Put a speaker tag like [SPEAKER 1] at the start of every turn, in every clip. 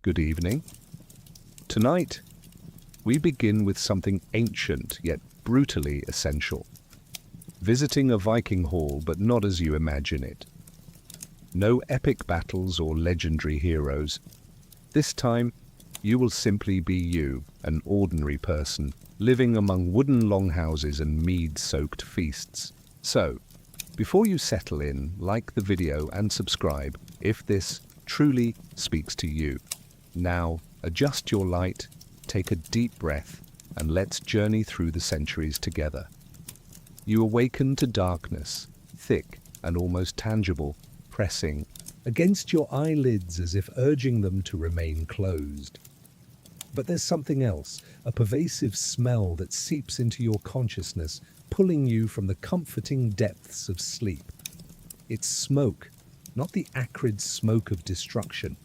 [SPEAKER 1] Good evening. Tonight, we begin with something ancient yet brutally essential. Visiting a Viking hall, but not as you imagine it. No epic battles or legendary heroes. This time, you will simply be you, an ordinary person, living among wooden longhouses and mead-soaked feasts. So, before you settle in, like the video and subscribe if this truly speaks to you. Now, adjust your light, take a deep breath, and let's journey through the centuries together. You awaken to darkness, thick and almost tangible, pressing against your eyelids as if urging them to remain closed. But there's something else, a pervasive smell that seeps into your consciousness, pulling you from the comforting depths of sleep. It's smoke, not the acrid smoke of destruction,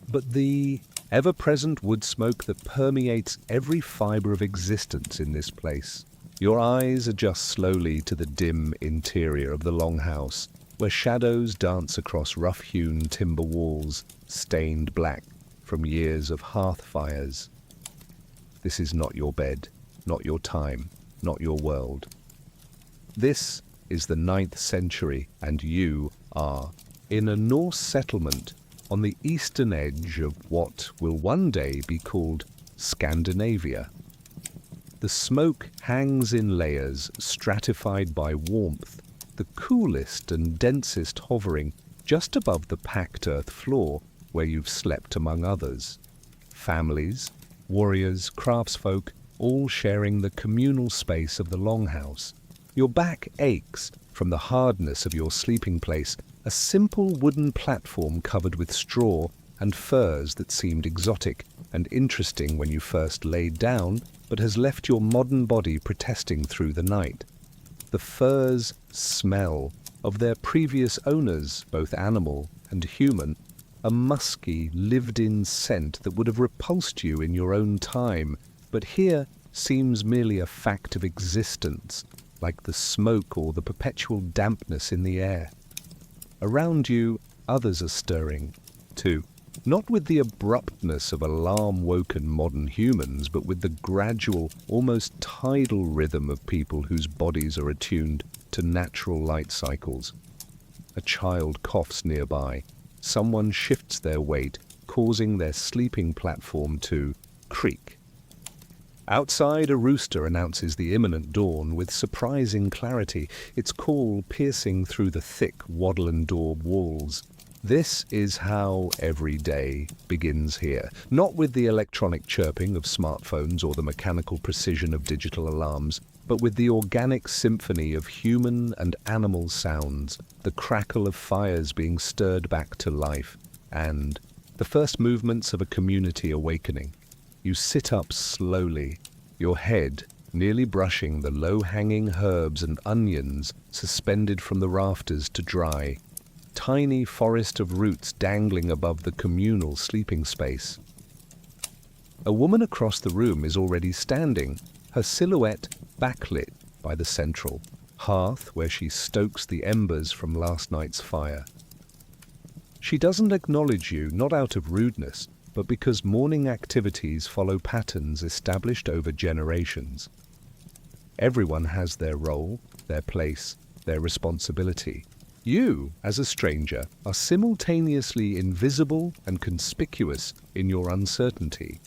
[SPEAKER 1] but the ever-present wood smoke that permeates every fiber of existence in this place. Your eyes adjust slowly to the dim interior of the longhouse, where shadows dance across rough-hewn timber walls, stained black from years of hearth fires. This is not your bed, not your time, not your world. This is the 9th century, and you are in a Norse settlement on the eastern edge of what will one day be called Scandinavia. The smoke hangs in layers stratified by warmth, the coolest and densest hovering just above the packed earth floor where you've slept among others. Families, warriors, craftsfolk, all sharing the communal space of the longhouse. Your back aches from the hardness of your sleeping place, a simple wooden platform covered with straw and furs that seemed exotic and interesting when you first laid down, but has left your modern body protesting through the night. The furs smell of their previous owners, both animal and human, a musky, lived-in scent that would have repulsed you in your own time, but here seems merely a fact of existence, like the smoke or the perpetual dampness in the air. Around you, others are stirring, too. Not with the abruptness of alarm-woken modern humans, but with the gradual, almost tidal rhythm of people whose bodies are attuned to natural light cycles. A child coughs nearby. Someone shifts their weight, causing their sleeping platform to creak. Outside, a rooster announces the imminent dawn with surprising clarity, its call piercing through the thick wattle and daub walls. This is how every day begins here, not with the electronic chirping of smartphones or the mechanical precision of digital alarms, but with the organic symphony of human and animal sounds, the crackle of fires being stirred back to life, and the first movements of a community awakening. You sit up slowly, your head nearly brushing the low-hanging herbs and onions suspended from the rafters to dry, tiny forest of roots dangling above the communal sleeping space. A woman across the room is already standing, her silhouette backlit by the central hearth where she stokes the embers from last night's fire. She doesn't acknowledge you, not out of rudeness, but because morning activities follow patterns established over generations. Everyone has their role, their place, their responsibility. You, as a stranger, are simultaneously invisible and conspicuous in your uncertainty.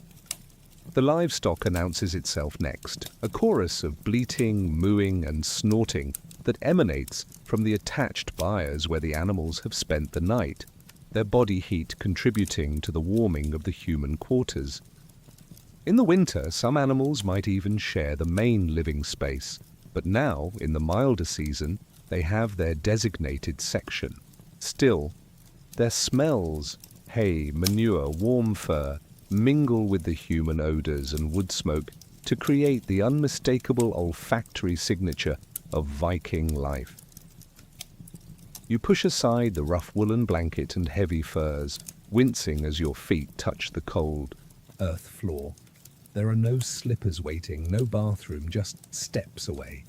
[SPEAKER 1] The livestock announces itself next, a chorus of bleating, mooing, and snorting that emanates from the attached byres where the animals have spent the night, their body heat contributing to the warming of the human quarters. In the winter, some animals might even share the main living space, but now, in the milder season, they have their designated section. Still, their smells, hay, manure, warm fur, mingle with the human odors and wood smoke to create the unmistakable olfactory signature of Viking life. You push aside the rough woolen blanket and heavy furs, wincing as your feet touch the cold earth floor. There are no slippers waiting, no bathroom, just steps away.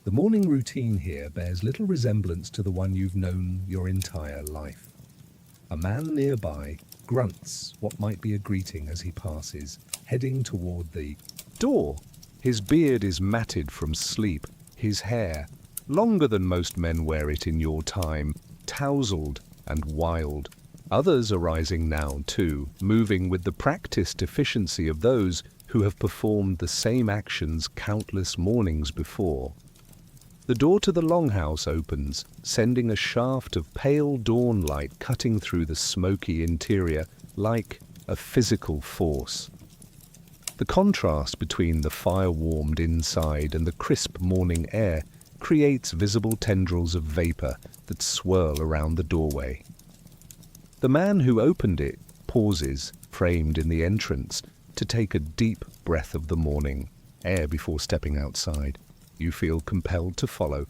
[SPEAKER 1] The morning routine here bears little resemblance to the one you've known your entire life. A man nearby grunts what might be a greeting as he passes, heading toward the door. His beard is matted from sleep, his hair, longer than most men wear it in your time, tousled and wild. Others are rising now too, moving with the practiced efficiency of those who have performed the same actions countless mornings before. The door to the longhouse opens, sending a shaft of pale dawn light cutting through the smoky interior like a physical force. The contrast between the fire-warmed inside and the crisp morning air creates visible tendrils of vapor that swirl around the doorway. The man who opened it pauses, framed in the entrance, to take a deep breath of the morning air before stepping outside. You feel compelled to follow,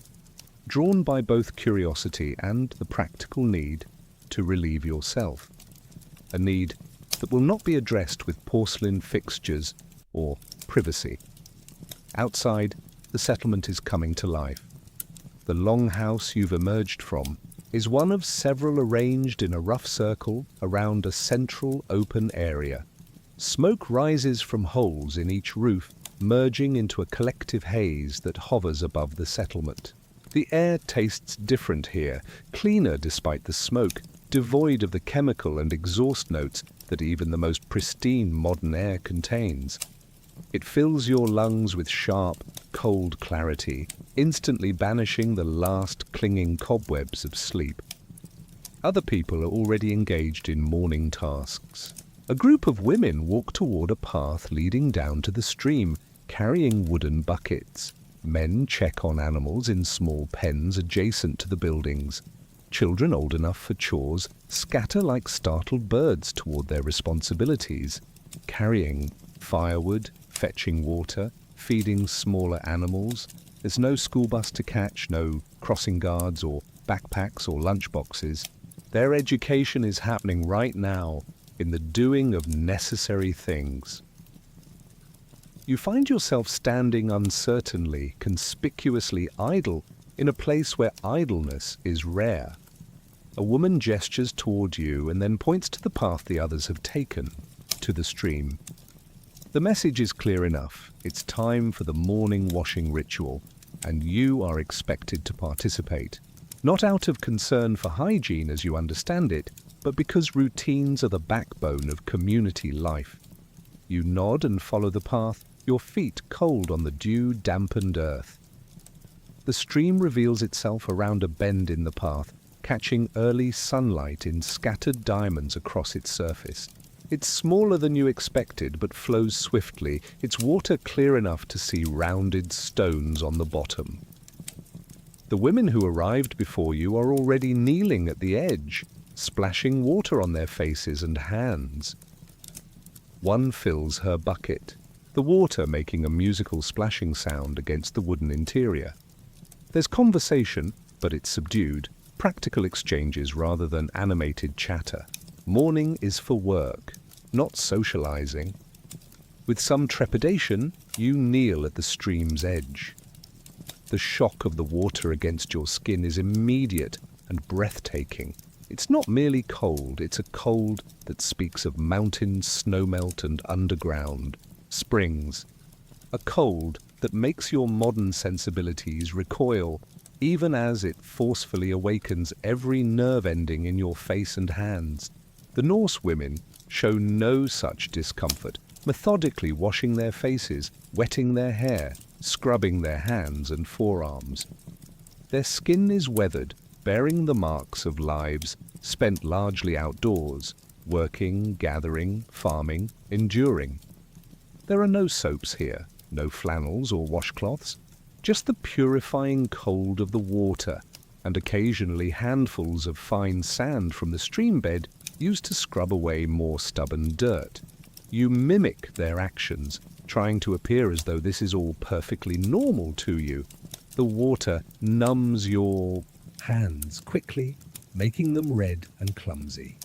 [SPEAKER 1] drawn by both curiosity and the practical need to relieve yourself. A need that will not be addressed with porcelain fixtures or privacy. Outside, the settlement is coming to life. The longhouse you've emerged from is one of several arranged in a rough circle around a central open area. Smoke rises from holes in each roof, merging into a collective haze that hovers above the settlement. The air tastes different here, cleaner despite the smoke, devoid of the chemical and exhaust notes that even the most pristine modern air contains. It fills your lungs with sharp, cold clarity, instantly banishing the last clinging cobwebs of sleep. Other people are already engaged in morning tasks. A group of women walk toward a path leading down to the stream, carrying wooden buckets. Men check on animals in small pens adjacent to the buildings. Children old enough for chores scatter like startled birds toward their responsibilities, carrying firewood, fetching water, feeding smaller animals. There's no school bus to catch, no crossing guards or backpacks or lunchboxes. Their education is happening right now in the doing of necessary things. You find yourself standing uncertainly, conspicuously idle in a place where idleness is rare. A woman gestures toward you and then points to the path the others have taken, to the stream. The message is clear enough. It's time for the morning washing ritual, and you are expected to participate. Not out of concern for hygiene as you understand it, but because routines are the backbone of community life. You nod and follow the path, your feet cold on the dew-dampened earth. The stream reveals itself around a bend in the path, catching early sunlight in scattered diamonds across its surface. It's smaller than you expected, but flows swiftly, its water clear enough to see rounded stones on the bottom. The women who arrived before you are already kneeling at the edge, splashing water on their faces and hands. One fills her bucket, the water making a musical splashing sound against the wooden interior. There's conversation, but it's subdued, practical exchanges rather than animated chatter. Morning is for work, not socializing. With some trepidation, you kneel at the stream's edge. The shock of the water against your skin is immediate and breathtaking. It's not merely cold, it's a cold that speaks of mountains, snowmelt, and underground springs. A cold that makes your modern sensibilities recoil, even as it forcefully awakens every nerve ending in your face and hands. The Norse women show no such discomfort, methodically washing their faces, wetting their hair, scrubbing their hands and forearms. Their skin is weathered, bearing the marks of lives spent largely outdoors, working, gathering, farming, enduring. There are no soaps here, no flannels or washcloths, just the purifying cold of the water, and occasionally handfuls of fine sand from the stream bed used to scrub away more stubborn dirt. You mimic their actions, trying to appear as though this is all perfectly normal to you. The water numbs your hands quickly, making them red and clumsy.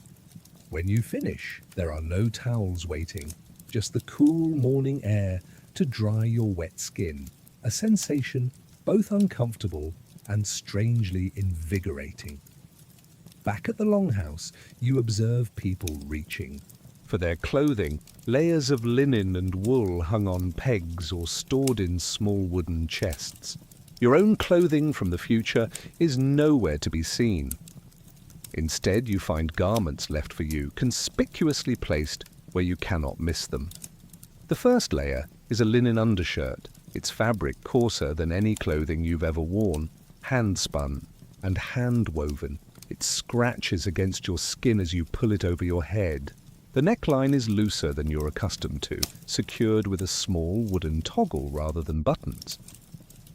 [SPEAKER 1] When you finish, there are no towels waiting, just the cool morning air to dry your wet skin, a sensation both uncomfortable and strangely invigorating. Back at the longhouse, you observe people reaching for their clothing. Layers of linen and wool hung on pegs or stored in small wooden chests. Your own clothing from the future is nowhere to be seen. Instead, you find garments left for you, conspicuously placed where you cannot miss them. The first layer is a linen undershirt, its fabric coarser than any clothing you've ever worn, hand-spun and hand-woven. It scratches against your skin as you pull it over your head. The neckline is looser than you're accustomed to, secured with a small wooden toggle rather than buttons.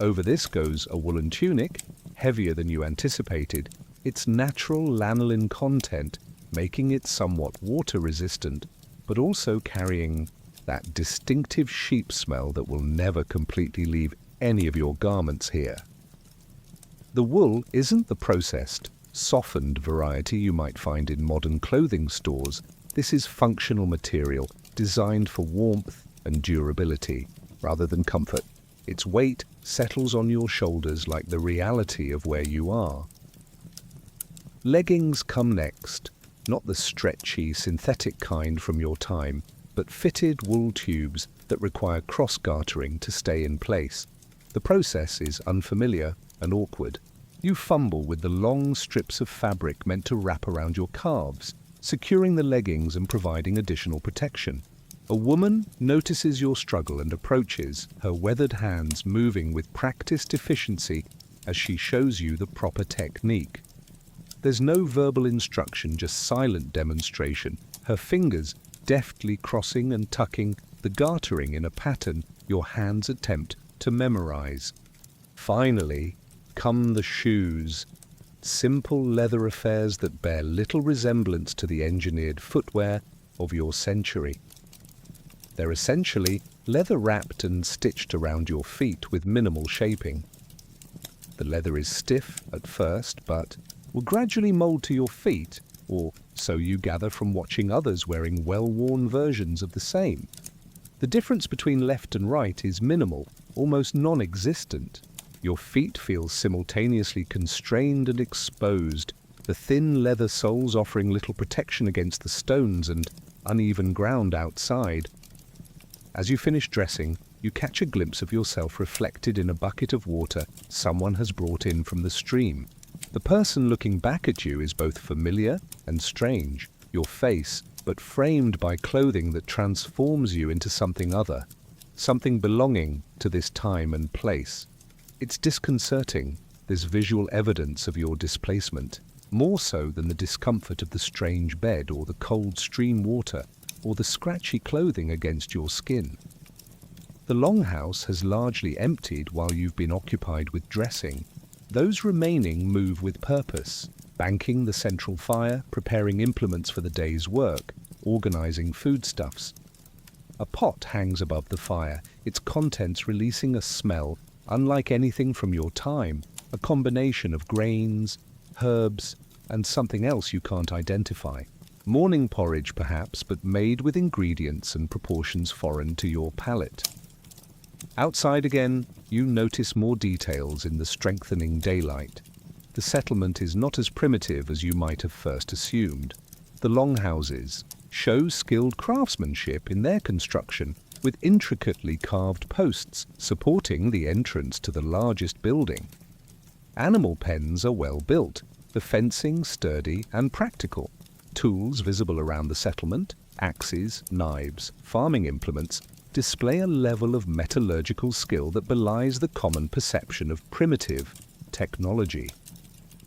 [SPEAKER 1] Over this goes a woolen tunic, heavier than you anticipated, its natural lanolin content making it somewhat water-resistant, but also carrying that distinctive sheep smell that will never completely leave any of your garments here. The wool isn't the processed, softened variety you might find in modern clothing stores. This is functional material designed for warmth and durability rather than comfort. Its weight settles on your shoulders like the reality of where you are. Leggings come next, not the stretchy, synthetic kind from your time, but fitted wool tubes that require cross-gartering to stay in place. The process is unfamiliar and awkward. You fumble with the long strips of fabric meant to wrap around your calves, securing the leggings and providing additional protection. A woman notices your struggle and approaches, her weathered hands moving with practiced efficiency as she shows you the proper technique. There's no verbal instruction, just silent demonstration, her fingers deftly crossing and tucking the gartering in a pattern your hands attempt to memorize. Finally, come the shoes, simple leather affairs that bear little resemblance to the engineered footwear of your century. They're essentially leather wrapped and stitched around your feet with minimal shaping. The leather is stiff at first, but will gradually mold to your feet, or so you gather from watching others wearing well-worn versions of the same. The difference between left and right is minimal, almost non-existent. Your feet feel simultaneously constrained and exposed, the thin leather soles offering little protection against the stones and uneven ground outside. As you finish dressing, you catch a glimpse of yourself reflected in a bucket of water someone has brought in from the stream. The person looking back at you is both familiar and strange, your face, but framed by clothing that transforms you into something other, something belonging to this time and place. It's disconcerting, this visual evidence of your displacement, more so than the discomfort of the strange bed or the cold stream water or the scratchy clothing against your skin. The longhouse has largely emptied while you've been occupied with dressing. Those remaining move with purpose, banking the central fire, preparing implements for the day's work, organizing foodstuffs. A pot hangs above the fire, its contents releasing a smell unlike anything from your time, a combination of grains, herbs, and something else you can't identify. Morning porridge perhaps, but made with ingredients and proportions foreign to your palate. Outside again, you notice more details in the strengthening daylight. The settlement is not as primitive as you might have first assumed. The longhouses show skilled craftsmanship in their construction, with intricately carved posts supporting the entrance to the largest building. Animal pens are well built, the fencing sturdy and practical. Tools visible around the settlement, axes, knives, farming implements, display a level of metallurgical skill that belies the common perception of primitive technology.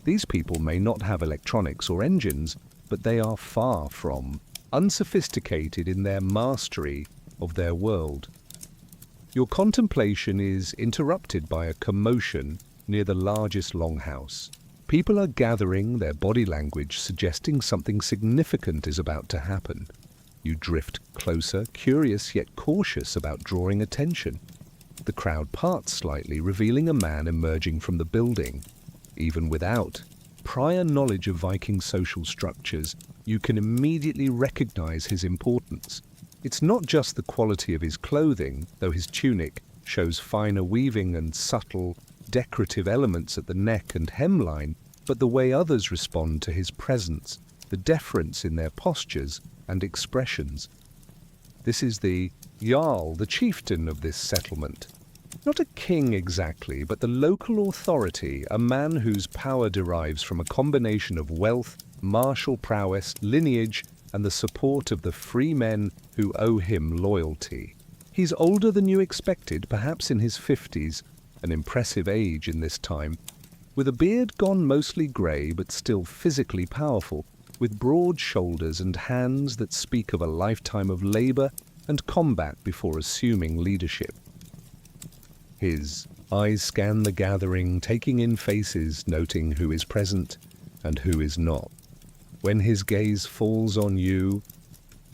[SPEAKER 1] These people may not have electronics or engines, but they are far from unsophisticated in their mastery of their world. Your contemplation is interrupted by a commotion near the largest longhouse. People are gathering, their body language suggesting something significant is about to happen. You drift closer, curious yet cautious about drawing attention. The crowd parts slightly, revealing a man emerging from the building. Even without prior knowledge of Viking social structures, you can immediately recognize his importance. It's not just the quality of his clothing, though his tunic shows finer weaving and subtle, decorative elements at the neck and hemline. but the way others respond to his presence, the deference in their postures and expressions. This is the Jarl, the chieftain of this settlement. Not a king exactly, but the local authority, a man whose power derives from a combination of wealth, martial prowess, lineage, and the support of the free men who owe him loyalty. He's older than you expected, perhaps in his 50s, an impressive age in this time, with a beard gone mostly grey but still physically powerful, with broad shoulders and hands that speak of a lifetime of labour and combat before assuming leadership. His eyes scan the gathering, taking in faces, noting who is present and who is not. When his gaze falls on you,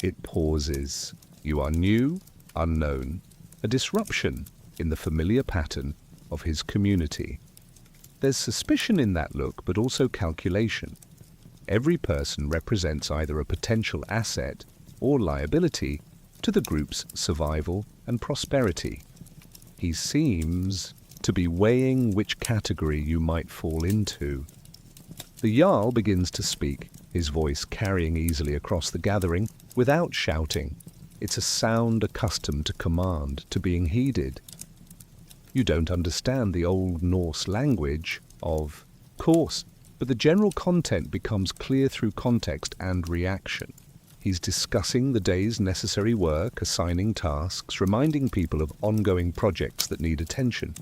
[SPEAKER 1] it pauses. You are new, unknown, a disruption in the familiar pattern of his community. There's suspicion in that look, but also calculation. Every person represents either a potential asset or liability to the group's survival and prosperity. He seems to be weighing which category you might fall into. The Jarl begins to speak, his voice carrying easily across the gathering without shouting. It's a sound accustomed to command, to being heeded. You don't understand the Old Norse language, of course, but the general content becomes clear through context and reaction. He's discussing the day's necessary work, assigning tasks, reminding people of ongoing projects that need attention.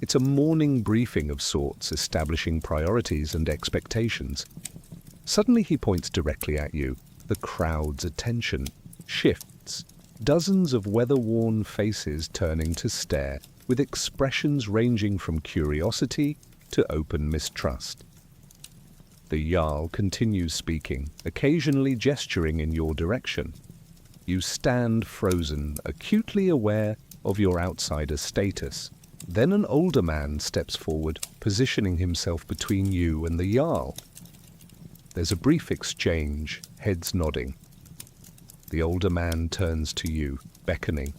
[SPEAKER 1] It's a morning briefing of sorts, establishing priorities and expectations. Suddenly he points directly at you. The crowd's attention shifts. Dozens of weather-worn faces turning to stare, with expressions ranging from curiosity to open mistrust. The Jarl continues speaking, occasionally gesturing in your direction. You stand frozen, acutely aware of your outsider status. Then an older man steps forward, positioning himself between you and the Jarl. There's a brief exchange, heads nodding. The older man turns to you, beckoning.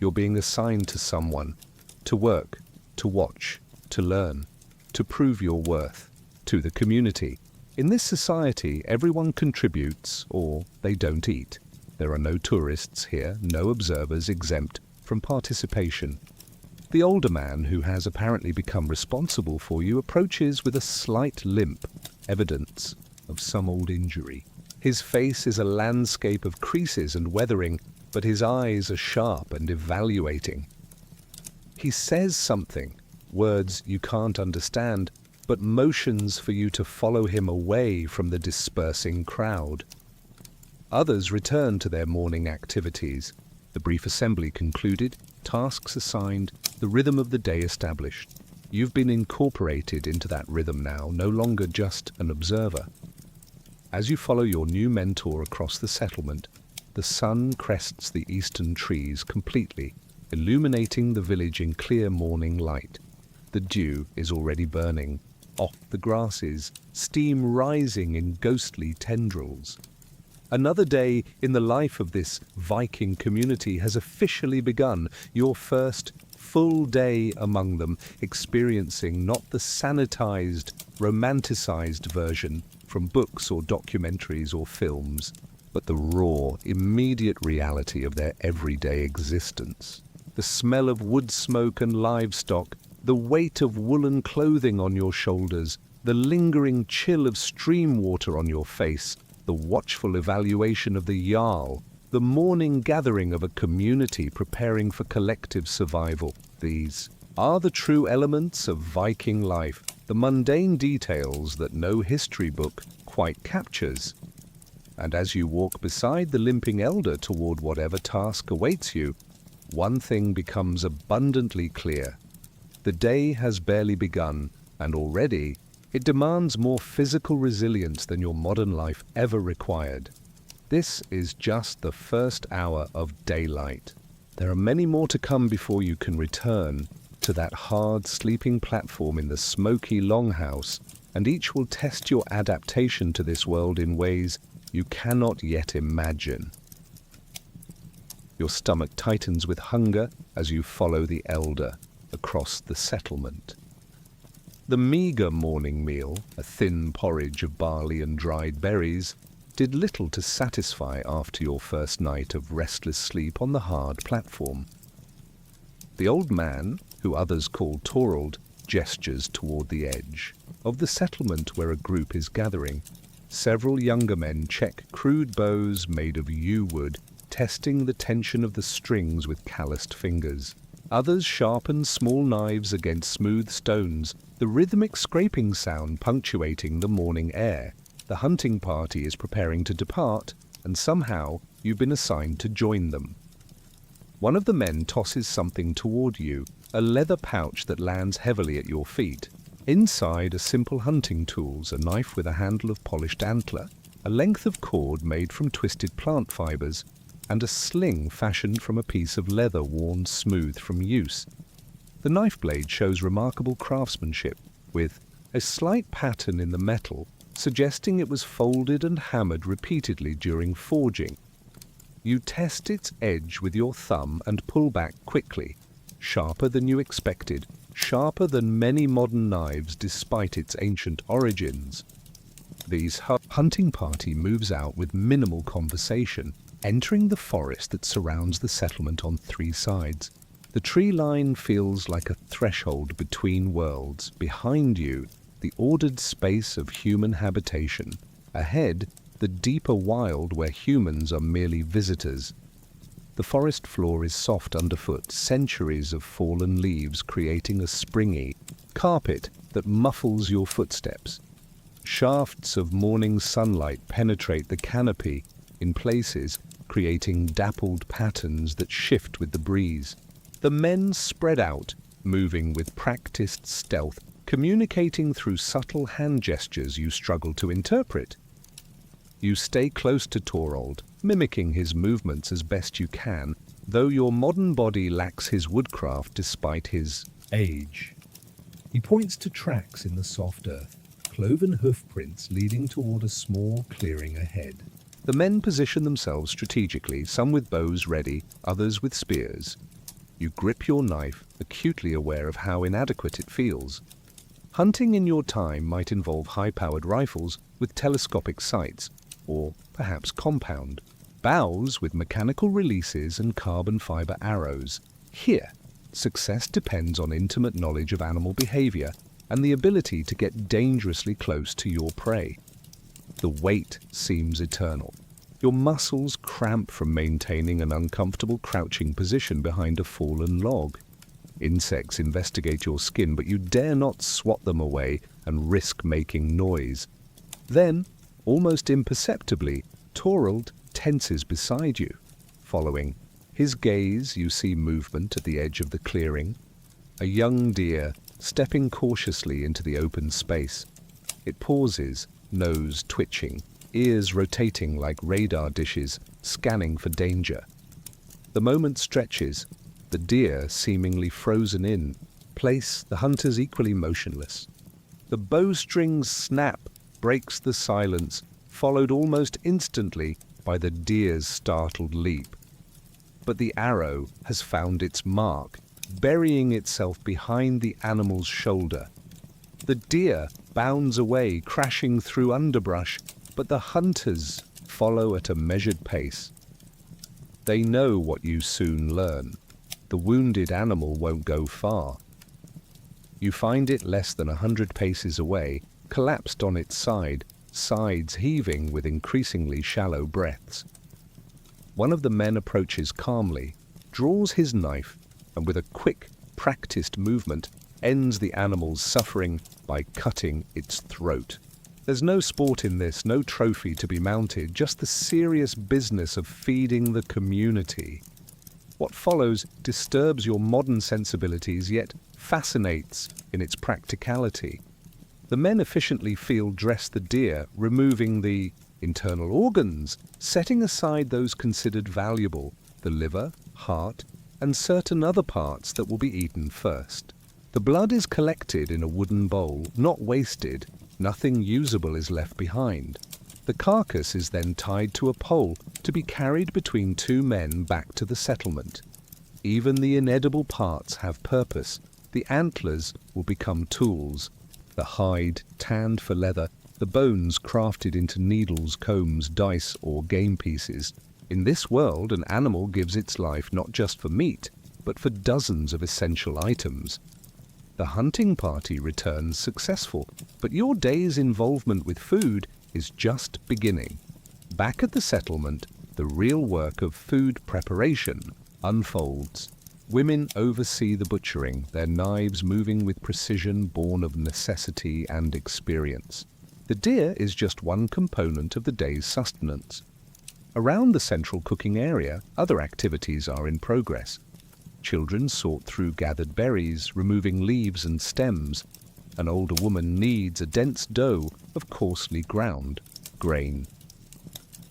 [SPEAKER 1] You're being assigned to someone, to work, to watch, to learn, to prove your worth, to the community. In this society, everyone contributes, or they don't eat. There are no tourists here, no observers exempt from participation. The older man, who has apparently become responsible for you, approaches with a slight limp, evidence of some old injury. His face is a landscape of creases and weathering, but his eyes are sharp and evaluating. He says something, words you can't understand, but motions for you to follow him away from the dispersing crowd. Others return to their morning activities. The brief assembly concluded, tasks assigned, the rhythm of the day established. You've been incorporated into that rhythm now, no longer just an observer. As you follow your new mentor across the settlement, the sun crests the eastern trees completely, illuminating the village in clear morning light. The dew is already burning off the grasses, steam rising in ghostly tendrils. Another day in the life of this Viking community has officially begun, your first full day among them, experiencing not the sanitized, romanticized version from books or documentaries or films, but the raw, immediate reality of their everyday existence. The smell of wood smoke and livestock, the weight of woolen clothing on your shoulders, the lingering chill of stream water on your face, the watchful evaluation of the Jarl, the morning gathering of a community preparing for collective survival. These are the true elements of Viking life, the mundane details that no history book quite captures. And as you walk beside the limping elder toward whatever task awaits you, one thing becomes abundantly clear. The day has barely begun, and already it demands more physical resilience than your modern life ever required. This is just the first hour of daylight. There are many more to come before you can return to that hard sleeping platform in the smoky longhouse, and each will test your adaptation to this world in ways you cannot yet imagine. Your stomach tightens with hunger as you follow the elder across the settlement. The meagre morning meal, a thin porridge of barley and dried berries, did little to satisfy after your first night of restless sleep on the hard platform. The old man, who others call Torald, gestures toward the edge of the settlement where a group is gathering. Several younger men check crude bows made of yew wood, testing the tension of the strings with calloused fingers. Others sharpen small knives against smooth stones, the rhythmic scraping sound punctuating the morning air. The hunting party is preparing to depart, and somehow you've been assigned to join them. One of the men tosses something toward you, a leather pouch that lands heavily at your feet. Inside are simple hunting tools, a knife with a handle of polished antler, a length of cord made from twisted plant fibers, and a sling fashioned from a piece of leather worn smooth from use. The knife blade shows remarkable craftsmanship, with a slight pattern in the metal, suggesting it was folded and hammered repeatedly during forging. You test its edge with your thumb and pull back quickly. Sharper than you expected, sharper than many modern knives despite its ancient origins. The hunting party moves out with minimal conversation, entering the forest that surrounds the settlement on three sides. The tree line feels like a threshold between worlds. Behind you, the ordered space of human habitation. Ahead, the deeper wild where humans are merely visitors. The forest floor is soft underfoot, centuries of fallen leaves creating a springy carpet that muffles your footsteps. Shafts of morning sunlight penetrate the canopy, in places creating dappled patterns that shift with the breeze. The men spread out, moving with practiced stealth, communicating through subtle hand gestures you struggle to interpret. You stay close to Torald, mimicking his movements as best you can, though your modern body lacks his woodcraft despite his age. He points to tracks in the soft earth, cloven hoofprints leading toward a small clearing ahead. The men position themselves strategically, some with bows ready, others with spears. You grip your knife, acutely aware of how inadequate it feels. Hunting in your time might involve high-powered rifles with telescopic sights, or perhaps compound, bows with mechanical releases and carbon fiber arrows. Here, success depends on intimate knowledge of animal behavior and the ability to get dangerously close to your prey. The wait seems eternal. Your muscles cramp from maintaining an uncomfortable crouching position behind a fallen log. Insects investigate your skin, but you dare not swat them away and risk making noise. Then, almost imperceptibly, Torald tenses beside you. Following his gaze, you see movement at the edge of the clearing. A young deer stepping cautiously into the open space. It pauses, nose twitching, ears rotating like radar dishes, scanning for danger. The moment stretches, the deer seemingly frozen in, place the hunters equally motionless. The bowstring's snap breaks the silence, followed almost instantly by the deer's startled leap. But the arrow has found its mark, burying itself behind the animal's shoulder. The deer bounds away, crashing through underbrush, but the hunters follow at a measured pace. They know what you soon learn. The wounded animal won't go far. You find it less than 100 paces away, collapsed on its side, sides heaving with increasingly shallow breaths. One of the men approaches calmly, draws his knife, and with a quick, practiced movement, ends the animal's suffering by cutting its throat. There's no sport in this, no trophy to be mounted, just the serious business of feeding the community. What follows disturbs your modern sensibilities, yet fascinates in its practicality. The men efficiently field-dress the deer, removing the internal organs, setting aside those considered valuable, the liver, heart, and certain other parts that will be eaten first. The blood is collected in a wooden bowl, not wasted. Nothing usable is left behind. The carcass is then tied to a pole to be carried between two men back to the settlement. Even the inedible parts have purpose. The antlers will become tools. The hide, tanned for leather, the bones crafted into needles, combs, dice, or game pieces. In this world, an animal gives its life not just for meat, but for dozens of essential items. The hunting party returns successful, but your day's involvement with food is just beginning. Back at the settlement, the real work of food preparation unfolds. Women oversee the butchering, their knives moving with precision born of necessity and experience. The deer is just one component of the day's sustenance. Around the central cooking area, other activities are in progress. Children sort through gathered berries, removing leaves and stems. An older woman kneads a dense dough of coarsely ground grain.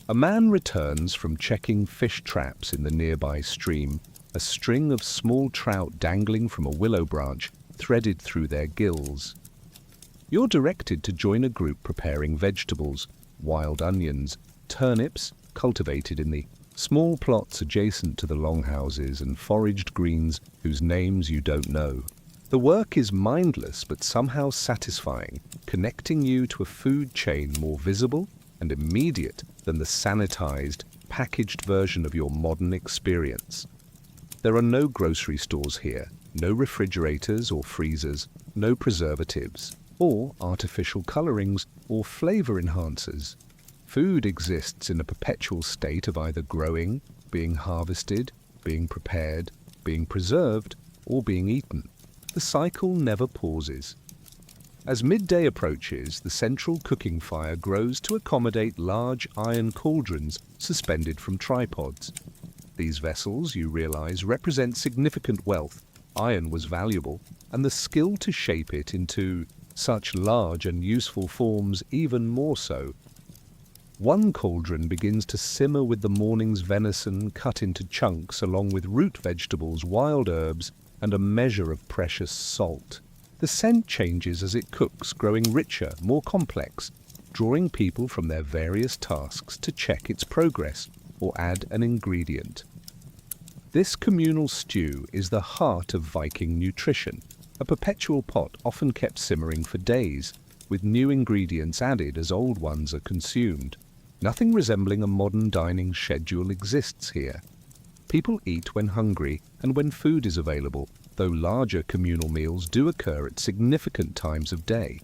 [SPEAKER 1] A man returns from checking fish traps in the nearby stream, a string of small trout dangling from a willow branch threaded through their gills. You're directed to join a group preparing vegetables, wild onions, turnips cultivated in the small plots adjacent to the longhouses, and foraged greens whose names you don't know. The work is mindless but somehow satisfying, connecting you to a food chain more visible and immediate than the sanitized, packaged version of your modern experience. There are no grocery stores here, no refrigerators or freezers, no preservatives, or artificial colorings or flavor enhancers. Food exists in a perpetual state of either growing, being harvested, being prepared, being preserved, or being eaten. The cycle never pauses. As midday approaches, the central cooking fire grows to accommodate large iron cauldrons suspended from tripods. These vessels, you realize, represent significant wealth. Iron was valuable, and the skill to shape it into such large and useful forms even more so. One cauldron begins to simmer with the morning's venison cut into chunks along with root vegetables, wild herbs, and a measure of precious salt. The scent changes as it cooks, growing richer, more complex, drawing people from their various tasks to check its progress or add an ingredient. This communal stew is the heart of Viking nutrition, a perpetual pot often kept simmering for days, with new ingredients added as old ones are consumed. Nothing resembling a modern dining schedule exists here. People eat when hungry and when food is available, though larger communal meals do occur at significant times of day.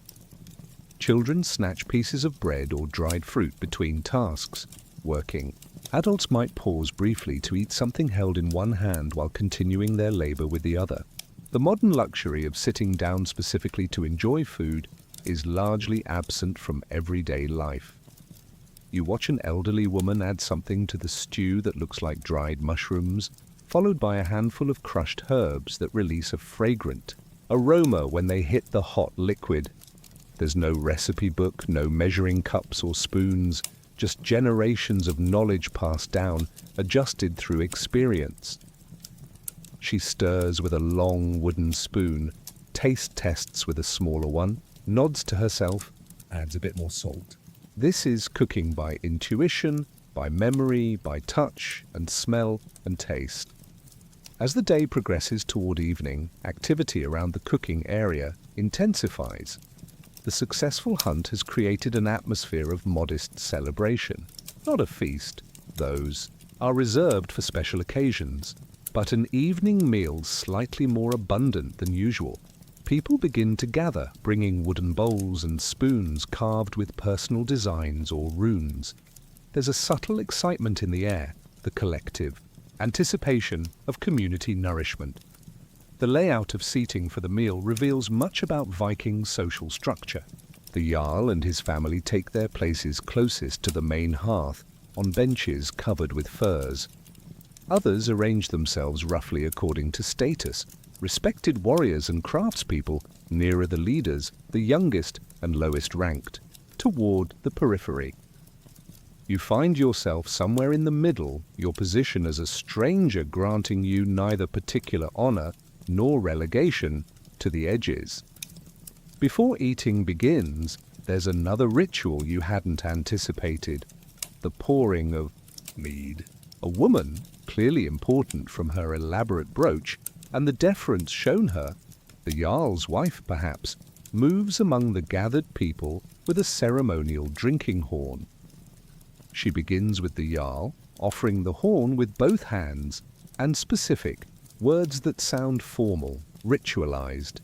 [SPEAKER 1] Children snatch pieces of bread or dried fruit between tasks. Working adults might pause briefly to eat something held in one hand while continuing their labor with the other. The modern luxury of sitting down specifically to enjoy food is largely absent from everyday life. You watch an elderly woman add something to the stew that looks like dried mushrooms, followed by a handful of crushed herbs that release a fragrant aroma when they hit the hot liquid. There's no recipe book, no measuring cups or spoons, just generations of knowledge passed down, adjusted through experience. She stirs with a long wooden spoon, taste tests with a smaller one, nods to herself, adds a bit more salt. This is cooking by intuition, by memory, by touch and smell and taste. As the day progresses toward evening, activity around the cooking area intensifies. The successful hunt has created an atmosphere of modest celebration. Not a feast, those are reserved for special occasions, but an evening meal slightly more abundant than usual. People begin to gather, bringing wooden bowls and spoons carved with personal designs or runes. There's a subtle excitement in the air, the collective anticipation of community nourishment. The layout of seating for the meal reveals much about Viking social structure. The Jarl and his family take their places closest to the main hearth, on benches covered with furs. Others arrange themselves roughly according to status. Respected warriors and craftspeople, nearer the leaders, the youngest and lowest ranked, toward the periphery. You find yourself somewhere in the middle, your position as a stranger granting you neither particular honor nor relegation to the edges. Before eating begins, there's another ritual you hadn't anticipated, the pouring of mead. A woman, clearly important from her elaborate brooch, and the deference shown her, the Jarl's wife perhaps, moves among the gathered people with a ceremonial drinking horn. She begins with the Jarl, offering the horn with both hands, and specific, words that sound formal, ritualized.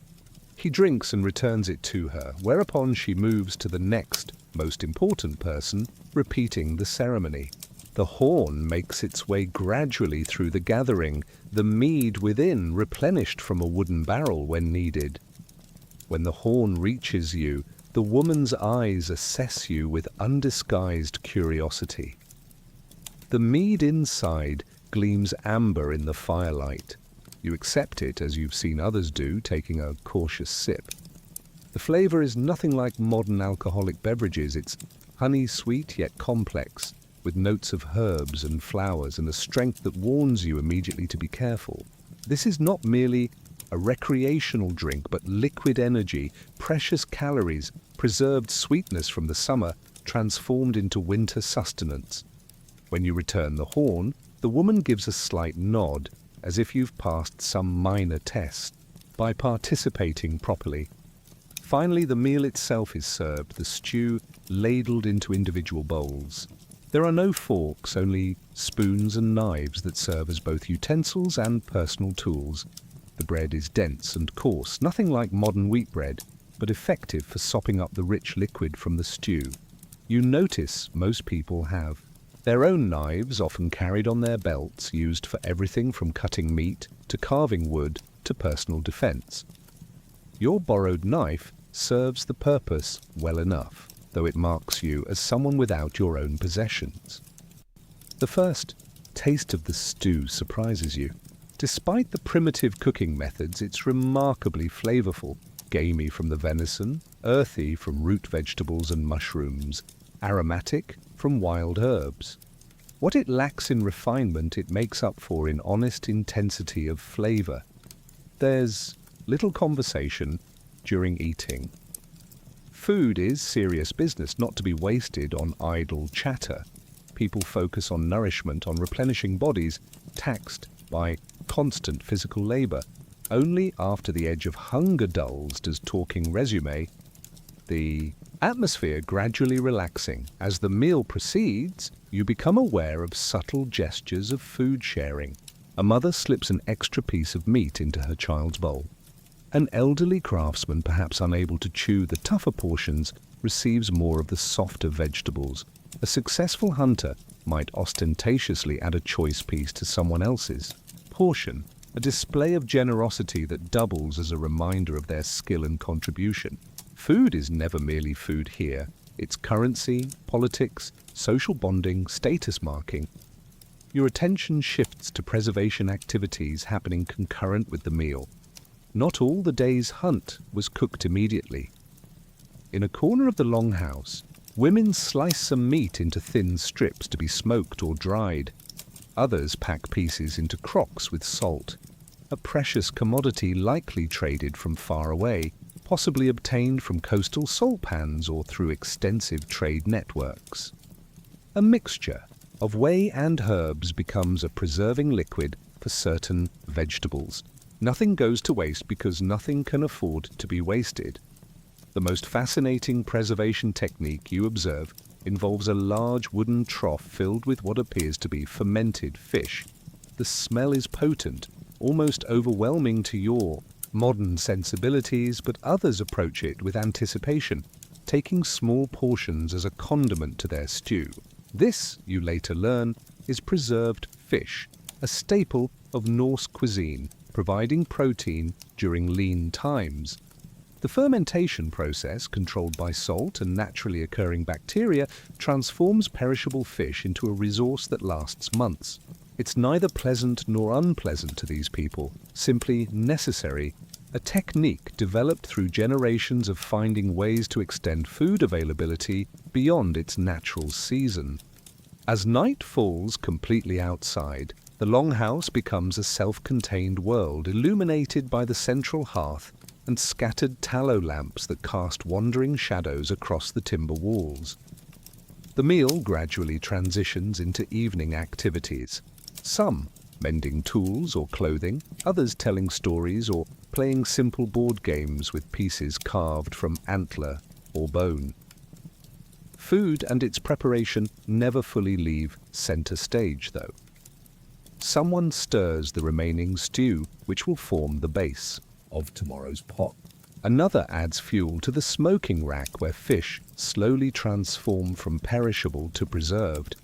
[SPEAKER 1] He drinks and returns it to her, whereupon she moves to the next, most important person, repeating the ceremony. The horn makes its way gradually through the gathering, the mead within replenished from a wooden barrel when needed. When the horn reaches you, the woman's eyes assess you with undisguised curiosity. The mead inside gleams amber in the firelight. You accept it as you've seen others do, taking a cautious sip. The flavor is nothing like modern alcoholic beverages. It's honey-sweet yet complex, with notes of herbs and flowers and a strength that warns you immediately to be careful. This is not merely a recreational drink, but liquid energy, precious calories, preserved sweetness from the summer, transformed into winter sustenance. When you return the horn, the woman gives a slight nod, as if you've passed some minor test, by participating properly. Finally, the meal itself is served, the stew ladled into individual bowls. There are no forks, only spoons and knives that serve as both utensils and personal tools. The bread is dense and coarse, nothing like modern wheat bread, but effective for sopping up the rich liquid from the stew. You notice most people have their own knives, often carried on their belts, used for everything from cutting meat to carving wood to personal defense. Your borrowed knife serves the purpose well enough, though it marks you as someone without your own possessions. The first taste of the stew surprises you. Despite the primitive cooking methods, it's remarkably flavorful, gamey from the venison, earthy from root vegetables and mushrooms, aromatic from wild herbs. What it lacks in refinement, it makes up for in honest intensity of flavor. There's little conversation during eating. Food is serious business, not to be wasted on idle chatter. People focus on nourishment, on replenishing bodies, taxed by constant physical labor. Only after the edge of hunger dulls does talking resume, the atmosphere gradually relaxing. As the meal proceeds, you become aware of subtle gestures of food sharing. A mother slips an extra piece of meat into her child's bowl. An elderly craftsman, perhaps unable to chew the tougher portions, receives more of the softer vegetables. A successful hunter might ostentatiously add a choice piece to someone else's portion, a display of generosity that doubles as a reminder of their skill and contribution. Food is never merely food here. It's currency, politics, social bonding, status marking. Your attention shifts to preservation activities happening concurrent with the meal. Not all the day's hunt was cooked immediately. In a corner of the longhouse, women slice some meat into thin strips to be smoked or dried. Others pack pieces into crocks with salt, a precious commodity likely traded from far away, possibly obtained from coastal salt pans or through extensive trade networks. A mixture of whey and herbs becomes a preserving liquid for certain vegetables. Nothing goes to waste because nothing can afford to be wasted. The most fascinating preservation technique you observe involves a large wooden trough filled with what appears to be fermented fish. The smell is potent, almost overwhelming to your modern sensibilities, but others approach it with anticipation, taking small portions as a condiment to their stew. This, you later learn, is preserved fish, a staple of Norse cuisine, providing protein during lean times. The fermentation process, controlled by salt and naturally occurring bacteria, transforms perishable fish into a resource that lasts months. It's neither pleasant nor unpleasant to these people, simply necessary, a technique developed through generations of finding ways to extend food availability beyond its natural season. As night falls completely outside, the longhouse becomes a self-contained world illuminated by the central hearth and scattered tallow lamps that cast wandering shadows across the timber walls. The meal gradually transitions into evening activities. Some mending tools or clothing, others telling stories or playing simple board games with pieces carved from antler or bone. Food and its preparation never fully leave center stage, though. Someone stirs the remaining stew, which will form the base of tomorrow's pot. Another adds fuel to the smoking rack where fish slowly transform from perishable to preserved.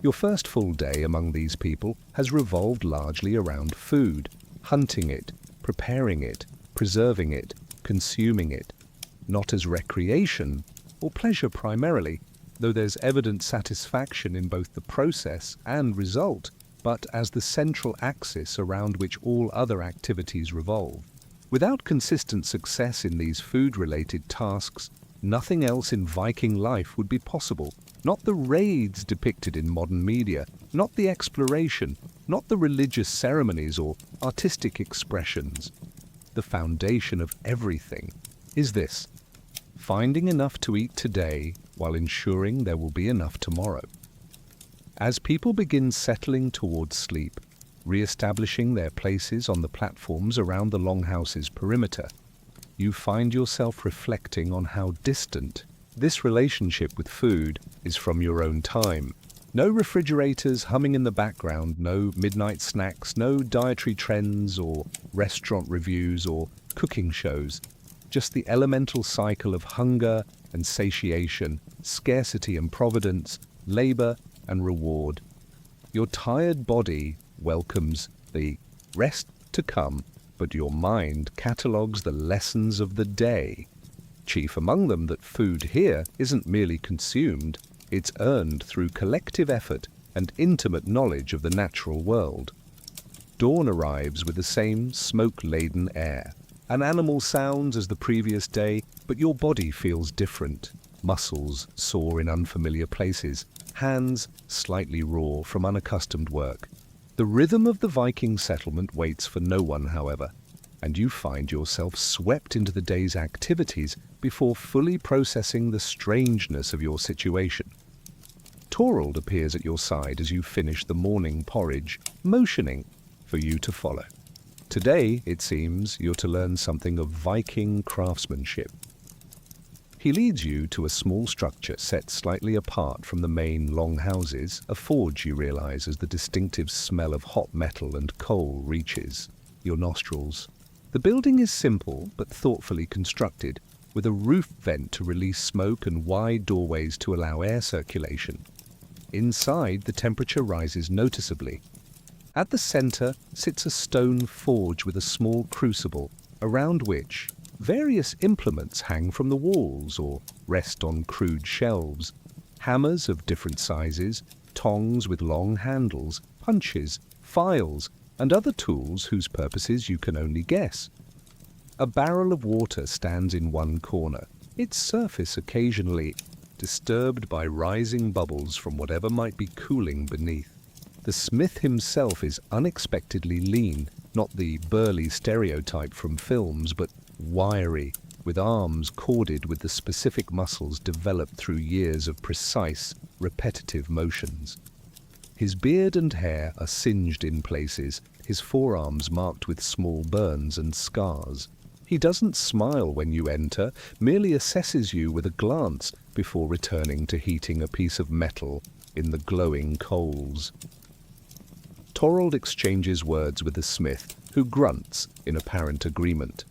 [SPEAKER 1] Your first full day among these people has revolved largely around food, hunting it, preparing it, preserving it, consuming it, not as recreation or pleasure primarily, though there's evident satisfaction in both the process and result, but as the central axis around which all other activities revolve. Without consistent success in these food-related tasks, nothing else in Viking life would be possible. Not the raids depicted in modern media, not the exploration, not the religious ceremonies or artistic expressions. The foundation of everything is this: finding enough to eat today while ensuring there will be enough tomorrow. As people begin settling towards sleep, re-establishing their places on the platforms around the longhouse's perimeter, you find yourself reflecting on how distant this relationship with food is from your own time. No refrigerators humming in the background, no midnight snacks, no dietary trends or restaurant reviews or cooking shows. Just the elemental cycle of hunger and satiation, scarcity and providence, labor and reward. Your tired body welcomes the rest to come, but your mind catalogues the lessons of the day. Chief among them that food here isn't merely consumed, it's earned through collective effort and intimate knowledge of the natural world. Dawn arrives with the same smoke-laden air. An animal sounds as the previous day, but your body feels different. Muscles sore in unfamiliar places, hands slightly raw from unaccustomed work. The rhythm of the Viking settlement waits for no one, however, and you find yourself swept into the day's activities before fully processing the strangeness of your situation. Torald appears at your side as you finish the morning porridge, motioning for you to follow. Today, it seems, you're to learn something of Viking craftsmanship. He leads you to a small structure set slightly apart from the main longhouses, a forge you realize as the distinctive smell of hot metal and coal reaches your nostrils. The building is simple but thoughtfully constructed, with a roof vent to release smoke and wide doorways to allow air circulation. Inside, the temperature rises noticeably. At the center sits a stone forge with a small crucible, around which various implements hang from the walls or rest on crude shelves. Hammers of different sizes, tongs with long handles, punches, files, and other tools whose purposes you can only guess. A barrel of water stands in one corner, its surface occasionally disturbed by rising bubbles from whatever might be cooling beneath. The smith himself is unexpectedly lean, not the burly stereotype from films, but wiry, with arms corded with the specific muscles developed through years of precise, repetitive motions. His beard and hair are singed in places, his forearms marked with small burns and scars. He doesn't smile when you enter, merely assesses you with a glance before returning to heating a piece of metal in the glowing coals. Torald exchanges words with the smith, who grunts in apparent agreement.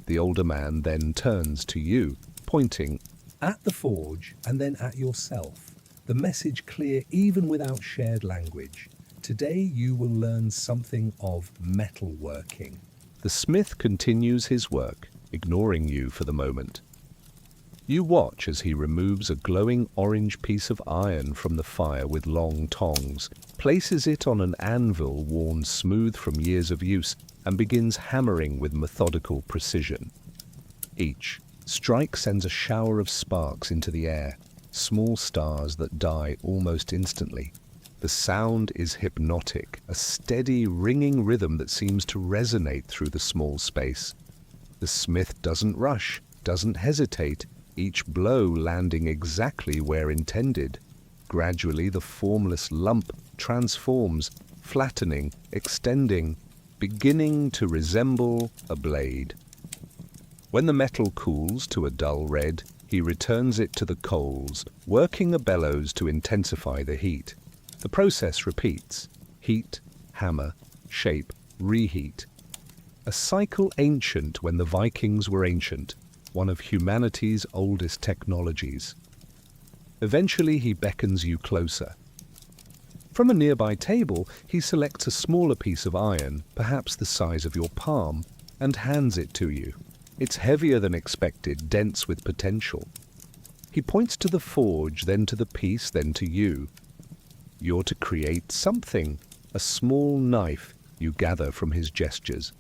[SPEAKER 1] The older man then turns to you, pointing at the forge and then at yourself. The message clear even without shared language. Today you will learn something of metalworking. The smith continues his work, ignoring you for the moment. You watch as he removes a glowing orange piece of iron from the fire with long tongs, places it on an anvil worn smooth from years of use, and begins hammering with methodical precision. Each strike sends a shower of sparks into the air, small stars that die almost instantly. The sound is hypnotic, a steady, ringing rhythm that seems to resonate through the small space. The smith doesn't rush, doesn't hesitate, each blow landing exactly where intended. Gradually, the formless lump transforms, flattening, extending, beginning to resemble a blade. When the metal cools to a dull red, he returns it to the coals, working a bellows to intensify the heat. The process repeats: heat, hammer, shape, reheat. A cycle ancient when the Vikings were ancient, one of humanity's oldest technologies. Eventually he beckons you closer. From a nearby table, he selects a smaller piece of iron, perhaps the size of your palm, and hands it to you. It's heavier than expected, dense with potential. He points to the forge, then to the piece, then to you. You're to create something, a small knife, you gather from his gestures.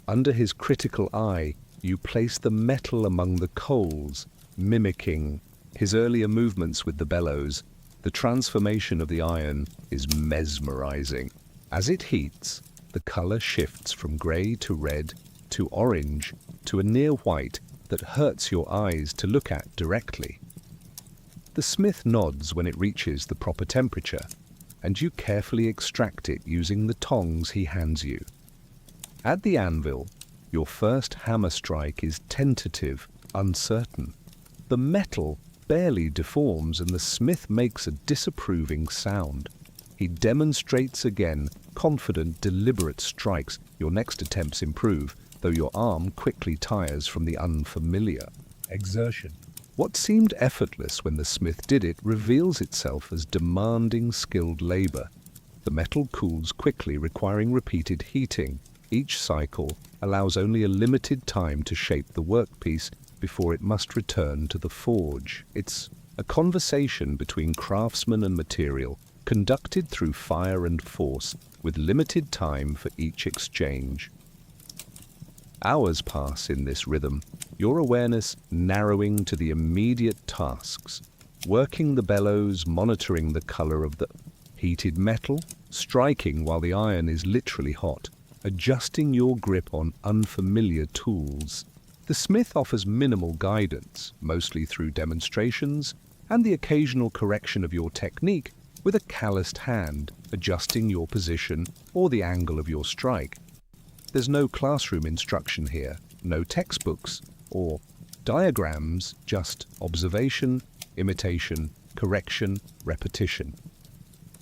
[SPEAKER 1] Under his critical eye, you place the metal among the coals, mimicking his earlier movements with the bellows. The transformation of the iron is mesmerizing. As it heats, the color shifts from gray to red to orange to a near white that hurts your eyes to look at directly. The smith nods when it reaches the proper temperature, and you carefully extract it using the tongs he hands you. At the anvil, your first hammer strike is tentative, uncertain. The metal barely deforms and the smith makes a disapproving sound. He demonstrates again, confident, deliberate strikes. Your next attempts improve, though your arm quickly tires from the unfamiliar exertion. What seemed effortless when the smith did it reveals itself as demanding, skilled labor. The metal cools quickly, requiring repeated heating. Each cycle allows only a limited time to shape the workpiece before it must return to the forge. It's a conversation between craftsman and material, conducted through fire and force, with limited time for each exchange. Hours pass in this rhythm, your awareness narrowing to the immediate tasks, working the bellows, monitoring the color of the heated metal, striking while the iron is literally hot, adjusting your grip on unfamiliar tools. The smith offers minimal guidance, mostly through demonstrations and the occasional correction of your technique with a calloused hand, adjusting your position or the angle of your strike. There's no classroom instruction here, no textbooks or diagrams, just observation, imitation, correction, repetition.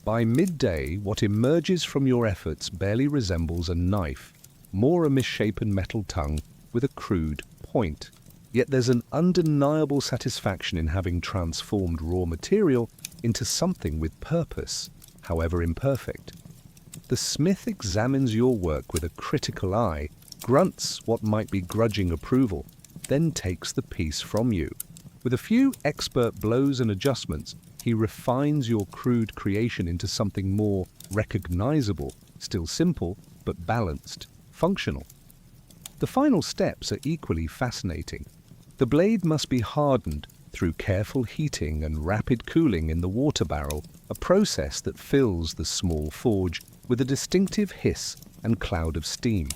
[SPEAKER 1] By midday, what emerges from your efforts barely resembles a knife, more a misshapen metal tongue with a crude point. Yet there's an undeniable satisfaction in having transformed raw material into something with purpose, however imperfect. The smith examines your work with a critical eye, grunts what might be grudging approval, then takes the piece from you. With a few expert blows and adjustments, he refines your crude creation into something more recognizable, still simple, but balanced, functional. The final steps are equally fascinating. The blade must be hardened through careful heating and rapid cooling in the water barrel, a process that fills the small forge with a distinctive hiss and cloud of steam.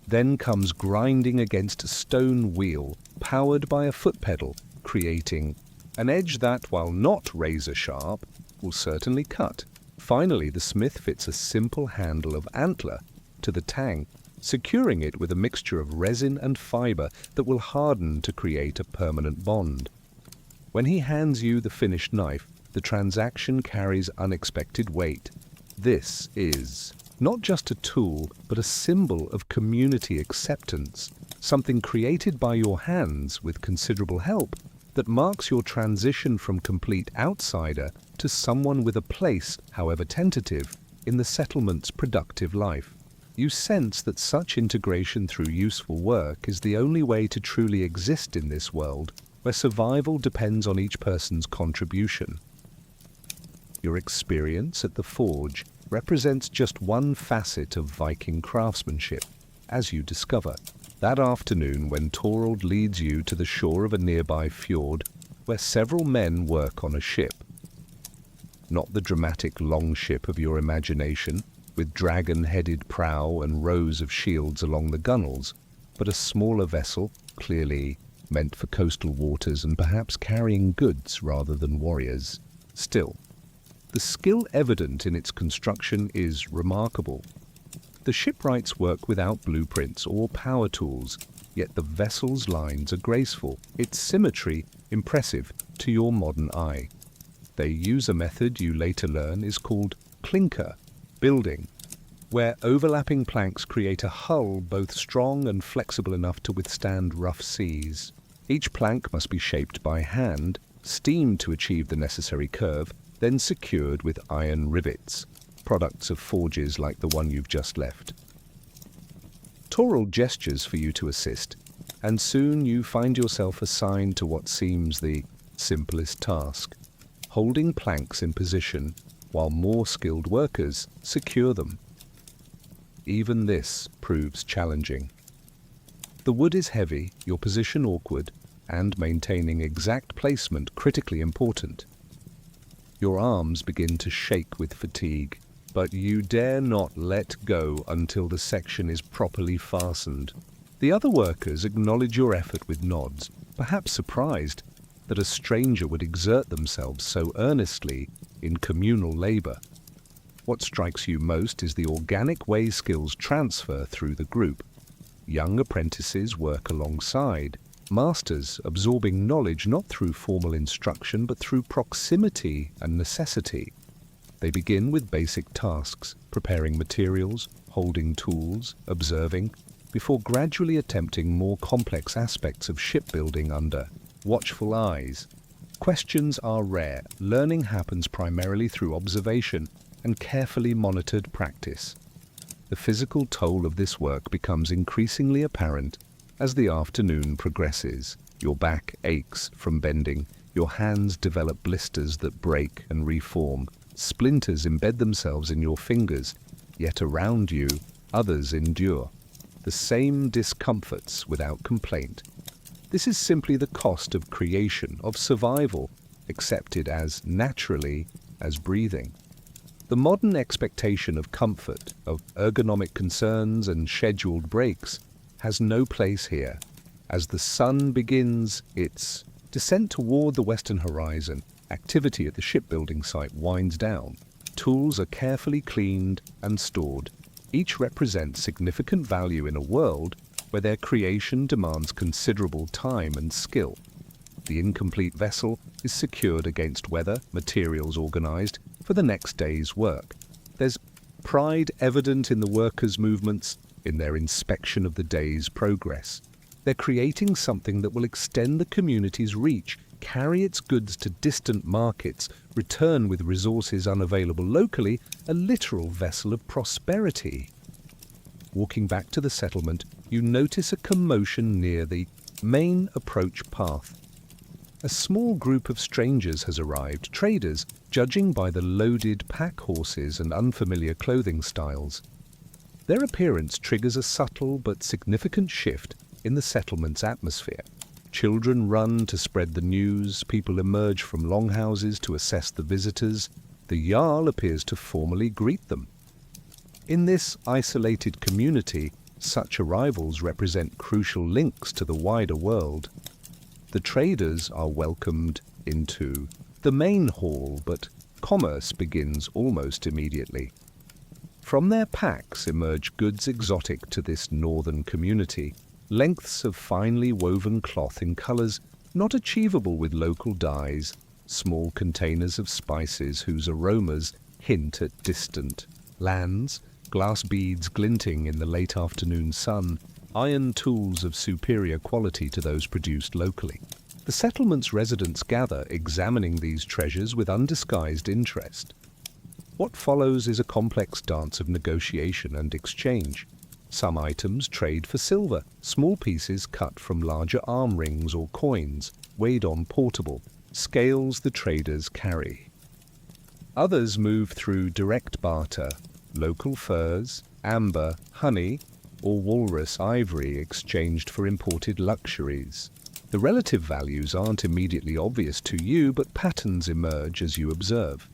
[SPEAKER 1] Then comes grinding against a stone wheel powered by a foot pedal, creating an edge that, while not razor sharp, will certainly cut. Finally, the smith fits a simple handle of antler to the tang, securing it with a mixture of resin and fiber that will harden to create a permanent bond. When he hands you the finished knife, the transaction carries unexpected weight. This is not just a tool, but a symbol of community acceptance, something created by your hands with considerable help that marks your transition from complete outsider to someone with a place, however tentative, in the settlement's productive life. You sense that such integration through useful work is the only way to truly exist in this world, where survival depends on each person's contribution. Your experience at the forge represents just one facet of Viking craftsmanship, as you discover that afternoon when Torald leads you to the shore of a nearby fjord where several men work on a ship. Not the dramatic longship of your imagination, with dragon-headed prow and rows of shields along the gunwales, but a smaller vessel, clearly meant for coastal waters and perhaps carrying goods rather than warriors. Still, the skill evident in its construction is remarkable. The shipwrights work without blueprints or power tools, yet the vessel's lines are graceful, its symmetry impressive to your modern eye. They use a method you later learn is called clinker building, where overlapping planks create a hull both strong and flexible enough to withstand rough seas. Each plank must be shaped by hand, steamed to achieve the necessary curve, then secured with iron rivets, products of forges like the one you've just left. Toral gestures for you to assist, and soon you find yourself assigned to what seems the simplest task, holding planks in position while more skilled workers secure them. Even this proves challenging. The wood is heavy, your position awkward, and maintaining exact placement critically important. Your arms begin to shake with fatigue, but you dare not let go until the section is properly fastened. The other workers acknowledge your effort with nods, perhaps surprised that a stranger would exert themselves so earnestly in communal labor. What strikes you most is the organic way skills transfer through the group. Young apprentices work alongside, masters absorbing knowledge not through formal instruction but through proximity and necessity. They begin with basic tasks, preparing materials, holding tools, observing, before gradually attempting more complex aspects of shipbuilding under watchful eyes. Questions are rare. Learning happens primarily through observation and carefully monitored practice. The physical toll of this work becomes increasingly apparent as the afternoon progresses. Your back aches from bending, your hands develop blisters that break and reform, splinters embed themselves in your fingers, yet around you others endure the same discomforts without complaint. This is simply the cost of creation, of survival, accepted as naturally as breathing. The modern expectation of comfort, of ergonomic concerns and scheduled breaks has no place here. As the sun begins its descent toward the western horizon, activity at the shipbuilding site winds down. Tools are carefully cleaned and stored. Each represents significant value in a world where their creation demands considerable time and skill. The incomplete vessel is secured against weather, materials organized for the next day's work. There's pride evident in the workers' movements, in their inspection of the day's progress. They're creating something that will extend the community's reach, carry its goods to distant markets, return with resources unavailable locally, a literal vessel of prosperity. Walking back to the settlement, you notice a commotion near the main approach path. A small group of strangers has arrived, traders, judging by the loaded pack horses and unfamiliar clothing styles. Their appearance triggers a subtle but significant shift in the settlement's atmosphere. Children run to spread the news, people emerge from longhouses to assess the visitors. The Jarl appears to formally greet them. In this isolated community, such arrivals represent crucial links to the wider world. The traders are welcomed into the main hall, but commerce begins almost immediately. From their packs emerge goods exotic to this northern community, lengths of finely woven cloth in colors not achievable with local dyes, small containers of spices whose aromas hint at distant lands, glass beads glinting in the late afternoon sun, iron tools of superior quality to those produced locally. The settlement's residents gather, examining these treasures with undisguised interest. What follows is a complex dance of negotiation and exchange. Some items trade for silver, small pieces cut from larger arm rings or coins, weighed on portable scales the traders carry. Others move through direct barter, local furs, amber, honey, or walrus ivory exchanged for imported luxuries. The relative values aren't immediately obvious to you, but patterns emerge as you observe.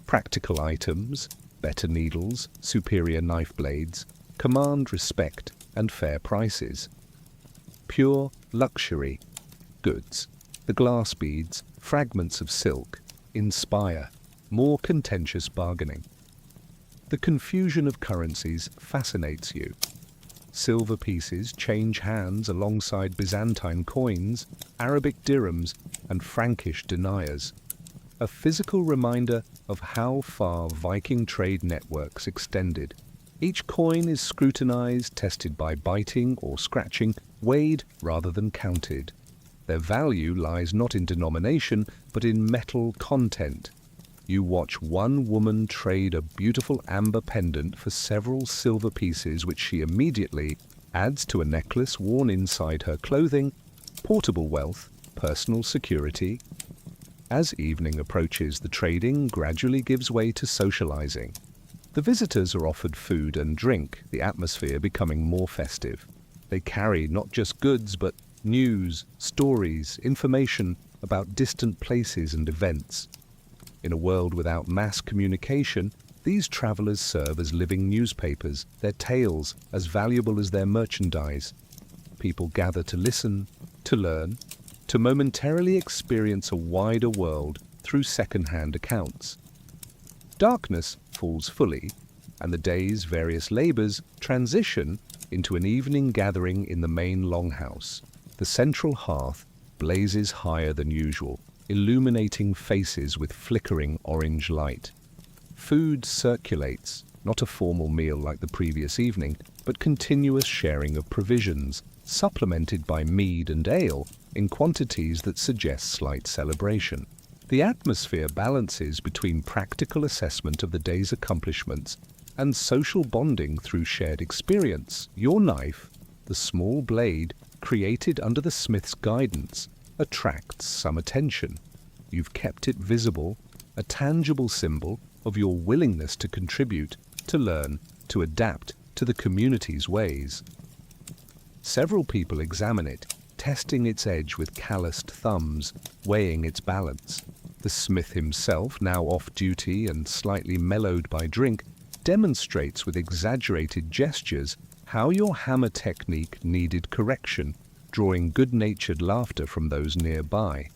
[SPEAKER 1] Practical items, better needles, superior knife blades, command respect and fair prices. Pure luxury goods, the glass beads, fragments of silk, inspire more contentious bargaining. The confusion of currencies fascinates you. Silver pieces change hands alongside Byzantine coins, Arabic dirhams, and Frankish deniers. A physical reminder of how far Viking trade networks extended. Each coin is scrutinized, tested by biting or scratching, weighed rather than counted. Their value lies not in denomination, but in metal content. You watch one woman trade a beautiful amber pendant for several silver pieces, which she immediately adds to a necklace worn inside her clothing. Portable wealth, personal security. As evening approaches, the trading gradually gives way to socializing. The visitors are offered food and drink, the atmosphere becoming more festive. They carry not just goods, but news, stories, information about distant places and events. In a world without mass communication, these travelers serve as living newspapers, their tales as valuable as their merchandise. People gather to listen, to learn, to momentarily experience a wider world through second-hand accounts. Darkness falls fully, and the day's various labors transition into an evening gathering in the main longhouse. The central hearth blazes higher than usual, illuminating faces with flickering orange light. Food circulates, not a formal meal like the previous evening, but continuous sharing of provisions, supplemented by mead and ale in quantities that suggest slight celebration. The atmosphere balances between practical assessment of the day's accomplishments and social bonding through shared experience. Your knife, the small blade created under the smith's guidance, attracts some attention. You've kept it visible, a tangible symbol of your willingness to contribute, to learn, to adapt to the community's ways. Several people examine it, testing its edge with calloused thumbs, weighing its balance. The smith himself, now off-duty and slightly mellowed by drink, demonstrates with exaggerated gestures how your hammer technique needed correction, drawing good-natured laughter from those nearby.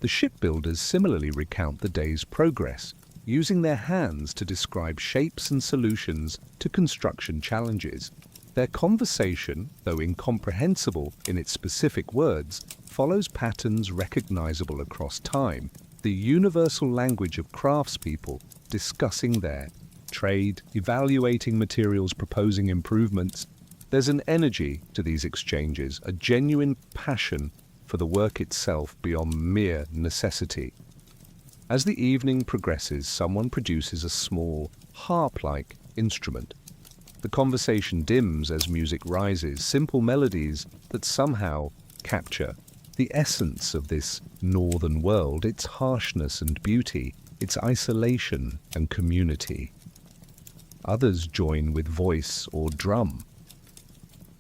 [SPEAKER 1] The shipbuilders similarly recount the day's progress, using their hands to describe shapes and solutions to construction challenges. Their conversation, though incomprehensible in its specific words, follows patterns recognizable across time, the universal language of craftspeople discussing their trade, evaluating materials, proposing improvements. There's an energy to these exchanges, a genuine passion for the work itself beyond mere necessity. As the evening progresses, someone produces a small, harp-like instrument. The conversation dims as music rises, simple melodies that somehow capture the essence of this northern world, its harshness and beauty, its isolation and community. Others join with voice or drum.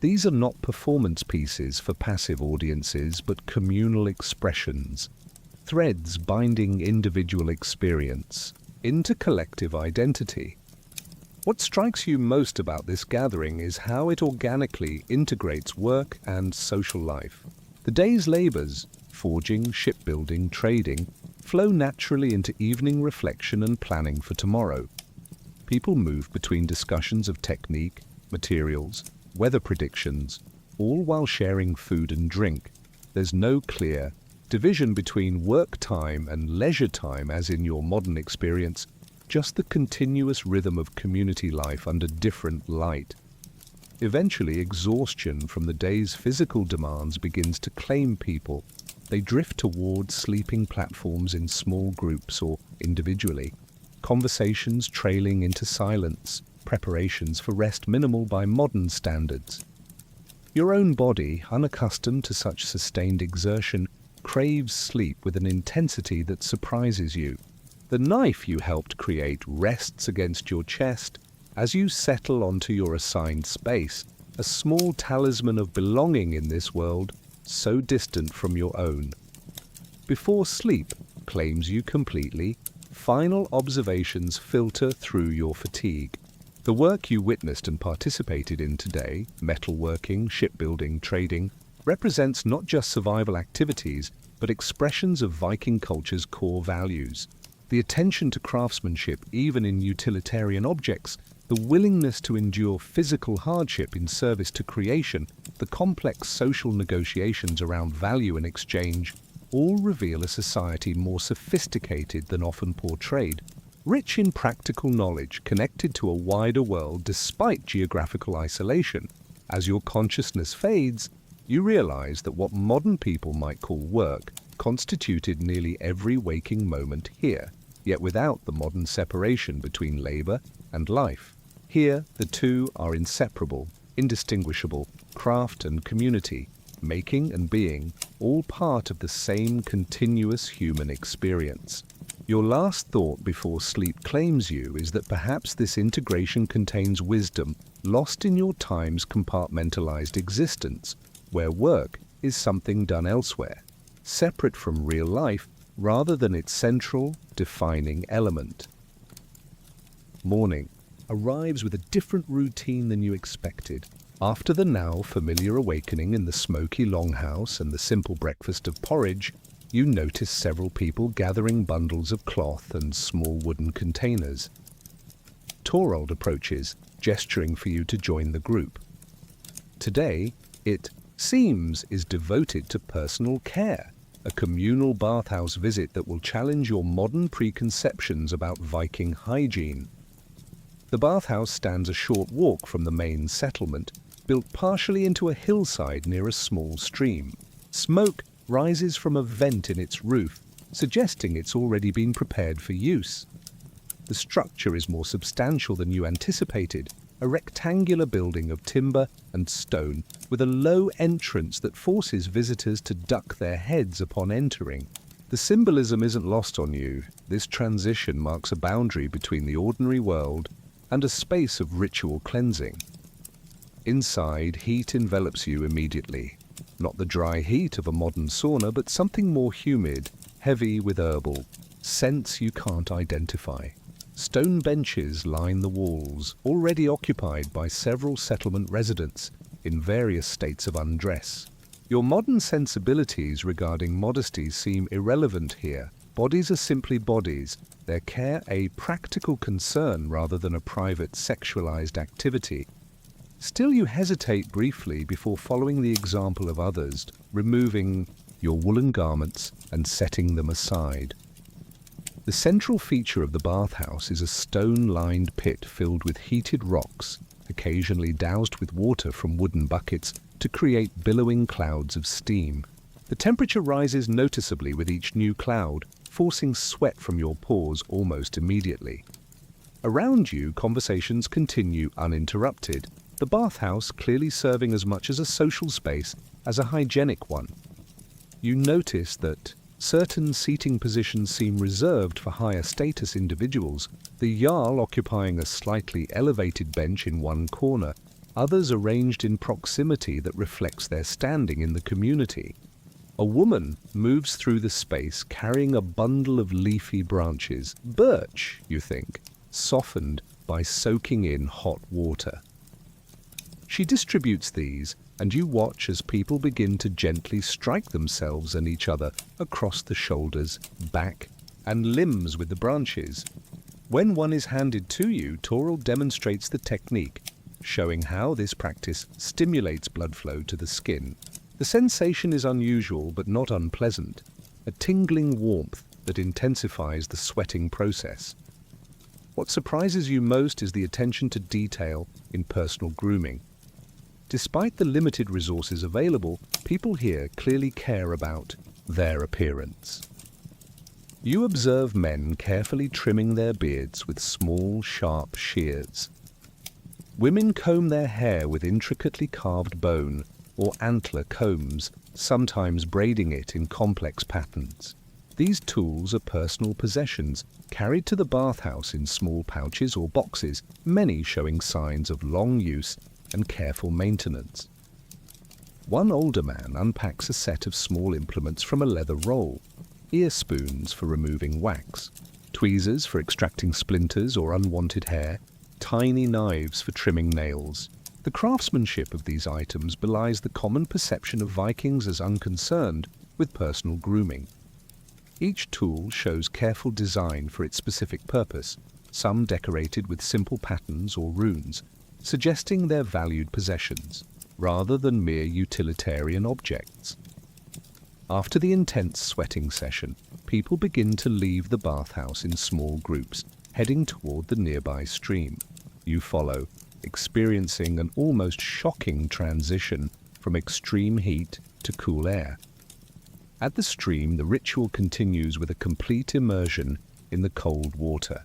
[SPEAKER 1] These are not performance pieces for passive audiences, but communal expressions, threads binding individual experience into collective identity. What strikes you most about this gathering is how it organically integrates work and social life. The day's labors, forging, shipbuilding, trading, flow naturally into evening reflection and planning for tomorrow. People move between discussions of technique, materials, weather predictions, all while sharing food and drink. There's no clear division between work time and leisure time as in your modern experience, just the continuous rhythm of community life under different light. Eventually, exhaustion from the day's physical demands begins to claim people. They drift towards sleeping platforms in small groups or individually, conversations trailing into silence, preparations for rest minimal by modern standards. Your own body, unaccustomed to such sustained exertion, craves sleep with an intensity that surprises you. The knife you helped create rests against your chest as you settle onto your assigned space, a small talisman of belonging in this world so distant from your own. Before sleep claims you completely, final observations filter through your fatigue. The work you witnessed and participated in today, metalworking, shipbuilding, trading, represents not just survival activities, but expressions of Viking culture's core values. The attention to craftsmanship, even in utilitarian objects, the willingness to endure physical hardship in service to creation, the complex social negotiations around value and exchange, all reveal a society more sophisticated than often portrayed, rich in practical knowledge connected to a wider world despite geographical isolation. As your consciousness fades, you realize that what modern people might call work constituted nearly every waking moment here, yet without the modern separation between labor and life. Here, the two are inseparable, indistinguishable, craft and community, making and being, all part of the same continuous human experience. Your last thought before sleep claims you is that perhaps this integration contains wisdom lost in your time's compartmentalized existence, where work is something done elsewhere, separate from real life rather than its central, defining element. Morning arrives with a different routine than you expected. After the now familiar awakening in the smoky longhouse and the simple breakfast of porridge, you notice several people gathering bundles of cloth and small wooden containers. Torald approaches, gesturing for you to join the group. Today, it seems, is devoted to personal care, a communal bathhouse visit that will challenge your modern preconceptions about Viking hygiene. The bathhouse stands a short walk from the main settlement, built partially into a hillside near a small stream. Smoke rises from a vent in its roof, suggesting it's already been prepared for use. The structure is more substantial than you anticipated, a rectangular building of timber and stone with a low entrance that forces visitors to duck their heads upon entering. The symbolism isn't lost on you. This transition marks a boundary between the ordinary world and a space of ritual cleansing. Inside, heat envelops you immediately. Not the dry heat of a modern sauna, but something more humid, heavy with herbal scents you can't identify. Stone benches line the walls, already occupied by several settlement residents in various states of undress. Your modern sensibilities regarding modesty seem irrelevant here. Bodies are simply bodies, their care a practical concern rather than a private sexualized activity. Still, you hesitate briefly before following the example of others, removing your woolen garments and setting them aside. The central feature of the bathhouse is a stone-lined pit filled with heated rocks, occasionally doused with water from wooden buckets to create billowing clouds of steam. The temperature rises noticeably with each new cloud, forcing sweat from your pores almost immediately. Around you, conversations continue uninterrupted, the bathhouse clearly serving as much as a social space as a hygienic one. You notice that certain seating positions seem reserved for higher status individuals, the Jarl occupying a slightly elevated bench in one corner, others arranged in proximity that reflects their standing in the community. A woman moves through the space carrying a bundle of leafy branches, birch, you think, softened by soaking in hot water. She distributes these, and you watch as people begin to gently strike themselves and each other across the shoulders, back, and limbs with the branches. When one is handed to you, Torald demonstrates the technique, showing how this practice stimulates blood flow to the skin. The sensation is unusual but not unpleasant, a tingling warmth that intensifies the sweating process. What surprises you most is the attention to detail in personal grooming. Despite the limited resources available, people here clearly care about their appearance. You observe men carefully trimming their beards with small, sharp shears. Women comb their hair with intricately carved bone or antler combs, sometimes braiding it in complex patterns. These tools are personal possessions, carried to the bathhouse in small pouches or boxes, many showing signs of long use and careful maintenance. One older man unpacks a set of small implements from a leather roll, ear spoons for removing wax, tweezers for extracting splinters or unwanted hair, tiny knives for trimming nails. The craftsmanship of these items belies the common perception of Vikings as unconcerned with personal grooming. Each tool shows careful design for its specific purpose, some decorated with simple patterns or runes, suggesting their valued possessions, rather than mere utilitarian objects. After the intense sweating session, people begin to leave the bathhouse in small groups, heading toward the nearby stream. You follow, experiencing an almost shocking transition from extreme heat to cool air. At the stream, the ritual continues with a complete immersion in the cold water.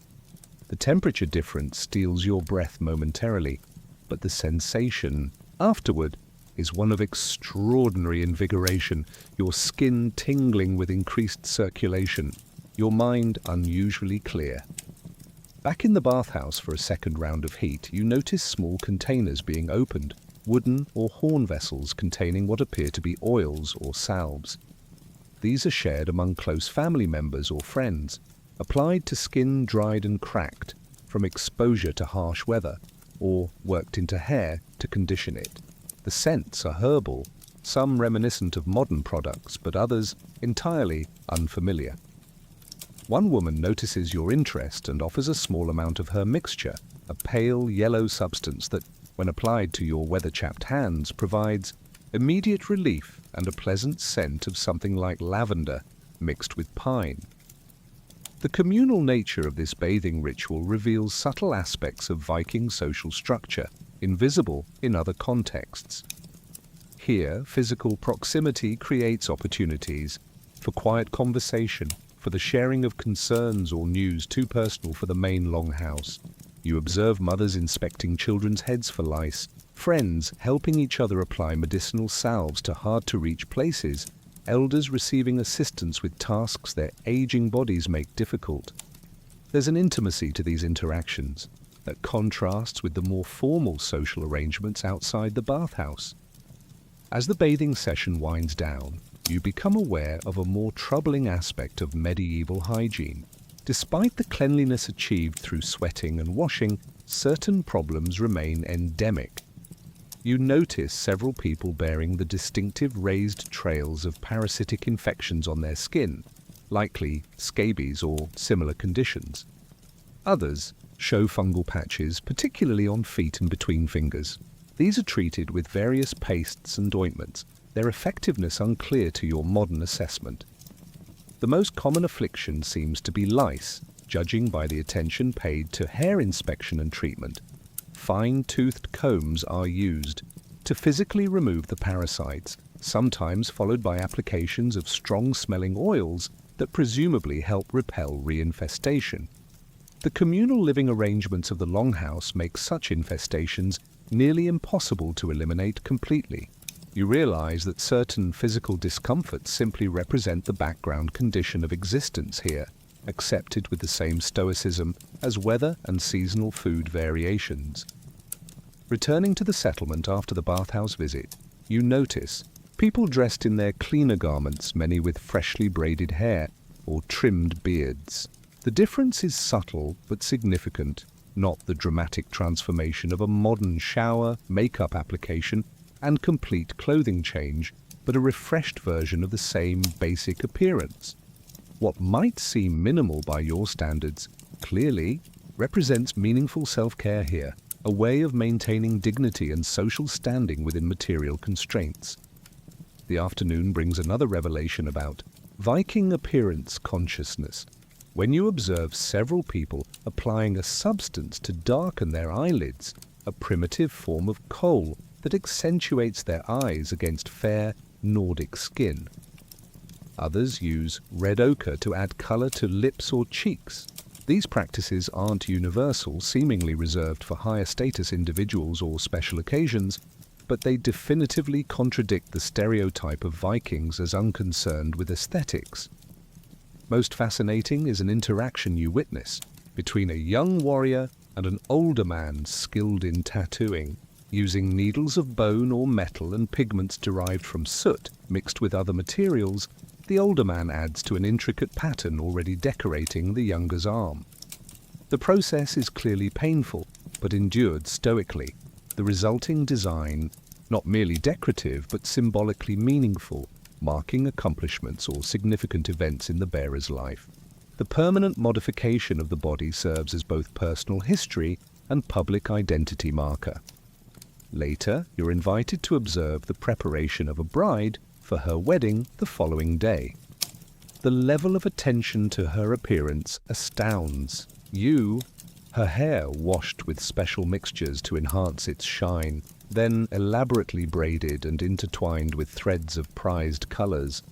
[SPEAKER 1] The temperature difference steals your breath momentarily, but the sensation afterward is one of extraordinary invigoration, your skin tingling with increased circulation, your mind unusually clear. Back in the bathhouse for a second round of heat, you notice small containers being opened, wooden or horn vessels containing what appear to be oils or salves. These are shared among close family members or friends, applied to skin dried and cracked from exposure to harsh weather, or worked into hair to condition it. The scents are herbal, some reminiscent of modern products, but others entirely unfamiliar. One woman notices your interest and offers a small amount of her mixture, a pale yellow substance that, when applied to your weather-chapped hands, provides immediate relief and a pleasant scent of something like lavender mixed with pine. The communal nature of this bathing ritual reveals subtle aspects of Viking social structure, invisible in other contexts. Here, physical proximity creates opportunities for quiet conversation, for the sharing of concerns or news too personal for the main longhouse. You observe mothers inspecting children's heads for lice, friends helping each other apply medicinal salves to hard-to-reach places, elders receiving assistance with tasks their aging bodies make difficult. There's an intimacy to these interactions that contrasts with the more formal social arrangements outside the bathhouse. As the bathing session winds down, you become aware of a more troubling aspect of medieval hygiene. Despite the cleanliness achieved through sweating and washing, certain problems remain endemic. You notice several people bearing the distinctive raised trails of parasitic infections on their skin, likely scabies or similar conditions. Others show fungal patches, particularly on feet and between fingers. These are treated with various pastes and ointments, their effectiveness unclear to your modern assessment. The most common affliction seems to be lice, judging by the attention paid to hair inspection and treatment. Fine-toothed combs are used to physically remove the parasites, sometimes followed by applications of strong-smelling oils that presumably help repel reinfestation. The communal living arrangements of the longhouse make such infestations nearly impossible to eliminate completely. You realize that certain physical discomforts simply represent the background condition of existence here, accepted with the same stoicism as weather and seasonal food variations. Returning to the settlement after the bathhouse visit, you notice people dressed in their cleaner garments, many with freshly braided hair or trimmed beards. The difference is subtle but significant, not the dramatic transformation of a modern shower, makeup application, and complete clothing change, but a refreshed version of the same basic appearance. What might seem minimal by your standards clearly represents meaningful self-care here, a way of maintaining dignity and social standing within material constraints. The afternoon brings another revelation about Viking appearance consciousness. When you observe several people applying a substance to darken their eyelids, a primitive form of kohl that accentuates their eyes against fair Nordic skin. Others use red ochre to add color to lips or cheeks. These practices aren't universal, seemingly reserved for higher status individuals or special occasions, but they definitively contradict the stereotype of Vikings as unconcerned with aesthetics. Most fascinating is an interaction you witness between a young warrior and an older man skilled in tattooing. Using needles of bone or metal and pigments derived from soot mixed with other materials, the older man adds to an intricate pattern already decorating the younger's arm. The process is clearly painful, but endured stoically. The resulting design, not merely decorative but symbolically meaningful, marking accomplishments or significant events in the bearer's life. The permanent modification of the body serves as both personal history and public identity marker. Later, you're invited to observe the preparation of a bride for her wedding the following day. The level of attention to her appearance astounds you. Her hair washed with special mixtures to enhance its shine, then elaborately braided and intertwined with threads of prized colors.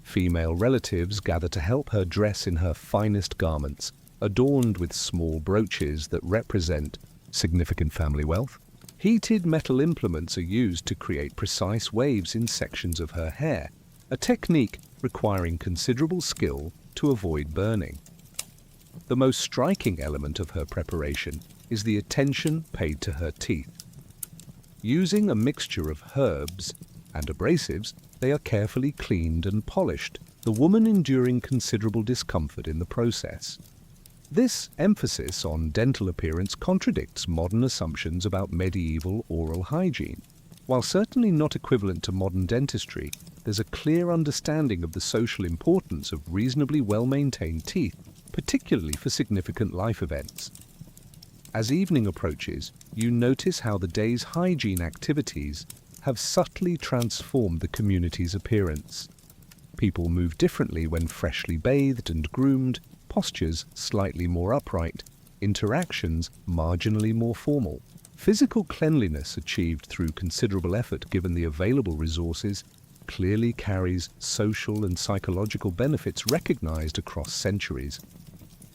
[SPEAKER 1] Female relatives gather to help her dress in her finest garments, adorned with small brooches that represent significant family wealth. Heated metal implements are used to create precise waves in sections of her hair, a technique requiring considerable skill to avoid burning. The most striking element of her preparation is the attention paid to her teeth. Using a mixture of herbs and abrasives, they are carefully cleaned and polished, the woman enduring considerable discomfort in the process. This emphasis on dental appearance contradicts modern assumptions about medieval oral hygiene. While certainly not equivalent to modern dentistry, there's a clear understanding of the social importance of reasonably well-maintained teeth, particularly for significant life events. As evening approaches, you notice how the day's hygiene activities have subtly transformed the community's appearance. People move differently when freshly bathed and groomed, postures slightly more upright, interactions marginally more formal. Physical cleanliness achieved through considerable effort given the available resources clearly carries social and psychological benefits recognized across centuries.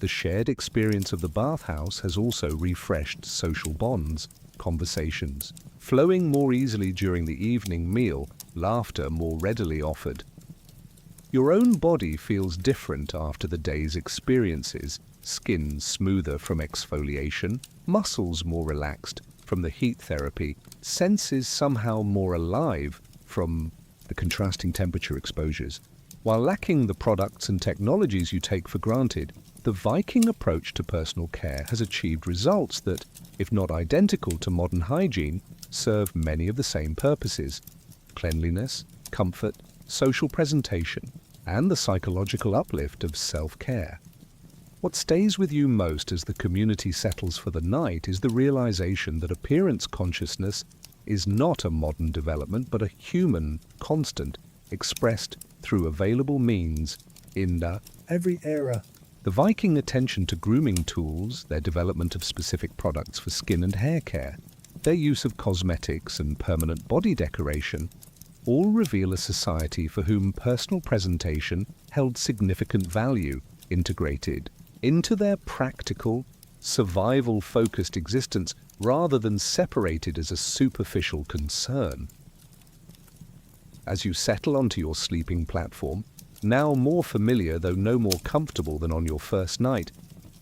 [SPEAKER 1] The shared experience of the bathhouse has also refreshed social bonds, conversations, flowing more easily during the evening meal, laughter more readily offered. Your own body feels different after the day's experiences, skin smoother from exfoliation, muscles more relaxed from the heat therapy, senses somehow more alive from the contrasting temperature exposures. While lacking the products and technologies you take for granted, the Viking approach to personal care has achieved results that, if not identical to modern hygiene, serve many of the same purposes: cleanliness, comfort, social presentation, and the psychological uplift of self-care. What stays with you most as the community settles for the night is the realization that appearance consciousness is not a modern development but a human constant expressed through available means in every era. The Viking attention to grooming tools, their development of specific products for skin and hair care, their use of cosmetics and permanent body decoration, all reveal a society for whom personal presentation held significant value, integrated into their practical, survival-focused existence rather than separated as a superficial concern. As you settle onto your sleeping platform, now more familiar though no more comfortable than on your first night,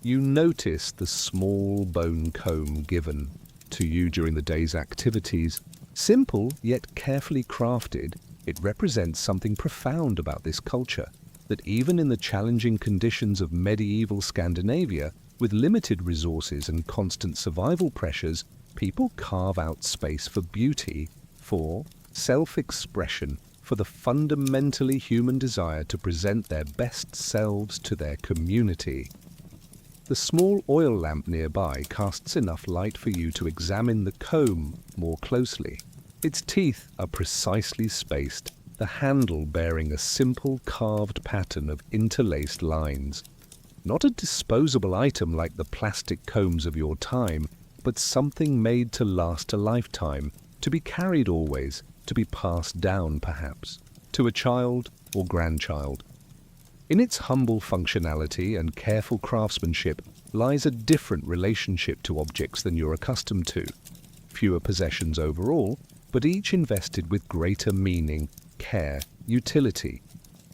[SPEAKER 1] you notice the small bone comb given to you during the day's activities. Simple yet carefully crafted, it represents something profound about this culture, that even in the challenging conditions of medieval Scandinavia, with limited resources and constant survival pressures, people carve out space for beauty, for self-expression, for the fundamentally human desire to present their best selves to their community. The small oil lamp nearby casts enough light for you to examine the comb more closely. Its teeth are precisely spaced, the handle bearing a simple carved pattern of interlaced lines. Not a disposable item like the plastic combs of your time, but something made to last a lifetime, to be carried always, to be passed down perhaps, to a child or grandchild. In its humble functionality and careful craftsmanship lies a different relationship to objects than you're accustomed to. Fewer possessions overall, but each invested with greater meaning, care, utility.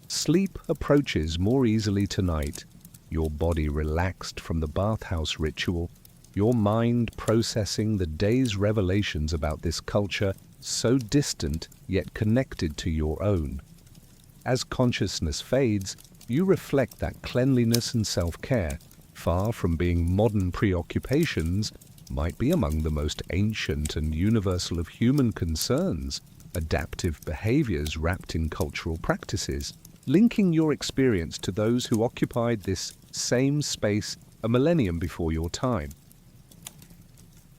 [SPEAKER 1] Sleep approaches more easily tonight, your body relaxed from the bathhouse ritual, your mind processing the day's revelations about this culture so distant yet connected to your own. As consciousness fades, you reflect that cleanliness and self-care, far from being modern preoccupations, might be among the most ancient and universal of human concerns. adaptive behaviors wrapped in cultural practices, linking your experience to those who occupied this same space a millennium before your time.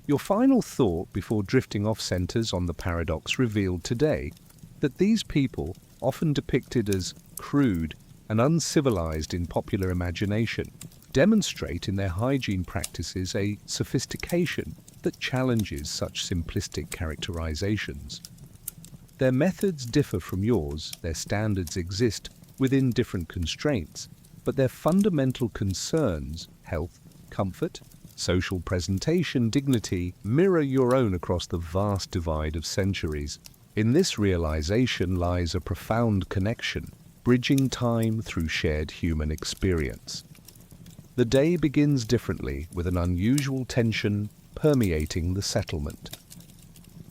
[SPEAKER 1] Your final thought before drifting off centers on the paradox revealed today that these people, often depicted as crude and uncivilized in popular imagination, demonstrate in their hygiene practices a sophistication that challenges such simplistic characterizations. Their methods differ from yours, their standards exist within different constraints, but their fundamental concerns, health, comfort, social presentation, dignity, mirror your own across the vast divide of centuries. In this realization lies a profound connection, bridging time through shared human experience. The day begins differently, with an unusual tension permeating the settlement.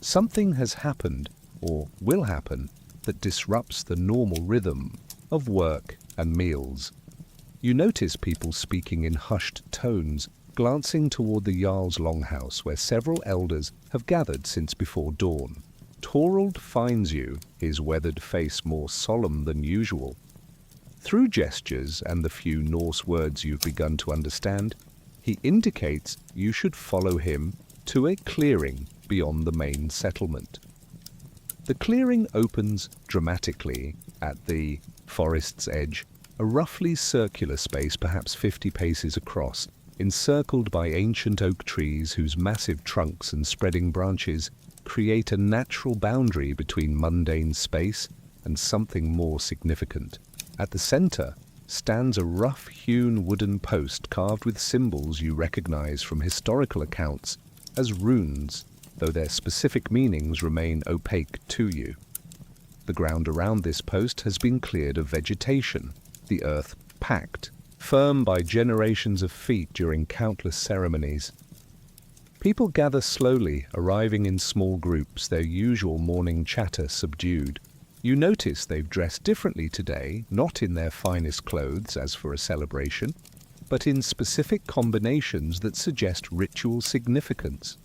[SPEAKER 1] Something has happened, or will happen, that disrupts the normal rhythm of work and meals. You notice people speaking in hushed tones, glancing toward the Jarl's longhouse where several elders have gathered since before dawn. Torald finds you, his weathered face more solemn than usual. Through gestures and the few Norse words you've begun to understand, he indicates you should follow him to a clearing beyond the main settlement. The clearing opens dramatically at the forest's edge, a roughly circular space perhaps 50 paces across, encircled by ancient oak trees whose massive trunks and spreading branches create a natural boundary between mundane space and something more significant. At the center stands a rough-hewn wooden post carved with symbols you recognize from historical accounts as runes, though their specific meanings remain opaque to you. The ground around this post has been cleared of vegetation, the earth packed, firm by generations of feet during countless ceremonies. People gather slowly, arriving in small groups, their usual morning chatter subdued. You notice they've dressed differently today, not in their finest clothes as for a celebration, but in specific combinations that suggest ritual significance.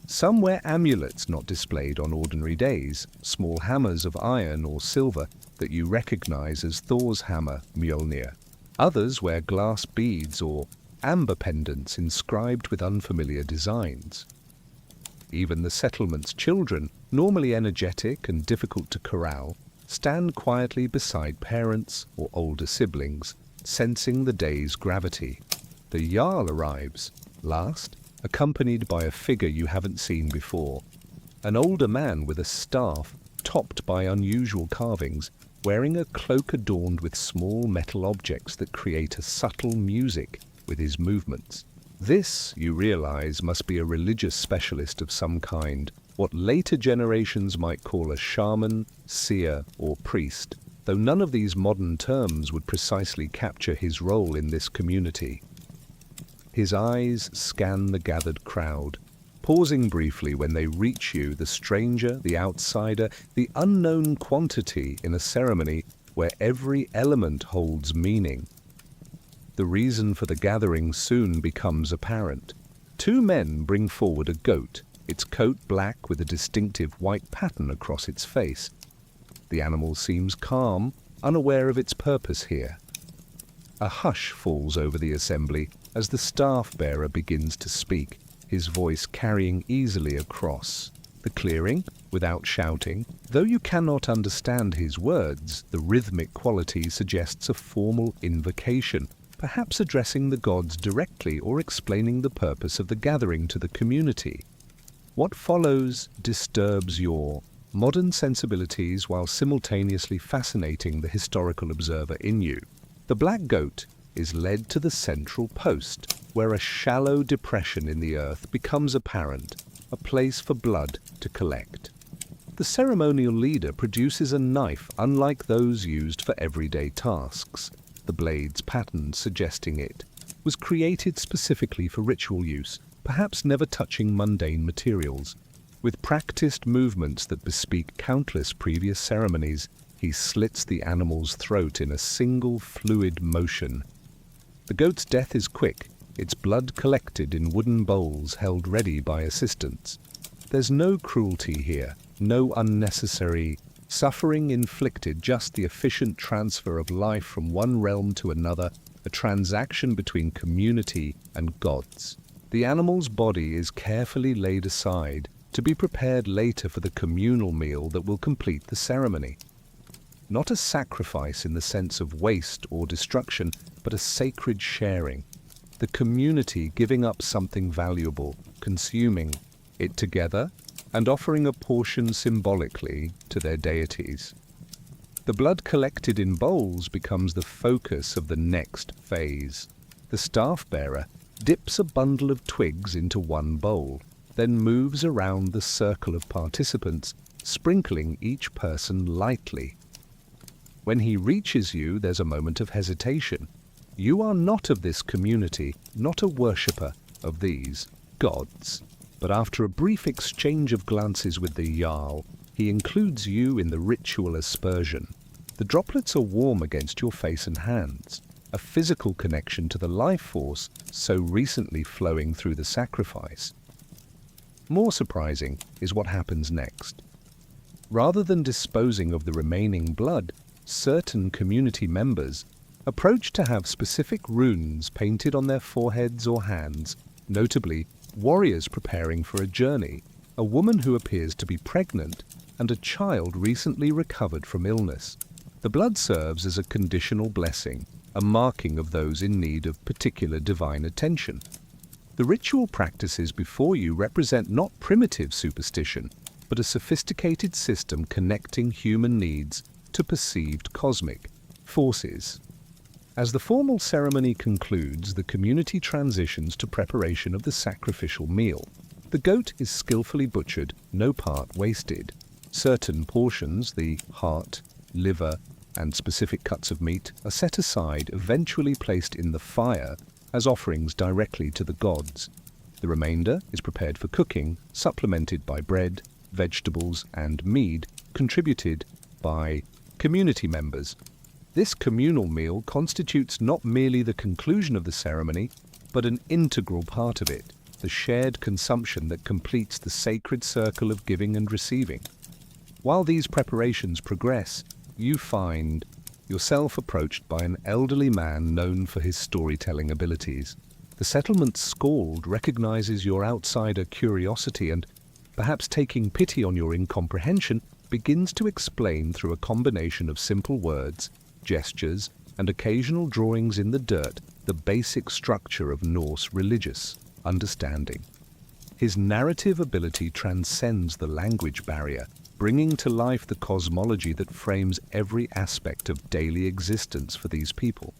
[SPEAKER 1] Some wear amulets not displayed on ordinary days, small hammers of iron or silver that you recognize as Thor's hammer, Mjolnir. Others wear glass beads or amber pendants inscribed with unfamiliar designs. Even the settlement's children, normally energetic and difficult to corral, stand quietly beside parents or older siblings, sensing the day's gravity. The Jarl arrives, last, accompanied by a figure you haven't seen before. An older man with a staff, topped by unusual carvings, wearing a cloak adorned with small metal objects that create a subtle music with his movements. This, you realize, must be a religious specialist of some kind, what later generations might call a shaman, seer, or priest, though none of these modern terms would precisely capture his role in this community. His eyes scan the gathered crowd, pausing briefly when they reach you, the stranger, the outsider, the unknown quantity in a ceremony where every element holds meaning. The reason for the gathering soon becomes apparent. Two men bring forward a goat, its coat black with a distinctive white pattern across its face. The animal seems calm, unaware of its purpose here. A hush falls over the assembly as the staff-bearer begins to speak, his voice carrying easily across the clearing without shouting. Though you cannot understand his words, the rhythmic quality suggests a formal invocation, perhaps addressing the gods directly or explaining the purpose of the gathering to the community. What follows disturbs your modern sensibilities while simultaneously fascinating the historical observer in you. The black goat is led to the central post, where a shallow depression in the earth becomes apparent, a place for blood to collect. The ceremonial leader produces a knife unlike those used for everyday tasks, the blade's pattern suggesting it was created specifically for ritual use, perhaps never touching mundane materials. With practiced movements that bespeak countless previous ceremonies, he slits the animal's throat in a single fluid motion. The goat's death is quick, its blood collected in wooden bowls held ready by assistants. There's no cruelty here, No unnecessary suffering inflicted, just the efficient transfer of life from one realm to another, a transaction between community and gods. The animal's body is carefully laid aside to be prepared later for the communal meal that will complete the ceremony. Not a sacrifice in the sense of waste or destruction, but a sacred sharing. The community giving up something valuable, consuming it together, and offering a portion symbolically to their deities. The blood collected in bowls becomes the focus of the next phase. The staff bearer dips a bundle of twigs into one bowl, then moves around the circle of participants, sprinkling each person lightly. When he reaches you, there's a moment of hesitation. You are not of this community, not a worshipper of these gods. But after a brief exchange of glances with the Jarl, he includes you in the ritual aspersion. The droplets are warm against your face and hands, a physical connection to the life force so recently flowing through the sacrifice. More surprising is what happens next. Rather than disposing of the remaining blood, certain community members approach to have specific runes painted on their foreheads or hands, notably warriors preparing for a journey, a woman who appears to be pregnant, and a child recently recovered from illness. The blood serves as a conditional blessing, a marking of those in need of particular divine attention. The ritual practices before you represent not primitive superstition, but a sophisticated system connecting human needs to perceived cosmic forces. As the formal ceremony concludes, the community transitions to preparation of the sacrificial meal. The goat is skillfully butchered, no part wasted. Certain portions, the heart, liver, and specific cuts of meat, are set aside, eventually placed in the fire as offerings directly to the gods. The remainder is prepared for cooking, supplemented by bread, vegetables, and mead, contributed by community members. This communal meal constitutes not merely the conclusion of the ceremony, but an integral part of it, the shared consumption that completes the sacred circle of giving and receiving. While these preparations progress, you find yourself approached by an elderly man known for his storytelling abilities. The settlement's skald recognizes your outsider curiosity and, perhaps taking pity on your incomprehension, begins to explain through a combination of simple words, gestures, and occasional drawings in the dirt the basic structure of Norse religious understanding. His narrative ability transcends the language barrier, bringing to life the cosmology that frames every aspect of daily existence for these people.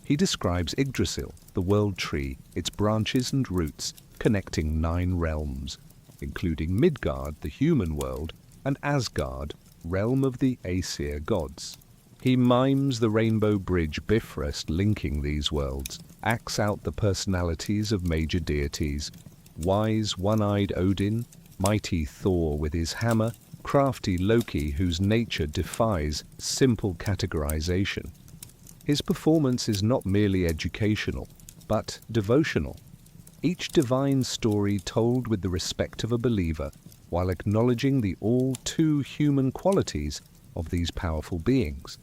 [SPEAKER 1] He describes Yggdrasil, the world tree, its branches and roots, connecting 9 realms, including Midgard, the human world, and Asgard, realm of the Aesir gods. He mimes the rainbow bridge Bifrost linking these worlds, acts out the personalities of major deities, wise one-eyed Odin, mighty Thor with his hammer, crafty Loki whose nature defies simple categorization. His performance is not merely educational, but devotional. Each divine story told with the respect of a believer, while acknowledging the all too human qualities of these powerful beings.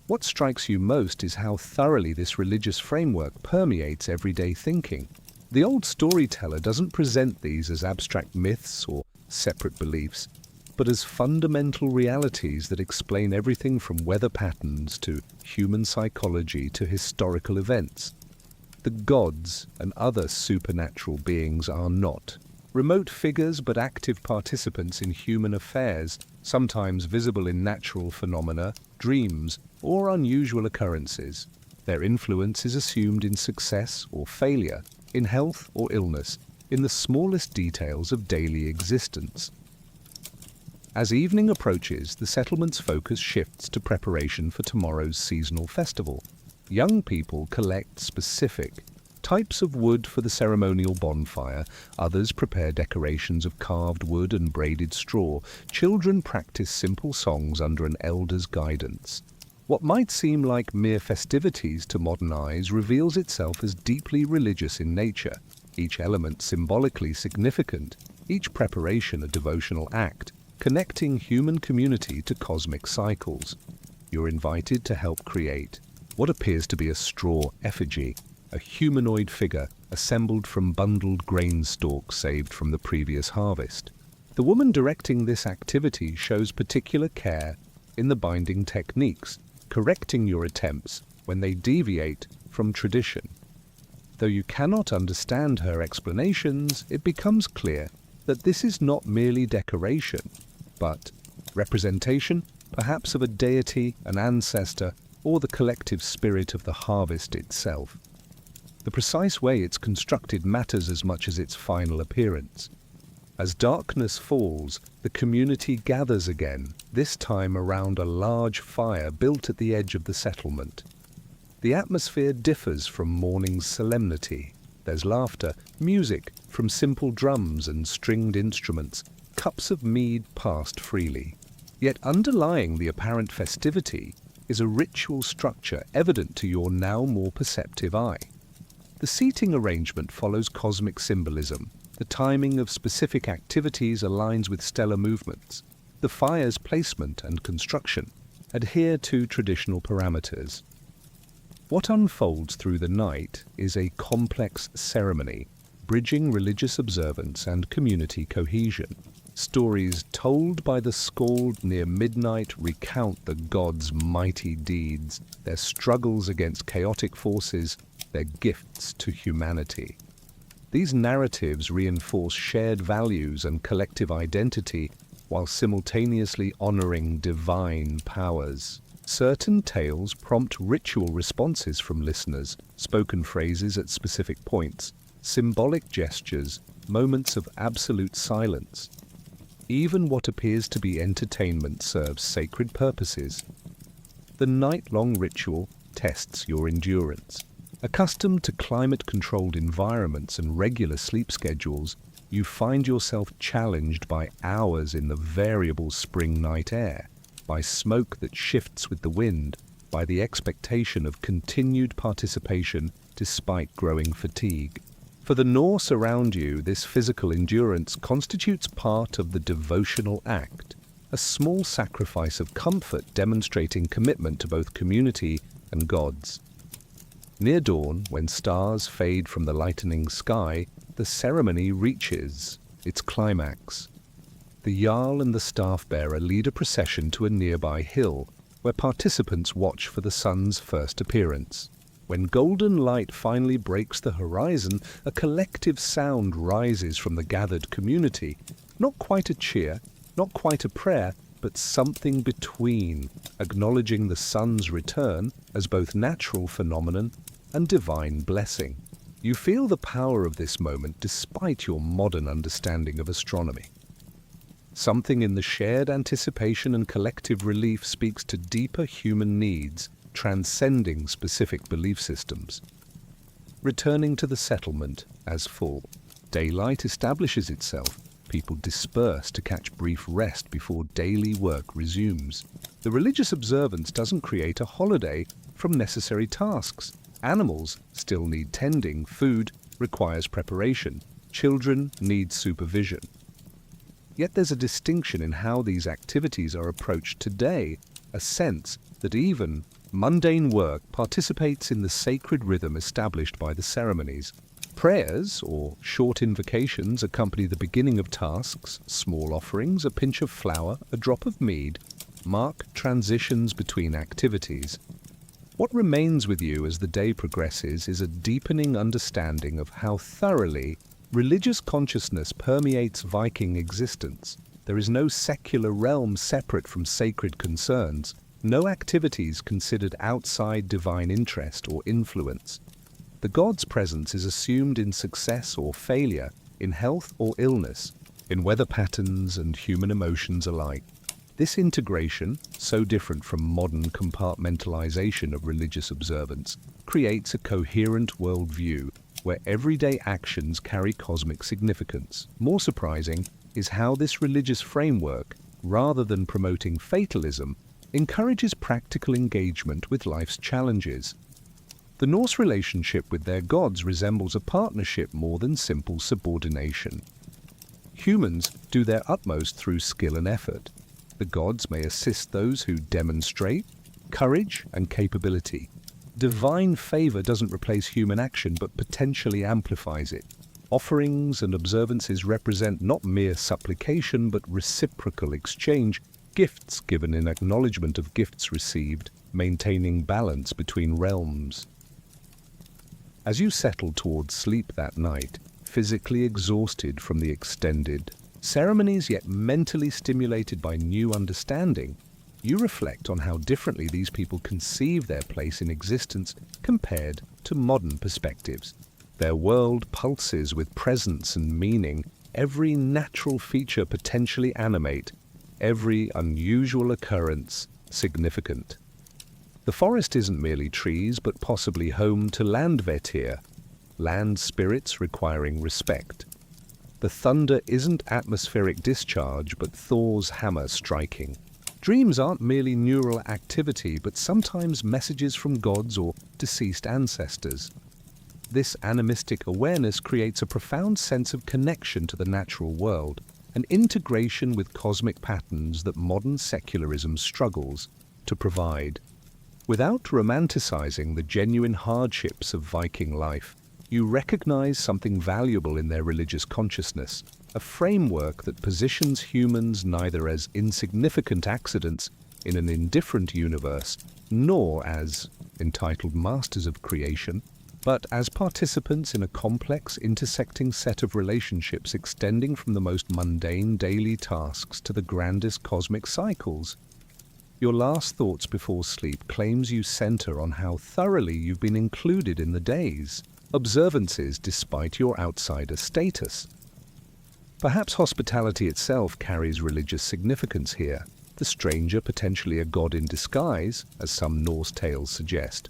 [SPEAKER 1] What strikes you most is how thoroughly this religious framework permeates everyday thinking. The old storyteller doesn't present these as abstract myths or separate beliefs, but as fundamental realities that explain everything from weather patterns to human psychology to historical events. The gods and other supernatural beings are not remote figures but active participants in human affairs, sometimes visible in natural phenomena, dreams, or unusual occurrences. Their influence is assumed in success or failure, in health or illness, in the smallest details of daily existence. As evening approaches, the settlement's focus shifts to preparation for tomorrow's seasonal festival. Young people collect specific types of wood for the ceremonial bonfire, others prepare decorations of carved wood and braided straw. Children practice simple songs under an elder's guidance. What might seem like mere festivities to modern eyes reveals itself as deeply religious in nature, each element symbolically significant, each preparation a devotional act, connecting human community to cosmic cycles. You're invited to help create what appears to be a straw effigy, a humanoid figure assembled from bundled grain stalks saved from the previous harvest. The woman directing this activity shows particular care in the binding techniques, correcting your attempts when they deviate from tradition. Though you cannot understand her explanations, it becomes clear that this is not merely decoration, but representation, perhaps of a deity, an ancestor, or the collective spirit of the harvest itself. The precise way it's constructed matters as much as its final appearance. As darkness falls, the community gathers again, this time around a large fire built at the edge of the settlement. The atmosphere differs from morning's solemnity. There's laughter, music from simple drums and stringed instruments, cups of mead passed freely. Yet underlying the apparent festivity is a ritual structure evident to your now more perceptive eye. The seating arrangement follows cosmic symbolism. The timing of specific activities aligns with stellar movements. The fire's placement and construction adhere to traditional parameters. What unfolds through the night is a complex ceremony, bridging religious observance and community cohesion. Stories told by the skald near midnight recount the gods' mighty deeds, their struggles against chaotic forces, their gifts to humanity. These narratives reinforce shared values and collective identity while simultaneously honoring divine powers. Certain tales prompt ritual responses from listeners, spoken phrases at specific points, symbolic gestures, moments of absolute silence. Even what appears to be entertainment serves sacred purposes. The night-long ritual tests your endurance. Accustomed to climate-controlled environments and regular sleep schedules, you find yourself challenged by hours in the variable spring night air, by smoke that shifts with the wind, by the expectation of continued participation despite growing fatigue. For the Norse around you, this physical endurance constitutes part of the devotional act, a small sacrifice of comfort demonstrating commitment to both community and gods. Near dawn, when stars fade from the lightening sky, the ceremony reaches its climax. The Jarl and the staff-bearer lead a procession to a nearby hill, where participants watch for the sun's first appearance. When golden light finally breaks the horizon, a collective sound rises from the gathered community. Not quite a cheer, not quite a prayer, but something between, acknowledging the sun's return as both natural phenomenon and divine blessing. You feel the power of this moment despite your modern understanding of astronomy. Something in the shared anticipation and collective relief speaks to deeper human needs, transcending specific belief systems. Returning to the settlement as full, daylight establishes itself. People disperse to catch brief rest before daily work resumes. The religious observance doesn't create a holiday from necessary tasks. Animals still need tending, food requires preparation, children need supervision. Yet there's a distinction in how these activities are approached today, a sense that even mundane work participates in the sacred rhythm established by the ceremonies. Prayers, or short invocations, accompany the beginning of tasks. Small offerings, a pinch of flour, a drop of mead, mark transitions between activities. What remains with you as the day progresses is a deepening understanding of how thoroughly religious consciousness permeates Viking existence. There is no secular realm separate from sacred concerns, no activities considered outside divine interest or influence. The god's presence is assumed in success or failure, in health or illness, in weather patterns and human emotions alike. This integration, so different from modern compartmentalization of religious observance, creates a coherent worldview where everyday actions carry cosmic significance. More surprising is how this religious framework, rather than promoting fatalism, encourages practical engagement with life's challenges. The Norse relationship with their gods resembles a partnership more than simple subordination. Humans do their utmost through skill and effort. The gods may assist those who demonstrate courage and capability. Divine favor doesn't replace human action but potentially amplifies it. Offerings and observances represent not mere supplication but reciprocal exchange, gifts given in acknowledgement of gifts received, maintaining balance between realms. As you settle towards sleep that night, physically exhausted from the extended ceremonies yet mentally stimulated by new understanding, you reflect on how differently these people conceive their place in existence compared to modern perspectives. Their world pulses with presence and meaning, every natural feature potentially animate, every unusual occurrence significant. The forest isn't merely trees, but possibly home to Landvetir, land spirits requiring respect. The thunder isn't atmospheric discharge, but Thor's hammer striking. Dreams aren't merely neural activity, but sometimes messages from gods or deceased ancestors. This animistic awareness creates a profound sense of connection to the natural world, an integration with cosmic patterns that modern secularism struggles to provide. Without romanticizing the genuine hardships of Viking life, you recognize something valuable in their religious consciousness, a framework that positions humans neither as insignificant accidents in an indifferent universe, nor as entitled masters of creation, but as participants in a complex, intersecting set of relationships extending from the most mundane daily tasks to the grandest cosmic cycles. Your last thoughts before sleep claims you center on how thoroughly you've been included in the days, observances despite your outsider status. Perhaps hospitality itself carries religious significance here, the stranger potentially a god in disguise, as some Norse tales suggest.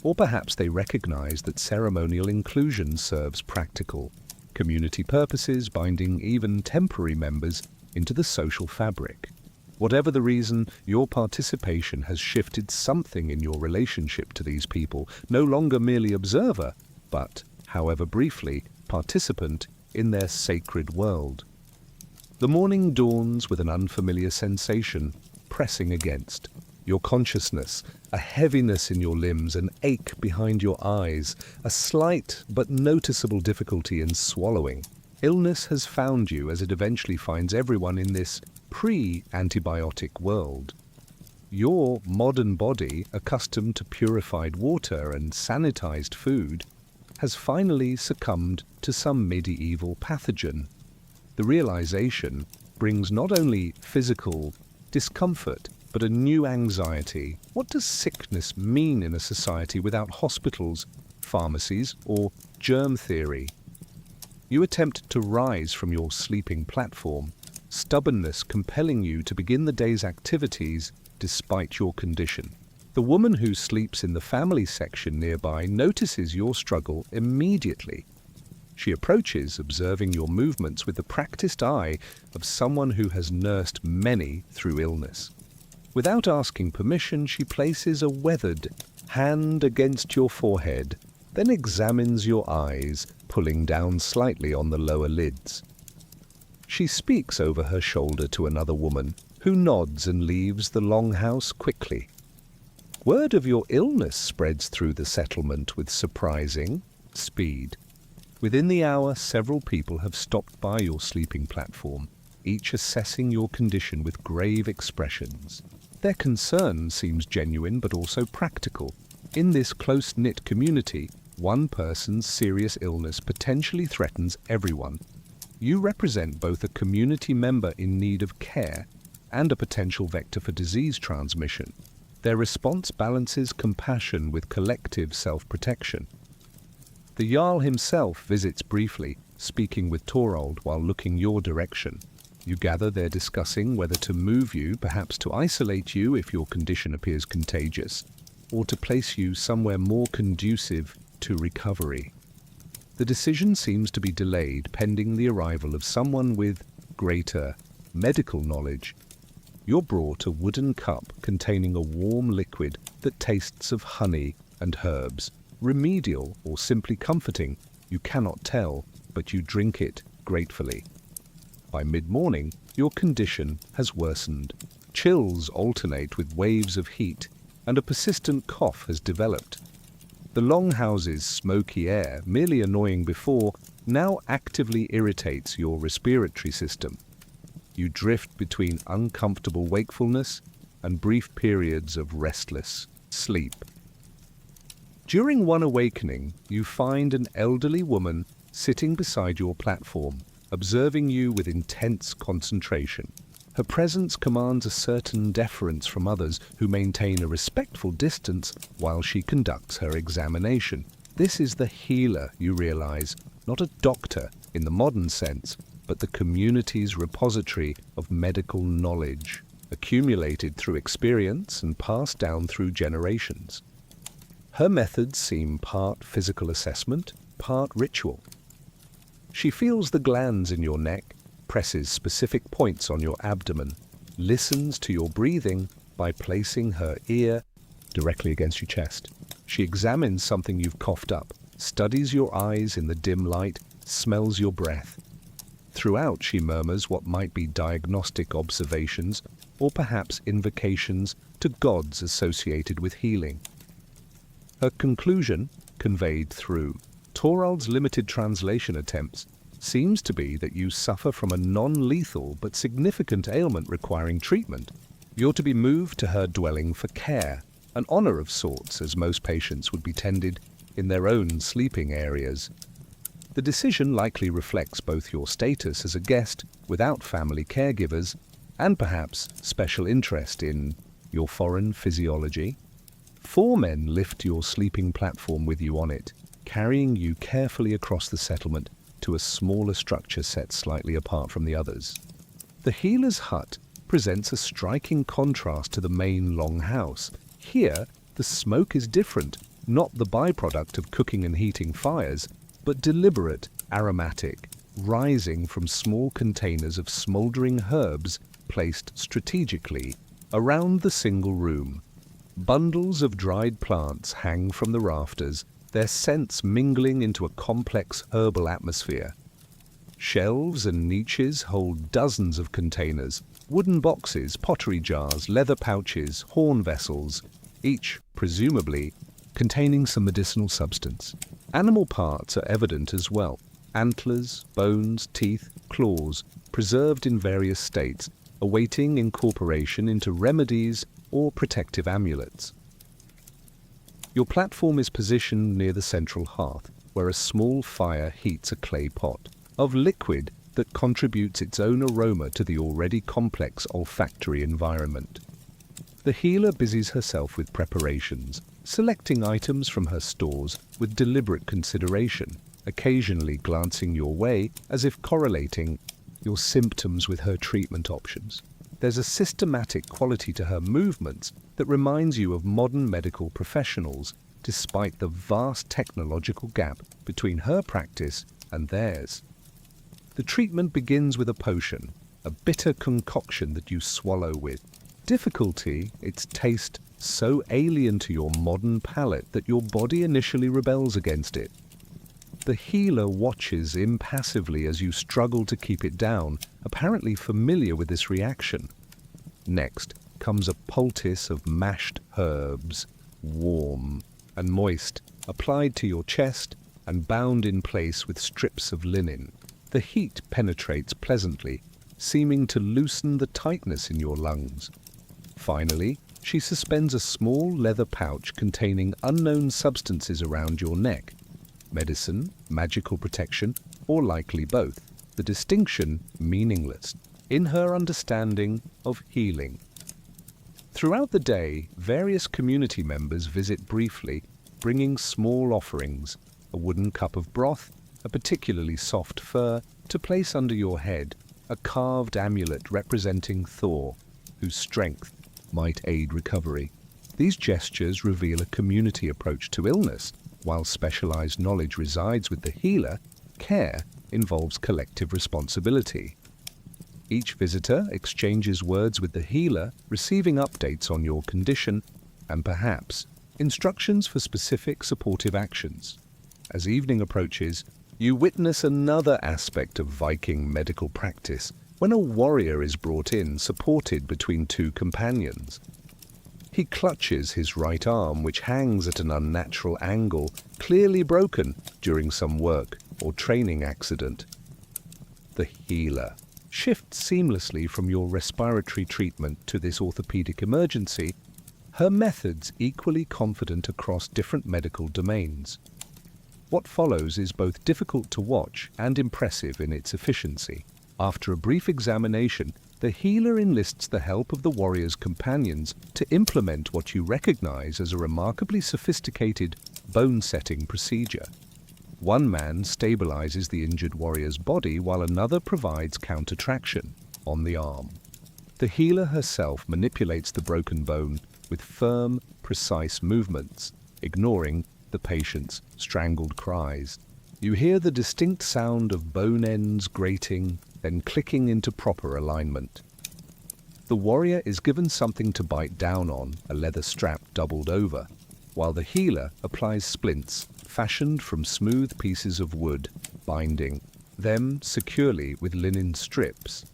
[SPEAKER 1] Or perhaps they recognize that ceremonial inclusion serves practical, community purposes, binding even temporary members into the social fabric. Whatever the reason, your participation has shifted something in your relationship to these people, no longer merely observer, but, however briefly, participant in their sacred world. The morning dawns with an unfamiliar sensation pressing against your consciousness, a heaviness in your limbs, an ache behind your eyes, a slight but noticeable difficulty in swallowing. Illness has found you, as it eventually finds everyone in this pre-antibiotic world. Your modern body, accustomed to purified water and sanitized food, has finally succumbed to some medieval pathogen. The realization brings not only physical discomfort, but a new anxiety. What does sickness mean in a society without hospitals, pharmacies, or germ theory? You attempt to rise from your sleeping platform, stubbornness compelling you to begin the day's activities despite your condition. The woman who sleeps in the family section nearby notices your struggle immediately. She approaches, observing your movements with the practiced eye of someone who has nursed many through illness. Without asking permission, she places a weathered hand against your forehead, then examines your eyes, pulling down slightly on the lower lids. She speaks over her shoulder to another woman, who nods and leaves the longhouse quickly. Word of your illness spreads through the settlement with surprising speed. Within the hour, several people have stopped by your sleeping platform, each assessing your condition with grave expressions. Their concern seems genuine but also practical. In this close-knit community, one person's serious illness potentially threatens everyone. You represent both a community member in need of care and a potential vector for disease transmission. Their response balances compassion with collective self-protection. The Jarl himself visits briefly, speaking with Torald while looking your direction. You gather they're discussing whether to move you, perhaps to isolate you if your condition appears contagious, or to place you somewhere more conducive to recovery. The decision seems to be delayed pending the arrival of someone with greater medical knowledge. You're brought a wooden cup containing a warm liquid that tastes of honey and herbs. Remedial or simply comforting, you cannot tell, but you drink it gratefully. By mid-morning, your condition has worsened. Chills alternate with waves of heat, and a persistent cough has developed. The longhouse's smoky air, merely annoying before, now actively irritates your respiratory system. You drift between uncomfortable wakefulness and brief periods of restless sleep. During one awakening, you find an elderly woman sitting beside your platform, observing you with intense concentration. Her presence commands a certain deference from others who maintain a respectful distance while she conducts her examination. This is the healer, you realize, not a doctor in the modern sense, but the community's repository of medical knowledge, accumulated through experience and passed down through generations. Her methods seem part physical assessment, part ritual. She feels the glands in your neck, presses specific points on your abdomen, listens to your breathing by placing her ear directly against your chest. She examines something you've coughed up, studies your eyes in the dim light, smells your breath. Throughout, she murmurs what might be diagnostic observations or perhaps invocations to gods associated with healing. Her conclusion, conveyed through Torald's limited translation attempts, seems to be that you suffer from a non-lethal but significant ailment requiring treatment. You're to be moved to her dwelling for care, an honor of sorts, as most patients would be tended in their own sleeping areas. The decision likely reflects both your status as a guest without family caregivers and perhaps special interest in your foreign physiology. 4 men lift your sleeping platform with you on it, carrying you carefully across the settlement to a smaller structure set slightly apart from the others. The healer's hut presents a striking contrast to the main longhouse. Here, the smoke is different, not the byproduct of cooking and heating fires, but deliberate, aromatic, rising from small containers of smoldering herbs placed strategically around the single room. Bundles of dried plants hang from the rafters, their scents mingling into a complex herbal atmosphere. Shelves and niches hold dozens of containers, wooden boxes, pottery jars, leather pouches, horn vessels, each, presumably, containing some medicinal substance. Animal parts are evident as well. Antlers, bones, teeth, claws, preserved in various states, awaiting incorporation into remedies or protective amulets. Your platform is positioned near the central hearth, where a small fire heats a clay pot of liquid that contributes its own aroma to the already complex olfactory environment. The healer busies herself with preparations, selecting items from her stores with deliberate consideration, occasionally glancing your way as if correlating your symptoms with her treatment options. There's a systematic quality to her movements that reminds you of modern medical professionals, despite the vast technological gap between her practice and theirs. The treatment begins with a potion, a bitter concoction that you swallow with. Difficulty, its taste so alien to your modern palate that your body initially rebels against it. The healer watches impassively as you struggle to keep it down, apparently familiar with this reaction. Next comes a poultice of mashed herbs, warm and moist, applied to your chest and bound in place with strips of linen. The heat penetrates pleasantly, seeming to loosen the tightness in your lungs. Finally, she suspends a small leather pouch containing unknown substances around your neck. Medicine, magical protection, or likely both. The distinction meaningless in her understanding of healing. Throughout the day, various community members visit briefly, bringing small offerings, a wooden cup of broth, a particularly soft fur, to place under your head, a carved amulet representing Thor, whose strength might aid recovery. These gestures reveal a community approach to illness. While specialized knowledge resides with the healer, care involves collective responsibility. Each visitor exchanges words with the healer, receiving updates on your condition and perhaps instructions for specific supportive actions. As evening approaches, You witness another aspect of Viking medical practice when a warrior is brought in, supported between two companions. He clutches his right arm, which hangs at an unnatural angle, clearly broken during some work or training accident. The healer shifts seamlessly from your respiratory treatment to this orthopedic emergency, her methods equally confident across different medical domains. What follows is both difficult to watch and impressive in its efficiency. After a brief examination, the healer enlists the help of the warrior's companions to implement what you recognize as a remarkably sophisticated bone-setting procedure. One man stabilizes the injured warrior's body while another provides counter-traction on the arm. The healer herself manipulates the broken bone with firm, precise movements, ignoring the patient's strangled cries. You hear the distinct sound of bone ends grating, then clicking into proper alignment. The warrior is given something to bite down on, a leather strap doubled over, while the healer applies splints fashioned from smooth pieces of wood, binding them securely with linen strips.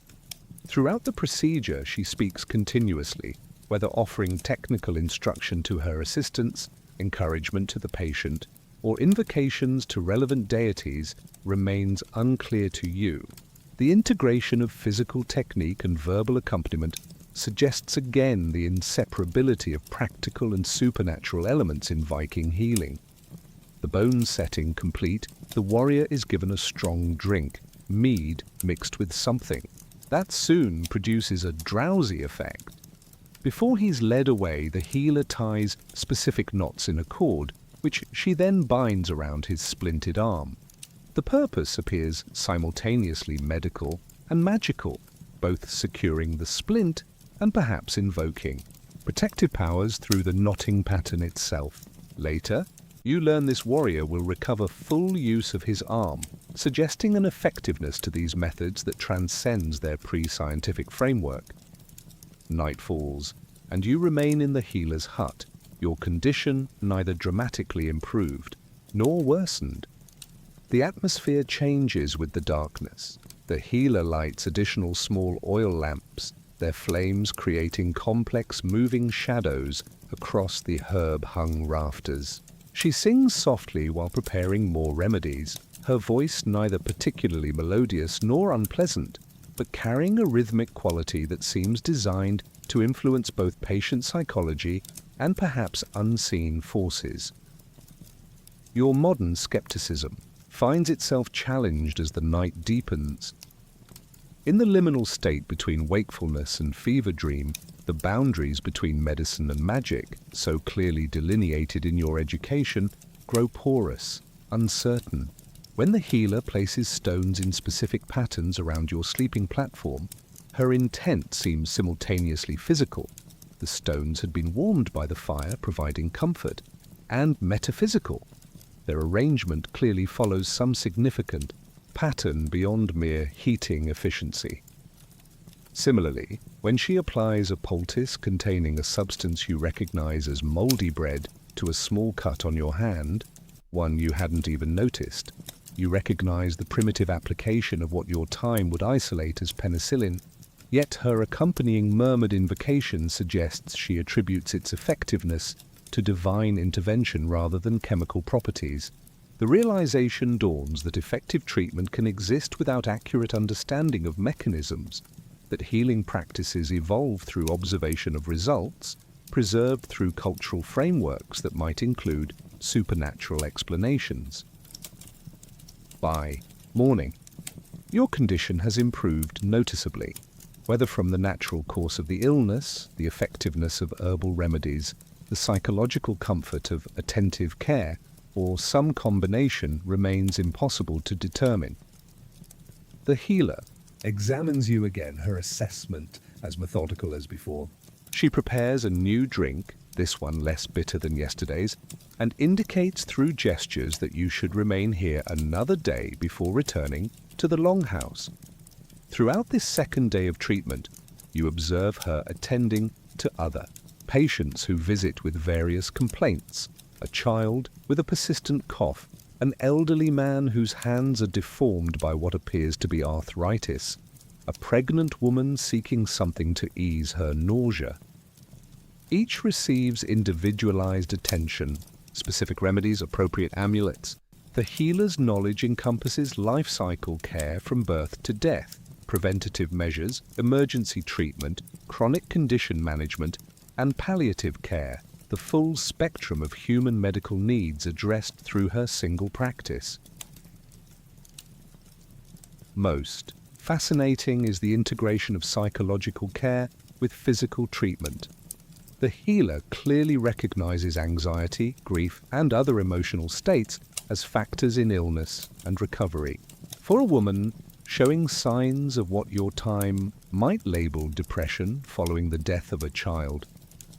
[SPEAKER 1] Throughout the procedure, she speaks continuously, whether offering technical instruction to her assistants, encouragement to the patient, or invocations to relevant deities remains unclear to you. The integration of physical technique and verbal accompaniment suggests again the inseparability of practical and supernatural elements in Viking healing. The bone setting complete, the warrior is given a strong drink, mead mixed with something. That soon produces a drowsy effect. Before he's led away, the healer ties specific knots in a cord, which she then binds around his splinted arm. The purpose appears simultaneously medical and magical, both securing the splint and perhaps invoking protective powers through the knotting pattern itself. Later, you learn this warrior will recover full use of his arm, suggesting an effectiveness to these methods that transcends their pre-scientific framework. Night falls, and you remain in the healer's hut, your condition neither dramatically improved nor worsened. The atmosphere changes with the darkness. The healer lights additional small oil lamps, their flames creating complex moving shadows across the herb-hung rafters. She sings softly while preparing more remedies, her voice neither particularly melodious nor unpleasant, but carrying a rhythmic quality that seems designed to influence both patient psychology and perhaps unseen forces. Your modern skepticism finds itself challenged as the night deepens. In the liminal state between wakefulness and fever dream, the boundaries between medicine and magic, so clearly delineated in your education, grow porous, uncertain. When the healer places stones in specific patterns around your sleeping platform, her intent seems simultaneously physical. The stones had been warmed by the fire, providing comfort, and metaphysical. Their arrangement clearly follows some significant pattern beyond mere heating efficiency. Similarly, when she applies a poultice containing a substance you recognize as moldy bread to a small cut on your hand, one you hadn't even noticed, you recognize the primitive application of what your time would isolate as penicillin, yet her accompanying murmured invocation suggests she attributes its effectiveness to divine intervention rather than chemical properties. The realization dawns that effective treatment can exist without accurate understanding of mechanisms, that healing practices evolve through observation of results, preserved through cultural frameworks that might include supernatural explanations. By morning, your condition has improved noticeably, whether from the natural course of the illness, the effectiveness of herbal remedies, the psychological comfort of attentive care, or some combination remains impossible to determine. The healer examines you again, her assessment as methodical as before. She prepares a new drink, this one less bitter than yesterday's, and indicates through gestures that you should remain here another day before returning to the longhouse. Throughout this second day of treatment, you observe her attending to other patients who visit with various complaints, a child with a persistent cough an elderly man whose hands are deformed by what appears to be arthritis, a pregnant woman seeking something to ease her nausea. Each receives individualized attention, specific remedies, appropriate amulets. The healer's knowledge encompasses life cycle care from birth to death, preventative measures, emergency treatment, chronic condition management, and palliative care, the full spectrum of human medical needs addressed through her single practice. Most fascinating is the integration of psychological care with physical treatment. The healer clearly recognizes anxiety, grief, and other emotional states as factors in illness and recovery. For a woman, showing signs of what your time might label depression following the death of a child,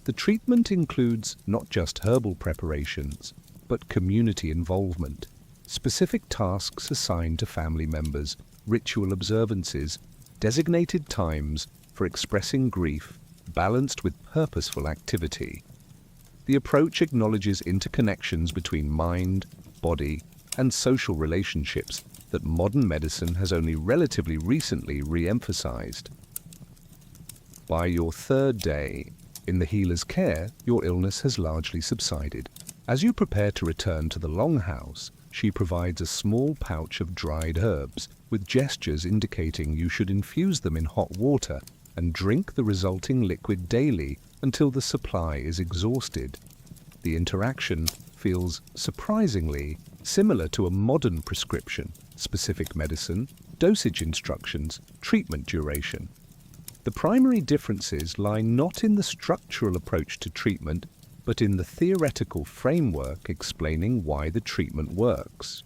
[SPEAKER 1] the treatment includes not just herbal preparations, but community involvement, specific tasks assigned to family members, ritual observances, designated times for expressing grief, balanced with purposeful activity. The approach acknowledges interconnections between mind, body, and social relationships that modern medicine has only relatively recently re-emphasized. By your third day in the healer's care, your illness has largely subsided. As you prepare to return to the longhouse, she provides a small pouch of dried herbs, with gestures indicating you should infuse them in hot water and drink the resulting liquid daily until the supply is exhausted. The interaction feels surprisingly similar to a modern prescription: specific medicine, dosage instructions, treatment duration. The primary differences lie not in the structural approach to treatment, but in the theoretical framework explaining why the treatment works.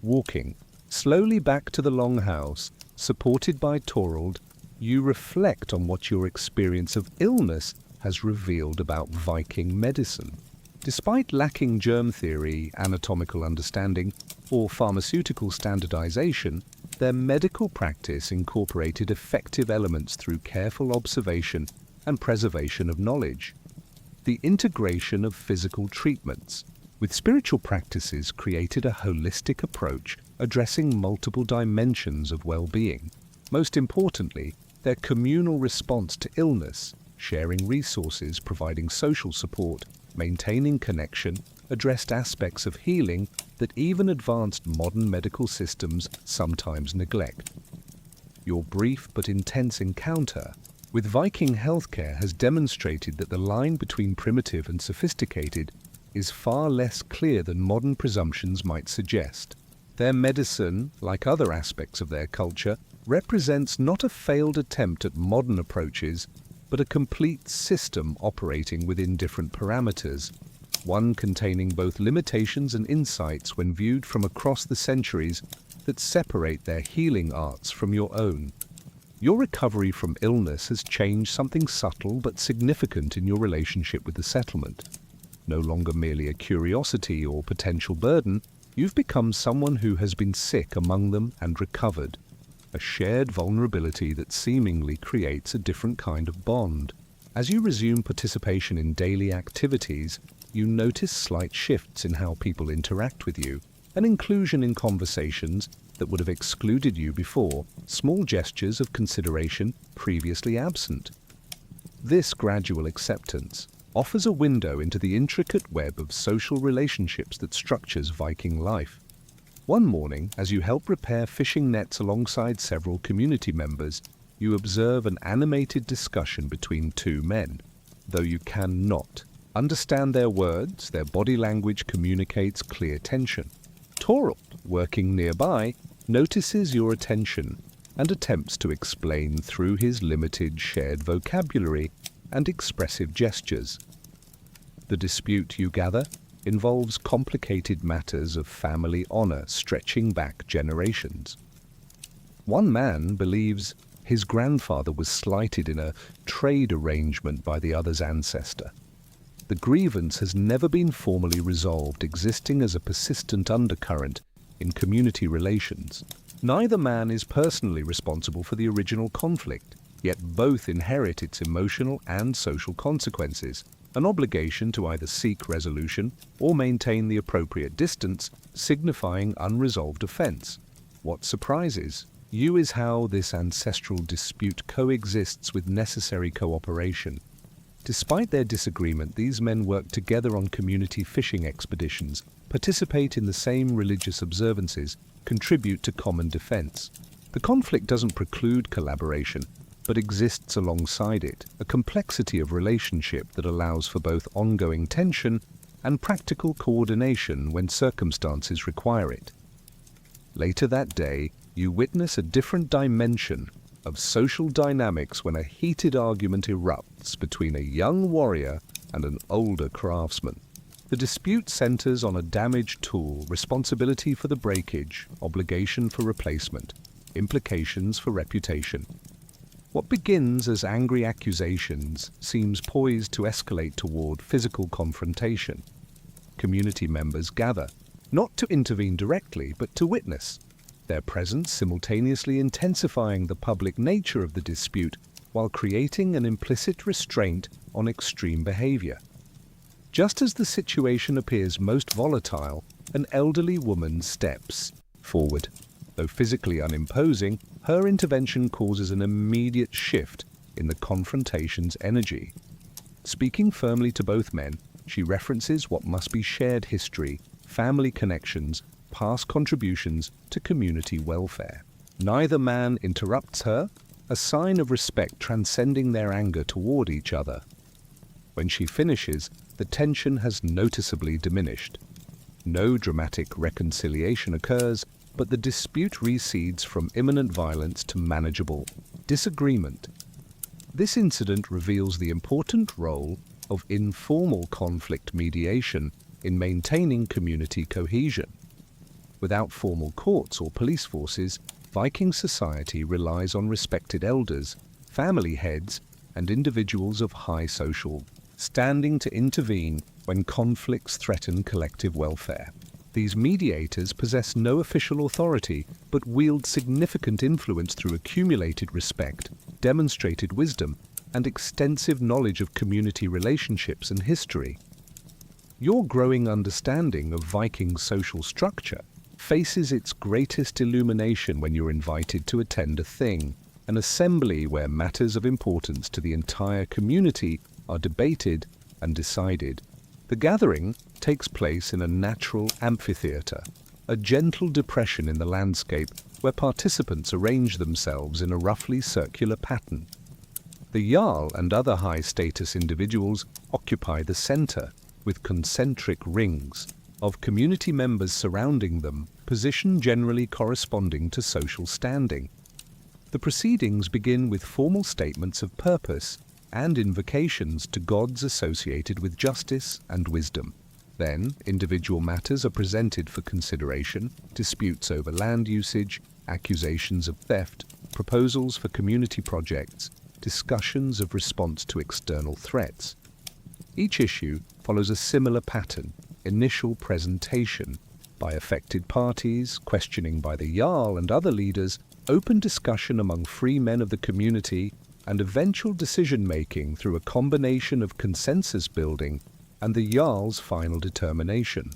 [SPEAKER 1] Walking slowly back to the longhouse, supported by Torald, you reflect on what your experience of illness has revealed about Viking medicine. Despite lacking germ theory, anatomical understanding, or pharmaceutical standardization, their medical practice incorporated effective elements through careful observation and preservation of knowledge. The integration of physical treatments with spiritual practices created a holistic approach addressing multiple dimensions of well-being. Most importantly, their communal response to illness, sharing resources, providing social support, maintaining connection, addressed aspects of healing that even advanced modern medical systems sometimes neglect. Your brief but intense encounter with Viking healthcare has demonstrated that the line between primitive and sophisticated is far less clear than modern presumptions might suggest. Their medicine, like other aspects of their culture, represents not a failed attempt at modern approaches, but a complete system operating within different parameters, one containing both limitations and insights when viewed from across the centuries that separate their healing arts from your own. Your recovery from illness has changed something subtle but significant in your relationship with the settlement. No longer merely a curiosity or potential burden, you've become someone who has been sick among them and recovered. A shared vulnerability that seemingly creates a different kind of bond. As you resume participation in daily activities, you notice slight shifts in how people interact with you, an inclusion in conversations that would have excluded you before, small gestures of consideration previously absent. This gradual acceptance offers a window into the intricate web of social relationships that structures Viking life. One morning, as you help repair fishing nets alongside several community members, you observe an animated discussion between two men. Though you cannot understand their words, their body language communicates clear tension. Torald, working nearby, notices your attention and attempts to explain through his limited shared vocabulary and expressive gestures. The dispute, you gather, involves complicated matters of family honor stretching back generations. One man believes his grandfather was slighted in a trade arrangement by the other's ancestor. The grievance has never been formally resolved, existing as a persistent undercurrent in community relations. Neither man is personally responsible for the original conflict, yet both inherit its emotional and social consequences. an obligation to either seek resolution or maintain the appropriate distance, signifying unresolved offense. What surprises you is how this ancestral dispute coexists with necessary cooperation. Despite their disagreement, these men work together on community fishing expeditions, participate in the same religious observances, contribute to common defense. The conflict doesn't preclude collaboration, but exists alongside it, a complexity of relationship that allows for both ongoing tension and practical coordination when circumstances require it. Later that day, you witness a different dimension of social dynamics when a heated argument erupts between a young warrior and an older craftsman. The dispute centers on a damaged tool, responsibility for the breakage, obligation for replacement, implications for reputation. What begins as angry accusations seems poised to escalate toward physical confrontation. Community members gather, not to intervene directly, but to witness, their presence simultaneously intensifying the public nature of the dispute while creating an implicit restraint on extreme behavior. Just as the situation appears most volatile, an elderly woman steps forward. Though physically unimposing, her intervention causes an immediate shift in the confrontation's energy. Speaking firmly to both men, she references what must be shared history, family connections, past contributions to community welfare. Neither man interrupts her, a sign of respect transcending their anger toward each other. When she finishes, the tension has noticeably diminished. No dramatic reconciliation occurs, but the dispute recedes from imminent violence to manageable disagreement. This incident reveals the important role of informal conflict mediation in maintaining community cohesion. Without formal courts or police forces, Viking society relies on respected elders, family heads, and individuals of high social standing to intervene when conflicts threaten collective welfare. These mediators possess no official authority, but wield significant influence through accumulated respect, demonstrated wisdom, and extensive knowledge of community relationships and history. Your growing understanding of Viking social structure faces its greatest illumination when you're invited to attend a thing, an assembly where matters of importance to the entire community are debated and decided. The gathering takes place in a natural amphitheater, a gentle depression in the landscape where participants arrange themselves in a roughly circular pattern. The Jarl and other high-status individuals occupy the center, with concentric rings of community members surrounding them, position generally corresponding to social standing. The proceedings begin with formal statements of purpose and invocations to gods associated with justice and wisdom. Then, individual matters are presented for consideration, disputes over land usage, accusations of theft, proposals for community projects, discussions of response to external threats. Each issue follows a similar pattern: initial presentation by affected parties, questioning by the Jarl and other leaders, open discussion among free men of the community, and eventual decision-making through a combination of consensus building and the Jarl's final determination.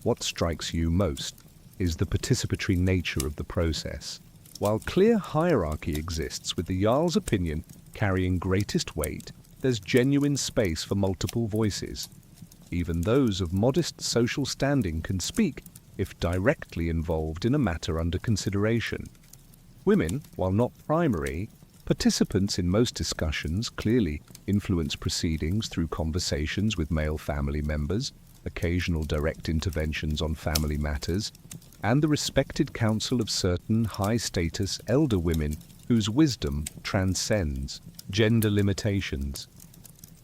[SPEAKER 1] What strikes you most is the participatory nature of the process. While clear hierarchy exists, with the Jarl's opinion carrying greatest weight, there's genuine space for multiple voices. Even those of modest social standing can speak if directly involved in a matter under consideration. Women, while not primary participants in most discussions, clearly influence proceedings through conversations with male family members, occasional direct interventions on family matters, and the respected counsel of certain high-status elder women whose wisdom transcends gender limitations.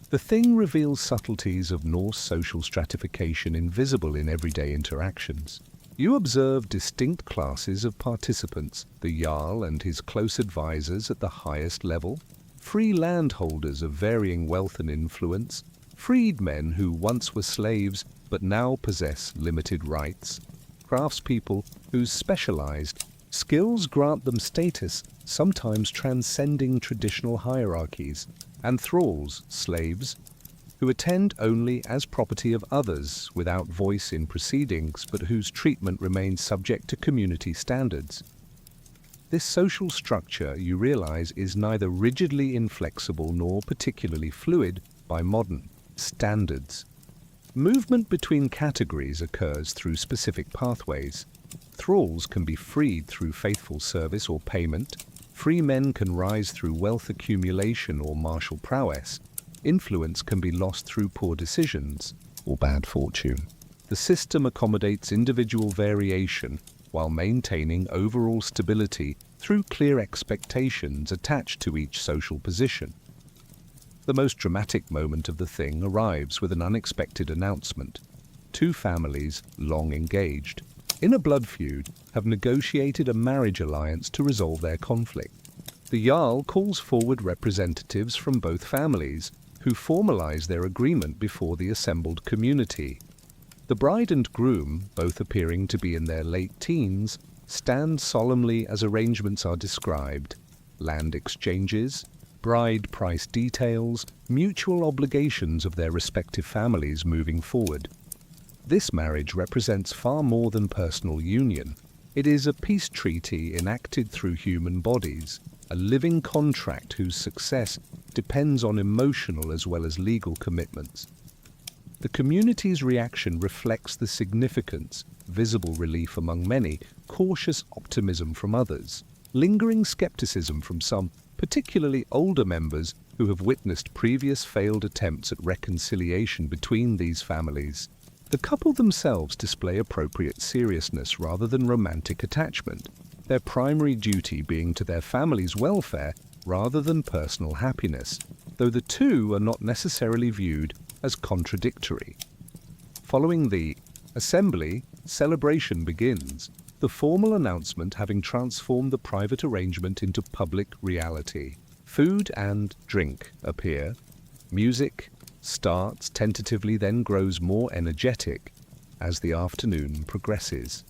[SPEAKER 1] The thing reveals subtleties of Norse social stratification invisible in everyday interactions. You observe distinct classes of participants: the Jarl and his close advisors at the highest level, free landholders of varying wealth and influence, freedmen who once were slaves but now possess limited rights, craftspeople whose specialized skills grant them status, sometimes transcending traditional hierarchies, and thralls, slaves, who attend only as property of others without voice in proceedings but whose treatment remains subject to community standards. This social structure, you realize, is neither rigidly inflexible nor particularly fluid by modern standards. Movement between categories occurs through specific pathways. Thralls can be freed through faithful service or payment. Free men can rise through wealth accumulation or martial prowess. Influence can be lost through poor decisions or bad fortune. The system accommodates individual variation while maintaining overall stability through clear expectations attached to each social position. The most dramatic moment of the thing arrives with an unexpected announcement. Two families, long engaged in a blood feud, have negotiated a marriage alliance to resolve their conflict. The Jarl calls forward representatives from both families, who formalize their agreement before the assembled community. The bride and groom, both appearing to be in their late teens, stand solemnly as arrangements are described: land exchanges, bride price details, mutual obligations of their respective families moving forward. This marriage represents far more than personal union. It is a peace treaty enacted through human bodies, a living contract whose success depends on emotional as well as legal commitments. The community's reaction reflects the significance, visible relief among many, cautious optimism from others, lingering skepticism from some, particularly older members who have witnessed previous failed attempts at reconciliation between these families. The couple themselves display appropriate seriousness rather than romantic attachment, their primary duty being to their family's welfare rather than personal happiness, though the two are not necessarily viewed as contradictory. Following the assembly, celebration begins, the formal announcement having transformed the private arrangement into public reality. Food and drink appear. Music starts tentatively, then grows more energetic as the afternoon progresses.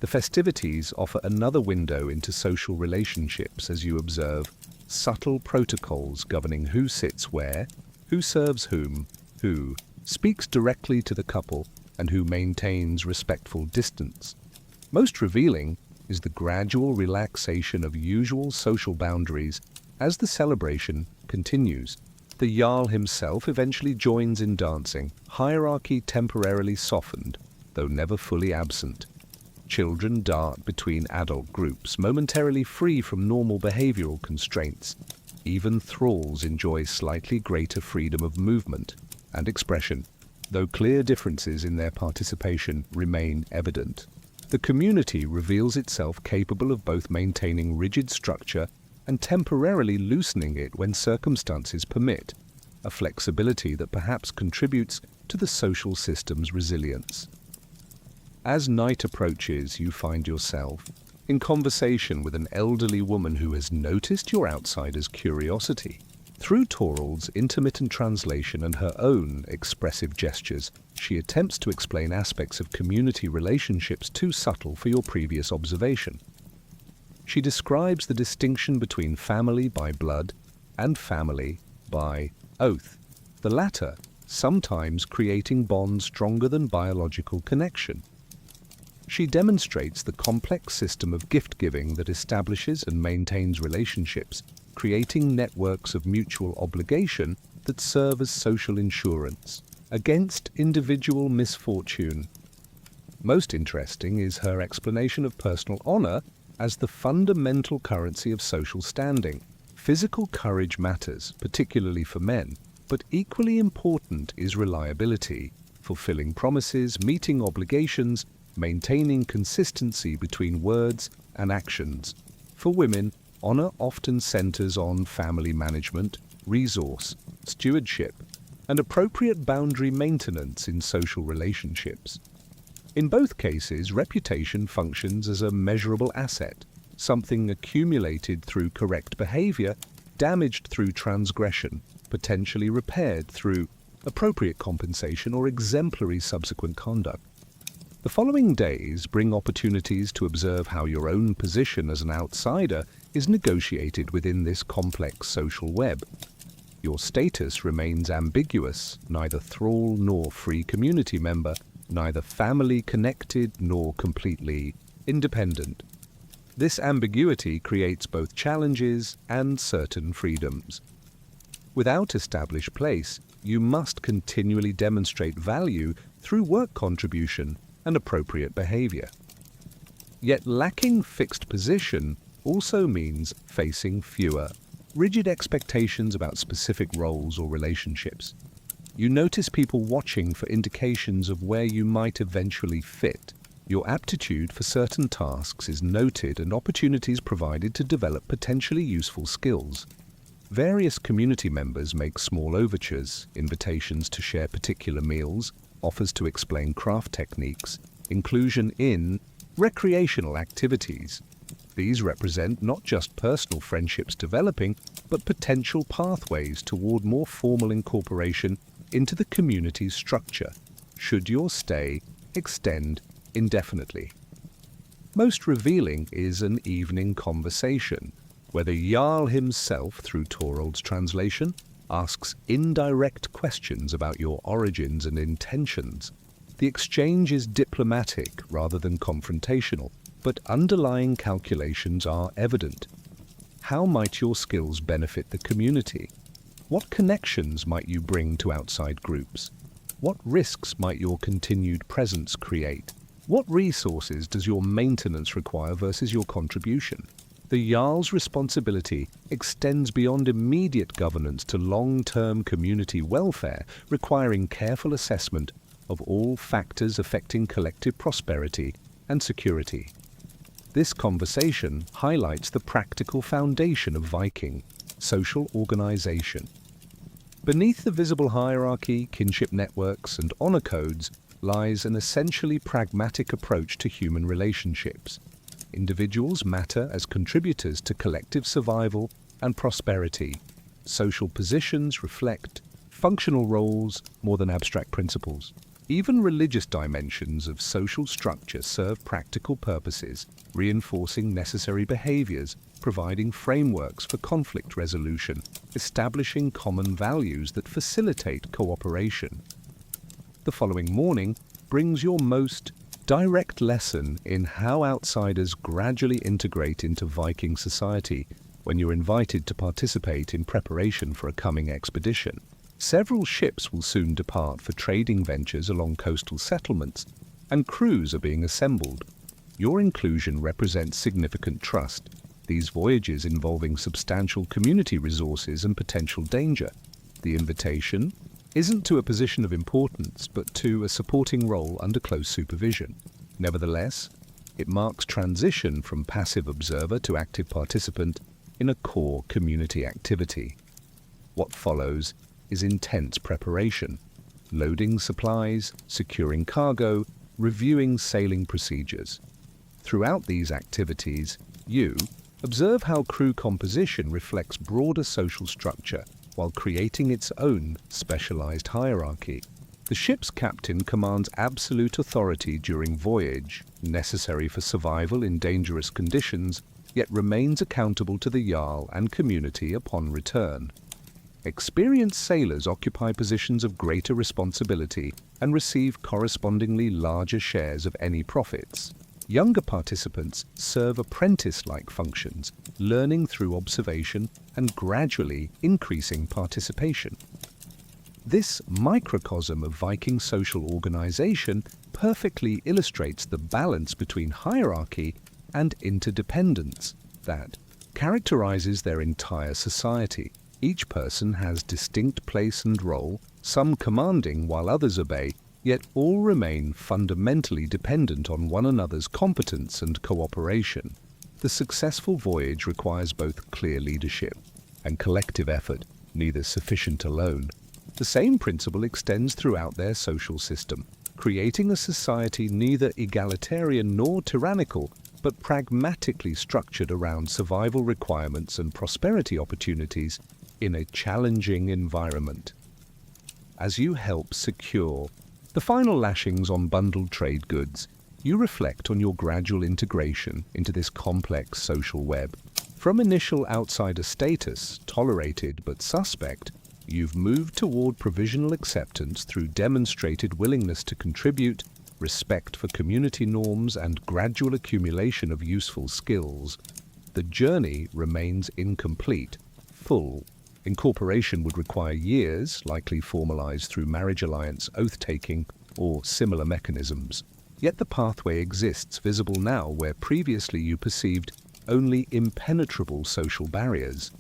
[SPEAKER 1] The festivities offer another window into social relationships as you observe subtle protocols governing who sits where, who serves whom, who speaks directly to the couple, and who maintains respectful distance. Most revealing is the gradual relaxation of usual social boundaries as the celebration continues. The Jarl himself eventually joins in dancing, hierarchy temporarily softened, though never fully absent. Children dart between adult groups, momentarily free from normal behavioral constraints. Even thralls enjoy slightly greater freedom of movement and expression, though clear differences in their participation remain evident. The community reveals itself capable of both maintaining rigid structure and temporarily loosening it when circumstances permit, a flexibility that perhaps contributes to the social system's resilience. As night approaches, you find yourself in conversation with an elderly woman who has noticed your outsider's curiosity. Through Torald's intermittent translation and her own expressive gestures, she attempts to explain aspects of community relationships too subtle for your previous observation. She describes the distinction between family by blood and family by oath, the latter sometimes creating bonds stronger than biological connection. She demonstrates the complex system of gift-giving that establishes and maintains relationships, creating networks of mutual obligation that serve as social insurance against individual misfortune. Most interesting is her explanation of personal honor as the fundamental currency of social standing. Physical courage matters, particularly for men, but equally important is reliability, fulfilling promises, meeting obligations, maintaining consistency between words and actions. For women, honor often centers on family management, resource, stewardship, and appropriate boundary maintenance in social relationships. In both cases, reputation functions as a measurable asset, something accumulated through correct behavior, damaged through transgression, potentially repaired through appropriate compensation or exemplary subsequent conduct. The following days bring opportunities to observe how your own position as an outsider is negotiated within this complex social web. Your status remains ambiguous, neither thrall nor free community member, neither family connected nor completely independent. This ambiguity creates both challenges and certain freedoms. Without established place, you must continually demonstrate value through work contribution and appropriate behavior. Yet lacking fixed position also means facing fewer, rigid expectations about specific roles or relationships. You notice people watching for indications of where you might eventually fit. Your aptitude for certain tasks is noted and opportunities provided to develop potentially useful skills. Various community members make small overtures, invitations to share particular meals, offers to explain craft techniques, inclusion in recreational activities. These represent not just personal friendships developing, but potential pathways toward more formal incorporation into the community's structure, should your stay extend indefinitely. Most revealing is an evening conversation, where the Jarl himself, through Torald's translation, asks indirect questions about your origins and intentions. The exchange is diplomatic rather than confrontational, but underlying calculations are evident. How might your skills benefit the community? What connections might you bring to outside groups? What risks might your continued presence create? What resources does your maintenance require versus your contribution? The Jarl's responsibility extends beyond immediate governance to long-term community welfare, requiring careful assessment of all factors affecting collective prosperity and security. This conversation highlights the practical foundation of Viking social organization. Beneath the visible hierarchy, kinship networks, and honor codes lies an essentially pragmatic approach to human relationships. Individuals matter as contributors to collective survival and prosperity. Social positions reflect functional roles more than abstract principles. Even religious dimensions of social structure serve practical purposes, reinforcing necessary behaviors, providing frameworks for conflict resolution, establishing common values that facilitate cooperation. The following morning brings your most direct lesson in how outsiders gradually integrate into Viking society when you're invited to participate in preparation for a coming expedition. Several ships will soon depart for trading ventures along coastal settlements, and crews are being assembled. Your inclusion represents significant trust, these voyages involving substantial community resources and potential danger. The invitation isn't to a position of importance, but to a supporting role under close supervision. Nevertheless, it marks transition from passive observer to active participant in a core community activity. What follows is intense preparation, loading supplies, securing cargo, reviewing sailing procedures. Throughout these activities, you observe how crew composition reflects broader social structure while creating its own specialized hierarchy. The ship's captain commands absolute authority during voyage, necessary for survival in dangerous conditions, yet remains accountable to the Jarl and community upon return. Experienced sailors occupy positions of greater responsibility and receive correspondingly larger shares of any profits. Younger participants serve apprentice-like functions, learning through observation and gradually increasing participation. This microcosm of Viking social organization perfectly illustrates the balance between hierarchy and interdependence that characterizes their entire society. Each person has distinct place and role, some commanding while others obey, yet all remain fundamentally dependent on one another's competence and cooperation. The successful voyage requires both clear leadership and collective effort, neither sufficient alone. The same principle extends throughout their social system, creating a society neither egalitarian nor tyrannical, but pragmatically structured around survival requirements and prosperity opportunities in a challenging environment. As you help secure the final lashings on bundled trade goods, you reflect on your gradual integration into this complex social web. From initial outsider status, tolerated but suspect, You've moved toward provisional acceptance through demonstrated willingness to contribute, respect for community norms, and gradual accumulation of useful skills. The journey remains incomplete. Full incorporation would require years, likely formalized through marriage alliance, oath-taking, or similar mechanisms. Yet the pathway exists, visible now where previously you perceived only impenetrable social barriers.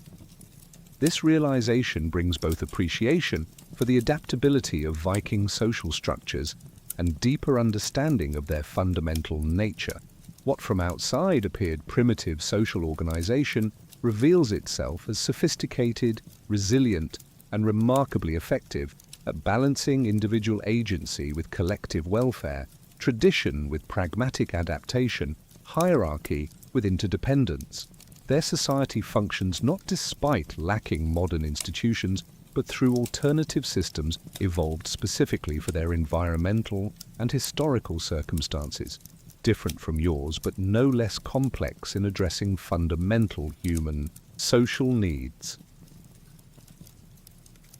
[SPEAKER 1] This realization brings both appreciation for the adaptability of Viking social structures and deeper understanding of their fundamental nature. What from outside appeared primitive social organization reveals itself as sophisticated, resilient, and remarkably effective at balancing individual agency with collective welfare, tradition with pragmatic adaptation, hierarchy with interdependence. Their society functions not despite lacking modern institutions, but through alternative systems evolved specifically for their environmental and historical circumstances, different from yours but no less complex in addressing fundamental human social needs.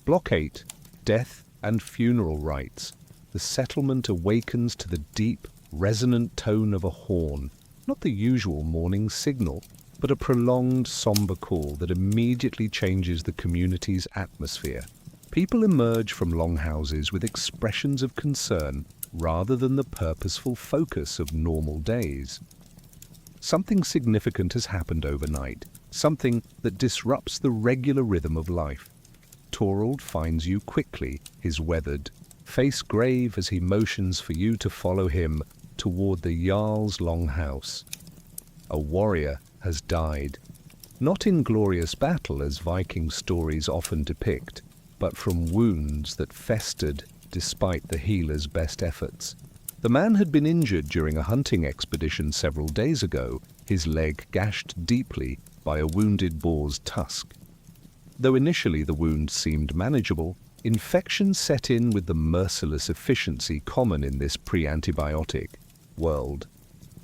[SPEAKER 1] Block 8. Death and Funeral Rites. The settlement awakens to the deep, resonant tone of a horn, not the usual mourning signal, but a prolonged, somber call that immediately changes the community's atmosphere. People emerge from longhouses with expressions of concern rather than the purposeful focus of normal days. Something significant has happened overnight, something that disrupts the regular rhythm of life. Torald finds you quickly, his weathered face grave as he motions for you to follow him toward the Jarl's longhouse. A warrior has died, not in glorious battle as Viking stories often depict, but from wounds that festered despite the healer's best efforts. The man had been injured during a hunting expedition several days ago, his leg gashed deeply by a wounded boar's tusk. Though initially the wound seemed manageable, infection set in with the merciless efficiency common in this pre-antibiotic world.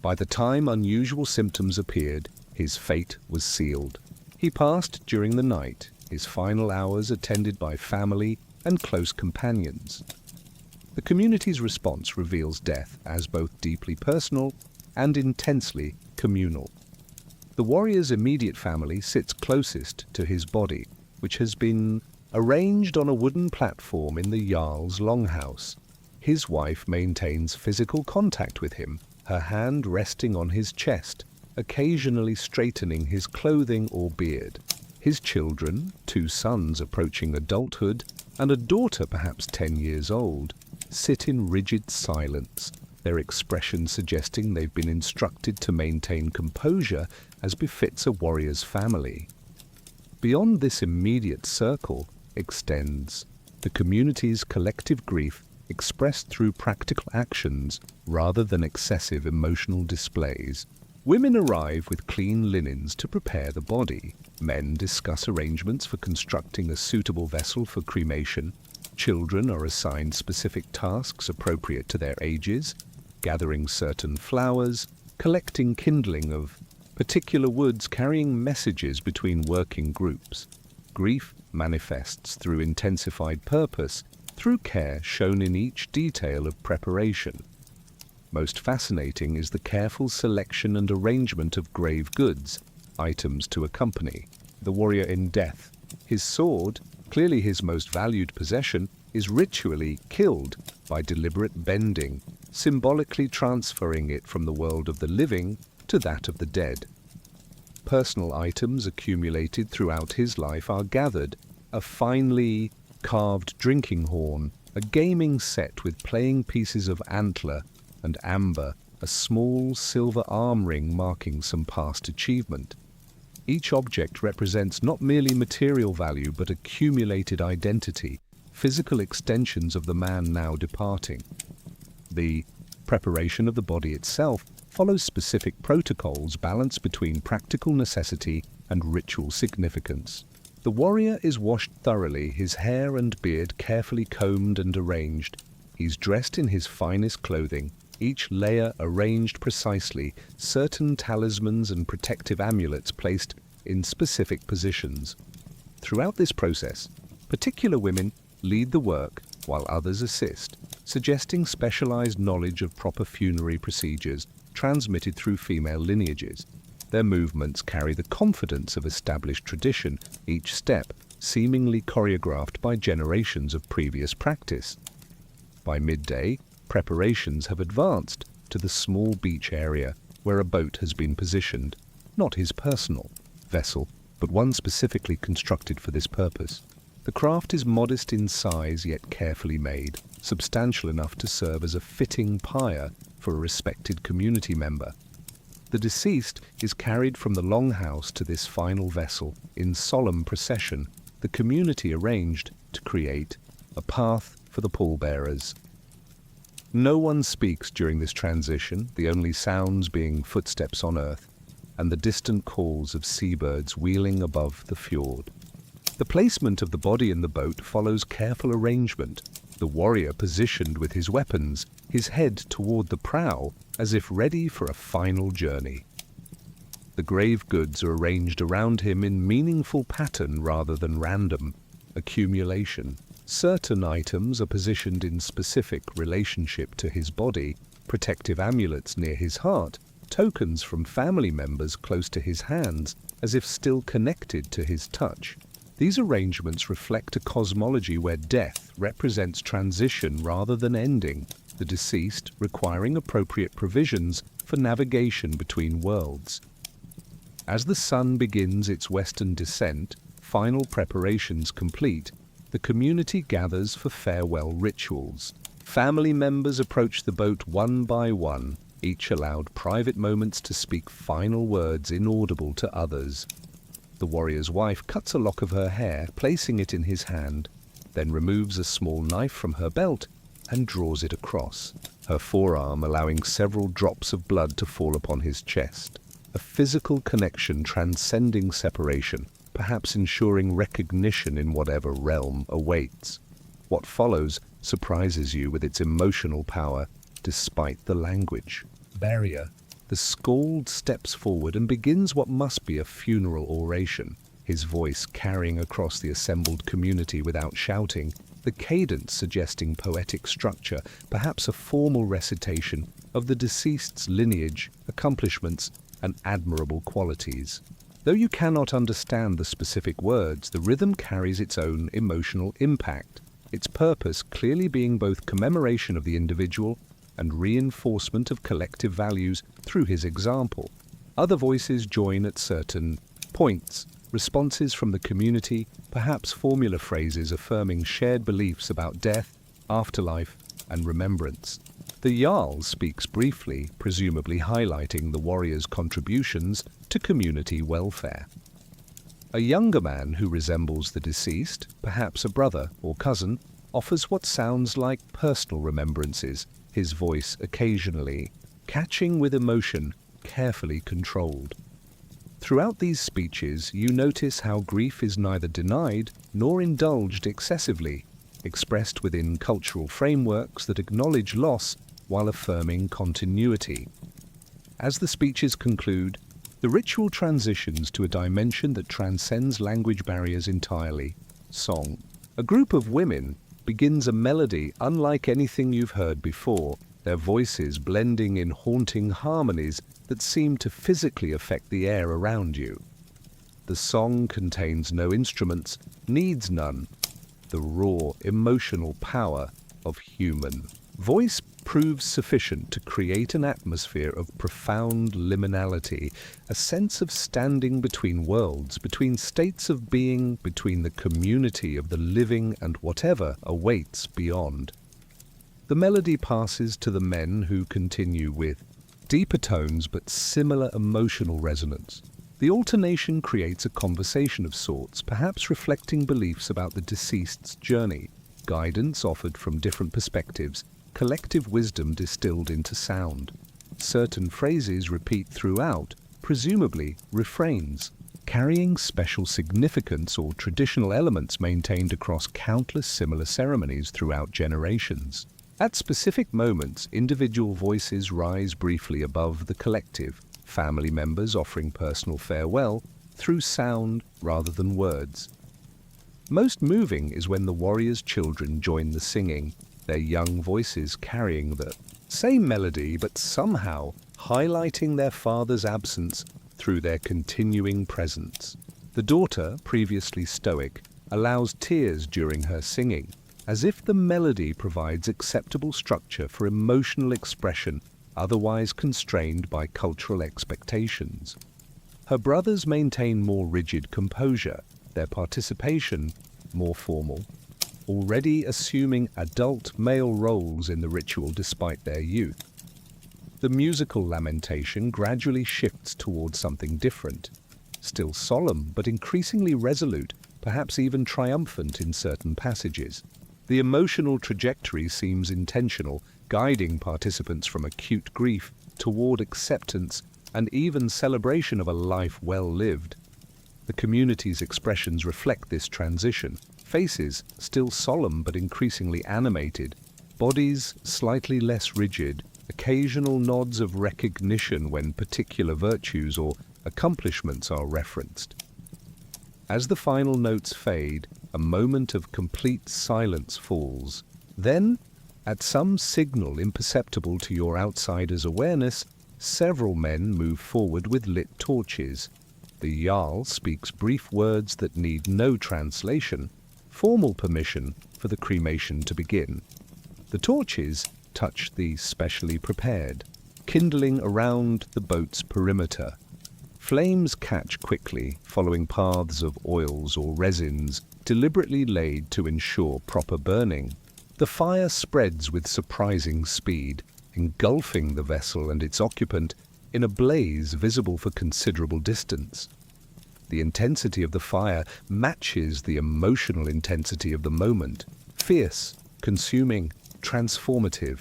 [SPEAKER 1] By the time unusual symptoms appeared, his fate was sealed. He passed during the night, his final hours attended by family and close companions. The community's response reveals death as both deeply personal and intensely communal. The warrior's immediate family sits closest to his body, which has been arranged on a wooden platform in the Jarl's longhouse. His wife maintains physical contact with him, her hand resting on his chest, occasionally straightening his clothing or beard. His children, 2 sons approaching adulthood and a daughter perhaps 10 years old, sit in rigid silence, their expression suggesting they've been instructed to maintain composure as befits a warrior's family. Beyond this immediate circle extends the community's collective grief expressed through practical actions rather than excessive emotional displays. Women arrive with clean linens to prepare the body. Men discuss arrangements for constructing a suitable vessel for cremation. Children are assigned specific tasks appropriate to their ages, gathering certain flowers, collecting kindling of particular woods, carrying messages between working groups. Grief manifests through intensified purpose, through care shown in each detail of preparation. Most fascinating is the careful selection and arrangement of grave goods, items to accompany the warrior in death. His sword, clearly his most valued possession, is ritually killed by deliberate bending, symbolically transferring it from the world of the living to that of the dead. Personal items accumulated throughout his life are gathered, a finely carved drinking horn, a gaming set with playing pieces of antler and amber, a small silver arm ring marking some past achievement. Each object represents not merely material value but accumulated identity, physical extensions of the man now departing. The preparation of the body itself follows specific protocols balanced between practical necessity and ritual significance. The warrior is washed thoroughly, his hair and beard carefully combed and arranged. He's dressed in his finest clothing, each layer arranged precisely, certain talismans and protective amulets placed in specific positions. Throughout this process, Particular women lead the work while others assist, suggesting specialized knowledge of proper funerary procedures transmitted through female lineages. Their movements carry the confidence of established tradition, each step seemingly choreographed by generations of previous practice. By midday, preparations have advanced to the small beach area where a boat has been positioned, not his personal vessel, but one specifically constructed for this purpose. The craft is modest in size yet carefully made, substantial enough to serve as a fitting pyre for a respected community member. The deceased is carried from the longhouse to this final vessel in solemn procession, the community arranged to create a path for the pallbearers. No one speaks during this transition, the only sounds being footsteps on earth and the distant calls of seabirds wheeling above the fjord. The placement of the body in the boat follows careful arrangement, the warrior positioned with his weapons, his head toward the prow, as if ready for a final journey. The grave goods are arranged around him in meaningful pattern rather than random accumulation. Certain items are positioned in specific relationship to his body, protective amulets near his heart, tokens from family members close to his hands, as if still connected to his touch. These arrangements reflect a cosmology where death represents transition rather than ending, the deceased requiring appropriate provisions for navigation between worlds. As the sun begins its western descent, final preparations complete, the community gathers for farewell rituals. Family members approach the boat one by one, each allowed private moments to speak final words inaudible to others. The warrior's wife cuts a lock of her hair, placing it in his hand, then removes a small knife from her belt and draws it across, her forearm allowing several drops of blood to fall upon his chest. A physical connection transcending separation, perhaps ensuring recognition in whatever realm awaits. What follows surprises you with its emotional power, despite the language barrier. The skald steps forward and begins what must be a funeral oration, his voice carrying across the assembled community without shouting, the cadence suggesting poetic structure, perhaps a formal recitation of the deceased's lineage, accomplishments, and admirable qualities. Though you cannot understand the specific words, the rhythm carries its own emotional impact, its purpose clearly being both commemoration of the individual and reinforcement of collective values through his example. Other voices join at certain points, responses from the community, perhaps formula phrases affirming shared beliefs about death, afterlife, and remembrance. The Jarl speaks briefly, presumably highlighting the warrior's contributions to community welfare. A younger man who resembles the deceased, perhaps a brother or cousin, offers what sounds like personal remembrances, his voice occasionally catching with emotion, carefully controlled. Throughout these speeches, you notice how grief is neither denied nor indulged excessively, expressed within cultural frameworks that acknowledge loss while affirming continuity. As the speeches conclude, the ritual transitions to a dimension that transcends language barriers entirely, song. A group of women begins a melody unlike anything you've heard before, their voices blending in haunting harmonies that seem to physically affect the air around you. The song contains no instruments, needs none. The raw, emotional power of human voice proves sufficient to create an atmosphere of profound liminality, a sense of standing between worlds, between states of being, between the community of the living and whatever awaits beyond. The melody passes to the men who continue with deeper tones but similar emotional resonance. The alternation creates a conversation of sorts, perhaps reflecting beliefs about the deceased's journey, guidance offered from different perspectives, collective wisdom distilled into sound. Certain phrases repeat throughout, presumably refrains, carrying special significance or traditional elements maintained across countless similar ceremonies throughout generations. At specific moments, individual voices rise briefly above the collective, family members offering personal farewell through sound rather than words. Most moving is when the warriors' children join the singing, their young voices carrying the same melody but somehow highlighting their father's absence through their continuing presence. The daughter, previously stoic, allows tears during her singing, as if the melody provides acceptable structure for emotional expression otherwise constrained by cultural expectations. Her brothers maintain more rigid composure, their participation more formal, already assuming adult male roles in the ritual despite their youth. The musical lamentation gradually shifts towards something different, still solemn but increasingly resolute, perhaps even triumphant in certain passages. The emotional trajectory seems intentional, guiding participants from acute grief toward acceptance and even celebration of a life well lived. The community's expressions reflect this transition, faces still solemn but increasingly animated, bodies slightly less rigid, occasional nods of recognition when particular virtues or accomplishments are referenced. As the final notes fade, a moment of complete silence falls. Then, at some signal imperceptible to your outsider's awareness, several men move forward with lit torches. The Jarl speaks brief words that need no translation, formal permission for the cremation to begin. The torches touch the specially prepared, kindling around the boat's perimeter. Flames catch quickly, following paths of oils or resins deliberately laid to ensure proper burning. The fire spreads with surprising speed, engulfing the vessel and its occupant in a blaze visible for considerable distance. The intensity of the fire matches the emotional intensity of the moment, fierce, consuming, transformative.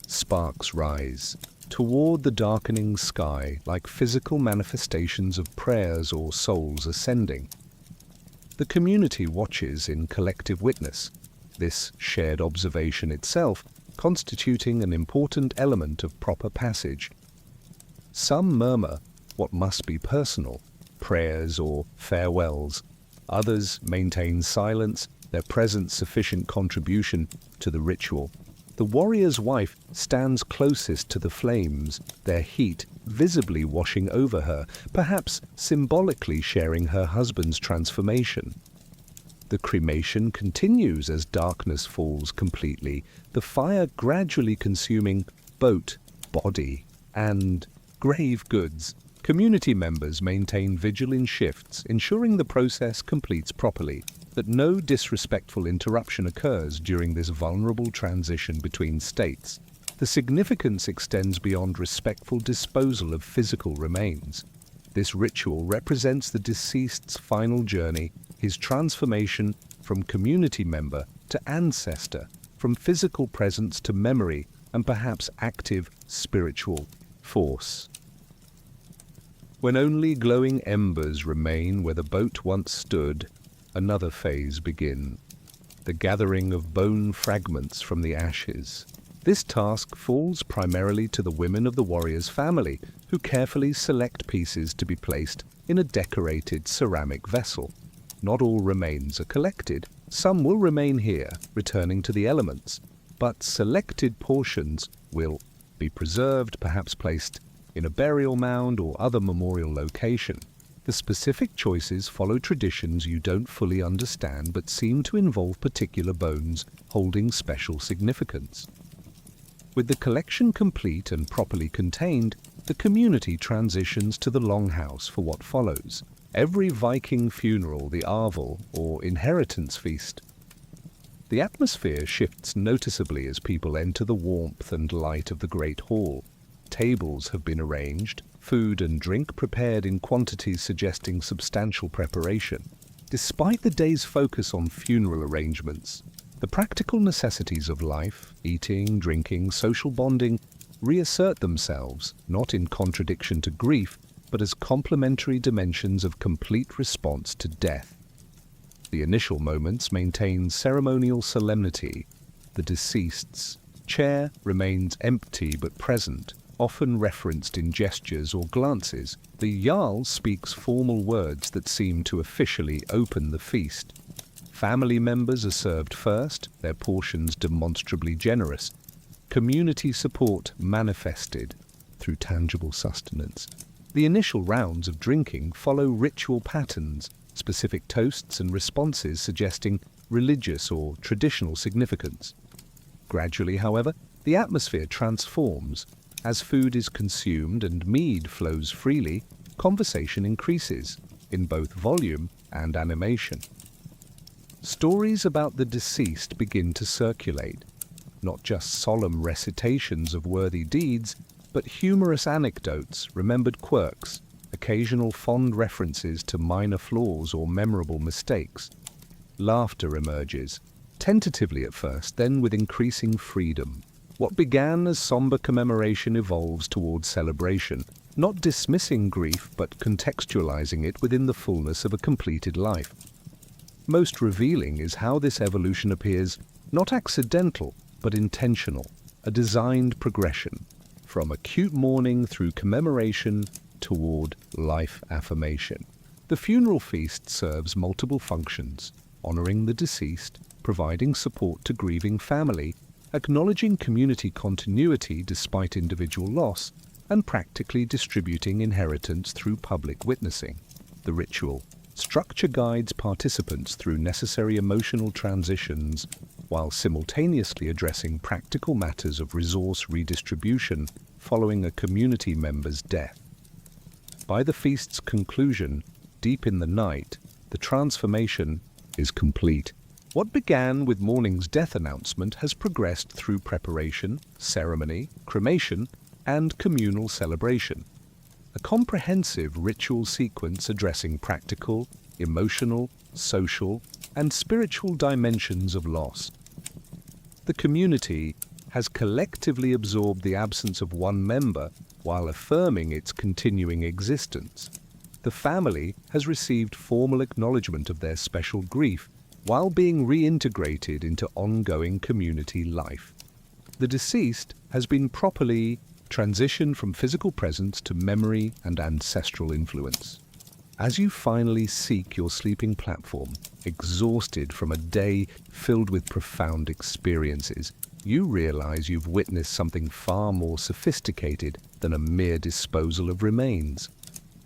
[SPEAKER 1] Sparks rise toward the darkening sky like physical manifestations of prayers or souls ascending. The community watches in collective witness, this shared observation itself constituting an important element of proper passage. Some murmur what must be personal, prayers or farewells. Others maintain silence, their presence sufficient contribution to the ritual. The warrior's wife stands closest to the flames, their heat visibly washing over her, perhaps symbolically sharing her husband's transformation. The cremation continues as darkness falls completely, the fire gradually consuming boat, body, and grave goods. Community members maintain vigil in shifts, ensuring the process completes properly, that no disrespectful interruption occurs during this vulnerable transition between states. The significance extends beyond respectful disposal of physical remains. This ritual represents the deceased's final journey, his transformation from community member to ancestor, from physical presence to memory, and perhaps active spiritual force. When only glowing embers remain where the boat once stood, another phase begins. The gathering of bone fragments from the ashes. This task falls primarily to the women of the warrior's family, who carefully select pieces to be placed in a decorated ceramic vessel. Not all remains are collected. Some will remain here, returning to the elements, but selected portions will be preserved, perhaps placed in a burial mound or other memorial location. The specific choices follow traditions you don't fully understand but seem to involve particular bones holding special significance. With the collection complete and properly contained, the community transitions to the longhouse for what follows. Every Viking funeral, the Arvel, or inheritance feast. The atmosphere shifts noticeably as people enter the warmth and light of the great hall. Tables have been arranged, food and drink prepared in quantities suggesting substantial preparation. Despite the day's focus on funeral arrangements, the practical necessities of life, eating, drinking, social bonding, reassert themselves, not in contradiction to grief, but as complementary dimensions of complete response to death. The initial moments maintain ceremonial solemnity. The deceased's chair remains empty but present, often referenced in gestures or glances. The Jarl speaks formal words that seem to officially open the feast. Family members are served first, their portions demonstrably generous. Community support manifested through tangible sustenance. The initial rounds of drinking follow ritual patterns, specific toasts and responses suggesting religious or traditional significance. Gradually, however, the atmosphere transforms. As food is consumed and mead flows freely, conversation increases, in both volume and animation. Stories about the deceased begin to circulate, not just solemn recitations of worthy deeds, but humorous anecdotes, remembered quirks, occasional fond references to minor flaws or memorable mistakes. Laughter emerges, tentatively at first, then with increasing freedom. What began as somber commemoration evolves towards celebration, not dismissing grief but contextualizing it within the fullness of a completed life. Most revealing is how this evolution appears not accidental but intentional, a designed progression, from acute mourning through commemoration toward life affirmation. The funeral feast serves multiple functions, honoring the deceased, providing support to grieving family, acknowledging community continuity despite individual loss, and practically distributing inheritance through public witnessing. The ritual structure guides participants through necessary emotional transitions while simultaneously addressing practical matters of resource redistribution following a community member's death. By the feast's conclusion, deep in the night, the transformation is complete. What began with morning's death announcement has progressed through preparation, ceremony, cremation, and communal celebration. A comprehensive ritual sequence addressing practical, emotional, social, and spiritual dimensions of loss. The community has collectively absorbed the absence of one member while affirming its continuing existence. The family has received formal acknowledgement of their special grief while being reintegrated into ongoing community life. The deceased has been properly transitioned from physical presence to memory and ancestral influence. As you finally seek your sleeping platform, exhausted from a day filled with profound experiences, you realize you've witnessed something far more sophisticated than a mere disposal of remains.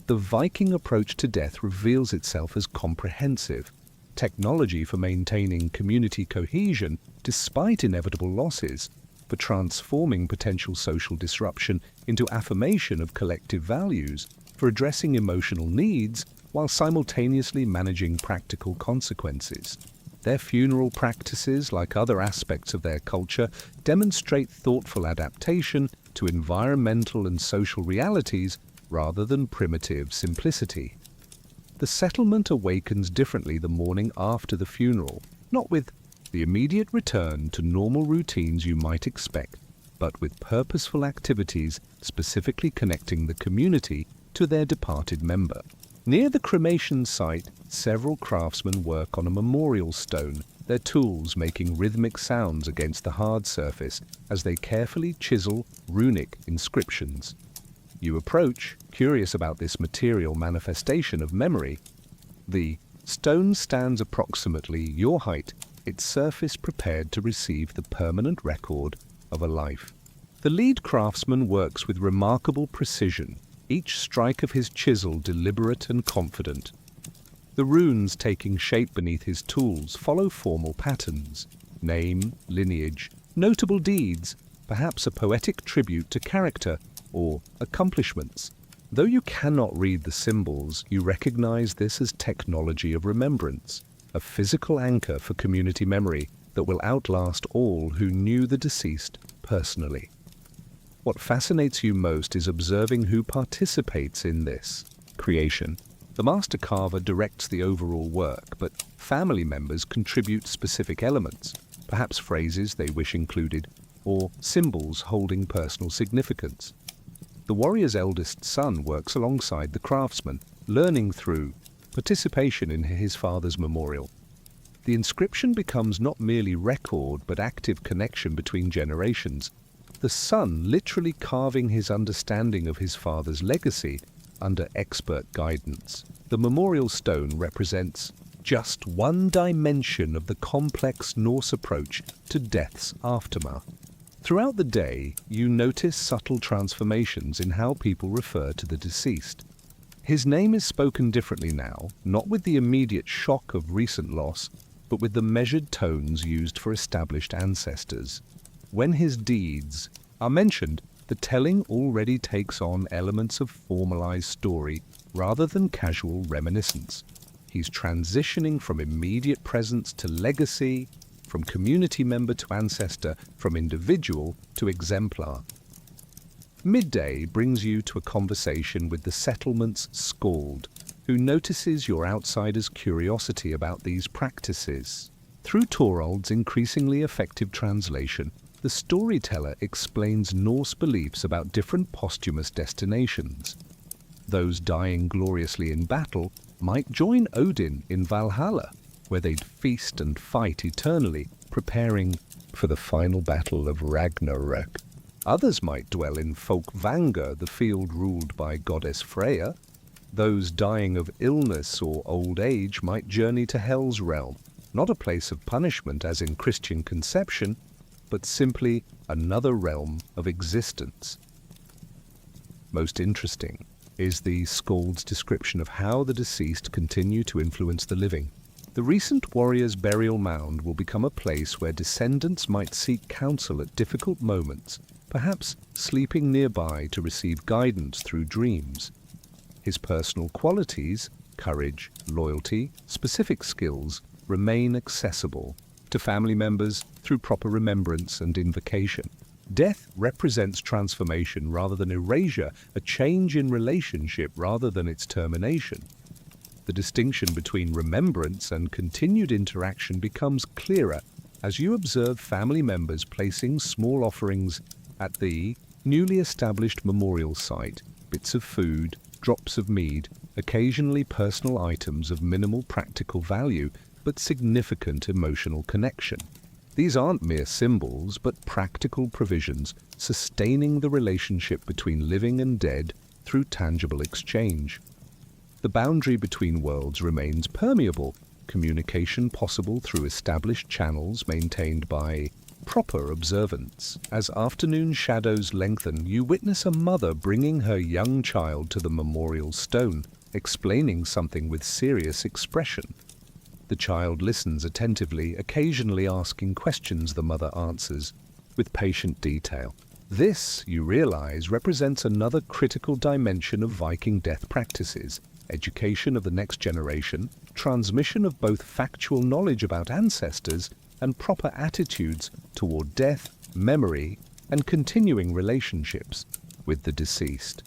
[SPEAKER 1] The Viking approach to death reveals itself as comprehensive. Technology for maintaining community cohesion despite inevitable losses, for transforming potential social disruption into affirmation of collective values, for addressing emotional needs while simultaneously managing practical consequences. Their funeral practices, like other aspects of their culture, demonstrate thoughtful adaptation to environmental and social realities rather than primitive simplicity. The settlement awakens differently the morning after the funeral, not with the immediate return to normal routines you might expect, but with purposeful activities specifically connecting the community to their departed member. Near the cremation site, several craftsmen work on a memorial stone, their tools making rhythmic sounds against the hard surface as they carefully chisel runic inscriptions. You approach, curious about this material manifestation of memory. The stone stands approximately your height, its surface prepared to receive the permanent record of a life. The lead craftsman works with remarkable precision, each strike of his chisel deliberate and confident. The runes taking shape beneath his tools follow formal patterns: name, lineage, notable deeds, perhaps a poetic tribute to character or accomplishments. Though you cannot read the symbols, you recognize this as technology of remembrance, a physical anchor for community memory that will outlast all who knew the deceased personally. What fascinates you most is observing who participates in this creation. The master carver directs the overall work, but family members contribute specific elements, perhaps phrases they wish included, or symbols holding personal significance. The warrior's eldest son works alongside the craftsman, learning through participation in his father's memorial. The inscription becomes not merely record but active connection between generations, the son literally carving his understanding of his father's legacy under expert guidance. The memorial stone represents just one dimension of the complex Norse approach to death's aftermath. Throughout the day, you notice subtle transformations in how people refer to the deceased. His name is spoken differently now, not with the immediate shock of recent loss, but with the measured tones used for established ancestors. When his deeds are mentioned, the telling already takes on elements of formalized story rather than casual reminiscence. He's transitioning from immediate presence to legacy, from community member to ancestor, from individual to exemplar. Midday brings you to a conversation with the settlement's skald, who notices your outsider's curiosity about these practices. Through Thorold's increasingly effective translation, the storyteller explains Norse beliefs about different posthumous destinations. Those dying gloriously in battle might join Odin in Valhalla, where they'd feast and fight eternally, preparing for the final battle of Ragnarök. Others might dwell in Folkvanga, the field ruled by goddess Freya. Those dying of illness or old age might journey to Hell's realm, not a place of punishment as in Christian conception, but simply another realm of existence. Most interesting is the skald's description of how the deceased continue to influence the living. The recent warrior's burial mound will become a place where descendants might seek counsel at difficult moments, perhaps sleeping nearby to receive guidance through dreams. His personal qualities, courage, loyalty, specific skills, remain accessible to family members through proper remembrance and invocation. Death represents transformation rather than erasure, a change in relationship rather than its termination. The distinction between remembrance and continued interaction becomes clearer as you observe family members placing small offerings at the newly established memorial site, bits of food, drops of mead, occasionally personal items of minimal practical value but significant emotional connection. These aren't mere symbols, but practical provisions sustaining the relationship between living and dead through tangible exchange. The boundary between worlds remains permeable, communication possible through established channels maintained by proper observance. As afternoon shadows lengthen, you witness a mother bringing her young child to the memorial stone, explaining something with serious expression. The child listens attentively, occasionally asking questions the mother answers with patient detail. This, you realize, represents another critical dimension of Viking death practices: education of the next generation, transmission of both factual knowledge about ancestors and proper attitudes toward death, memory, and continuing relationships with the deceased.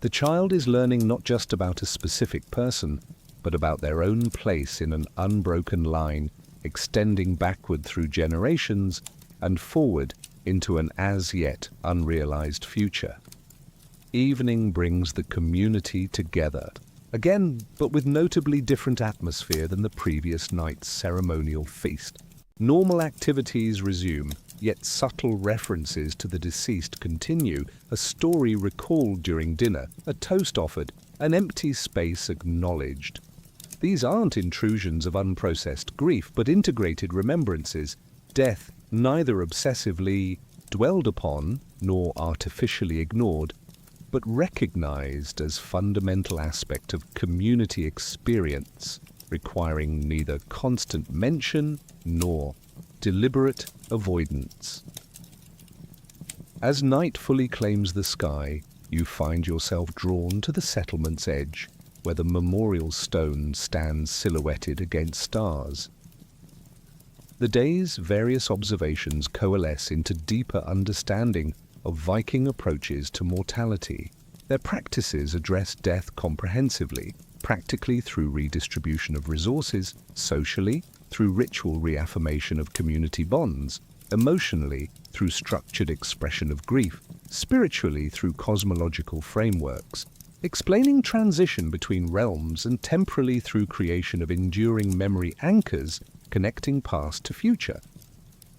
[SPEAKER 1] The child is learning not just about a specific person, but about their own place in an unbroken line, extending backward through generations and forward into an as-yet unrealized future. Evening brings the community together, again, but with notably different atmosphere than the previous night's ceremonial feast. Normal activities resume, yet subtle references to the deceased continue, a story recalled during dinner, a toast offered, an empty space acknowledged. These aren't intrusions of unprocessed grief, but integrated remembrances, death neither obsessively dwelled upon nor artificially ignored, but recognized as fundamental aspect of community experience, requiring neither constant mention nor deliberate avoidance. As night fully claims the sky, you find yourself drawn to the settlement's edge, where the memorial stone stands silhouetted against stars. The day's various observations coalesce into deeper understanding of Viking approaches to mortality. Their practices address death comprehensively, practically through redistribution of resources, socially through ritual reaffirmation of community bonds, emotionally through structured expression of grief, spiritually through cosmological frameworks, explaining transition between realms, and temporally through creation of enduring memory anchors connecting past to future.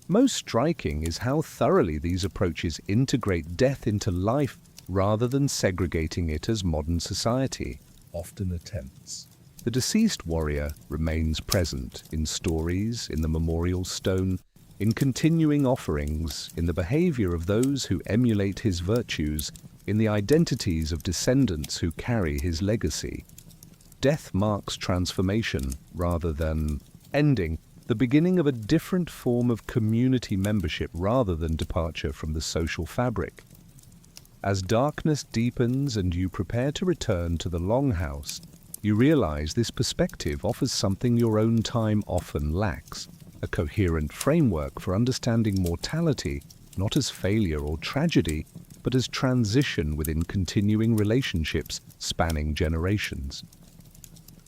[SPEAKER 1] Most striking is how thoroughly these approaches integrate death into life rather than segregating it as modern society often attempts. The deceased warrior remains present in stories, in the memorial stone, in continuing offerings, in the behavior of those who emulate his virtues, in the identities of descendants who carry his legacy. Death marks transformation rather than ending, the beginning of a different form of community membership rather than departure from the social fabric. As darkness deepens and you prepare to return to the longhouse, you realize this perspective offers something your own time often lacks, a coherent framework for understanding mortality not as failure or tragedy, but as transition within continuing relationships spanning generations.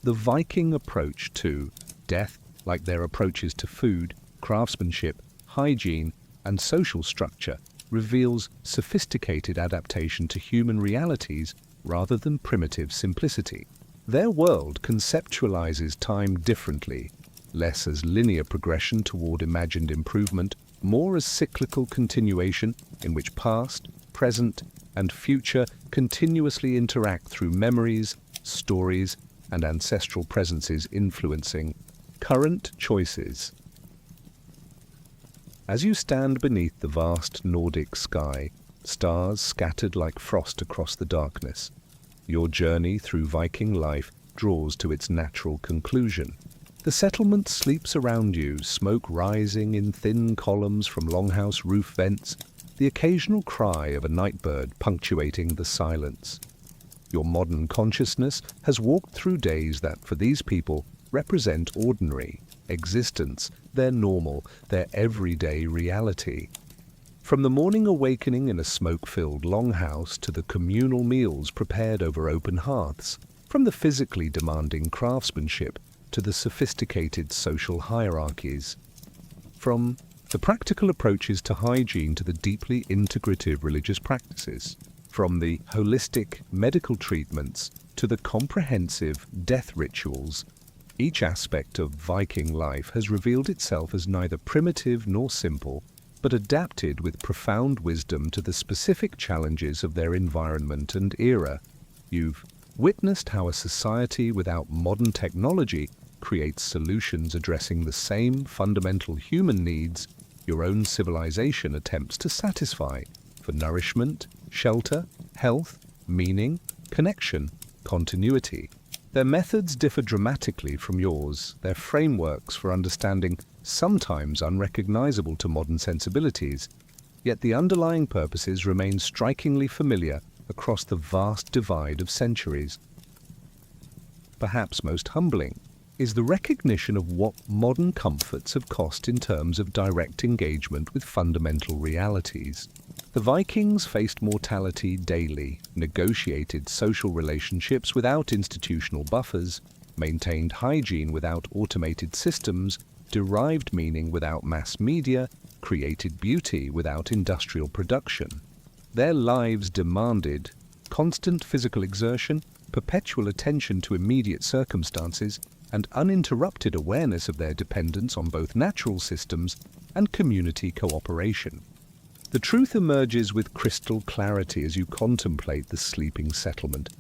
[SPEAKER 1] The Viking approach to death, like their approaches to food, craftsmanship, hygiene, and social structure, reveals sophisticated adaptation to human realities rather than primitive simplicity. Their world conceptualizes time differently, less as linear progression toward imagined improvement, more as cyclical continuation in which past, present, and future continuously interact through memories, stories, and ancestral presences influencing current choices. As you stand beneath the vast Nordic sky, stars scattered like frost across the darkness, your journey through Viking life draws to its natural conclusion. The settlement sleeps around you, smoke rising in thin columns from longhouse roof vents, the occasional cry of a nightbird punctuating the silence. Your modern consciousness has walked through days that, for these people, represent ordinary existence, their normal, their everyday reality. From the morning awakening in a smoke-filled longhouse to the communal meals prepared over open hearths, from the physically demanding craftsmanship to the sophisticated social hierarchies, from the practical approaches to hygiene to the deeply integrative religious practices, from the holistic medical treatments to the comprehensive death rituals, each aspect of Viking life has revealed itself as neither primitive nor simple, but adapted with profound wisdom to the specific challenges of their environment and era. You've witnessed how a society without modern technology creates solutions addressing the same fundamental human needs your own civilization attempts to satisfy for nourishment, shelter, health, meaning, connection, continuity. Their methods differ dramatically from yours, their frameworks for understanding sometimes unrecognizable to modern sensibilities, yet the underlying purposes remain strikingly familiar across the vast divide of centuries. Perhaps most humbling is the recognition of what modern comforts have cost in terms of direct engagement with fundamental realities. The Vikings faced mortality daily, negotiated social relationships without institutional buffers, maintained hygiene without automated systems, derived meaning without mass media, created beauty without industrial production. Their lives demanded constant physical exertion, perpetual attention to immediate circumstances, and uninterrupted awareness of their dependence on both natural systems and community cooperation. The truth emerges with crystal clarity as you contemplate the sleeping settlement.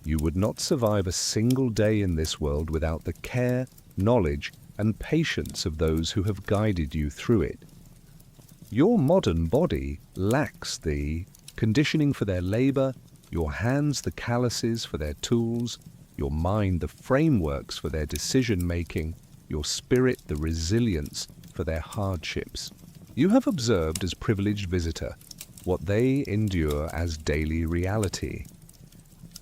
[SPEAKER 1] You would not survive a single day in this world without the care, knowledge, and patience of those who have guided you through it. Your modern body lacks the conditioning for their labor, your hands the calluses for their tools, your mind the frameworks for their decision-making, your spirit the resilience for their hardships. You have observed as privileged visitor what they endure as daily reality.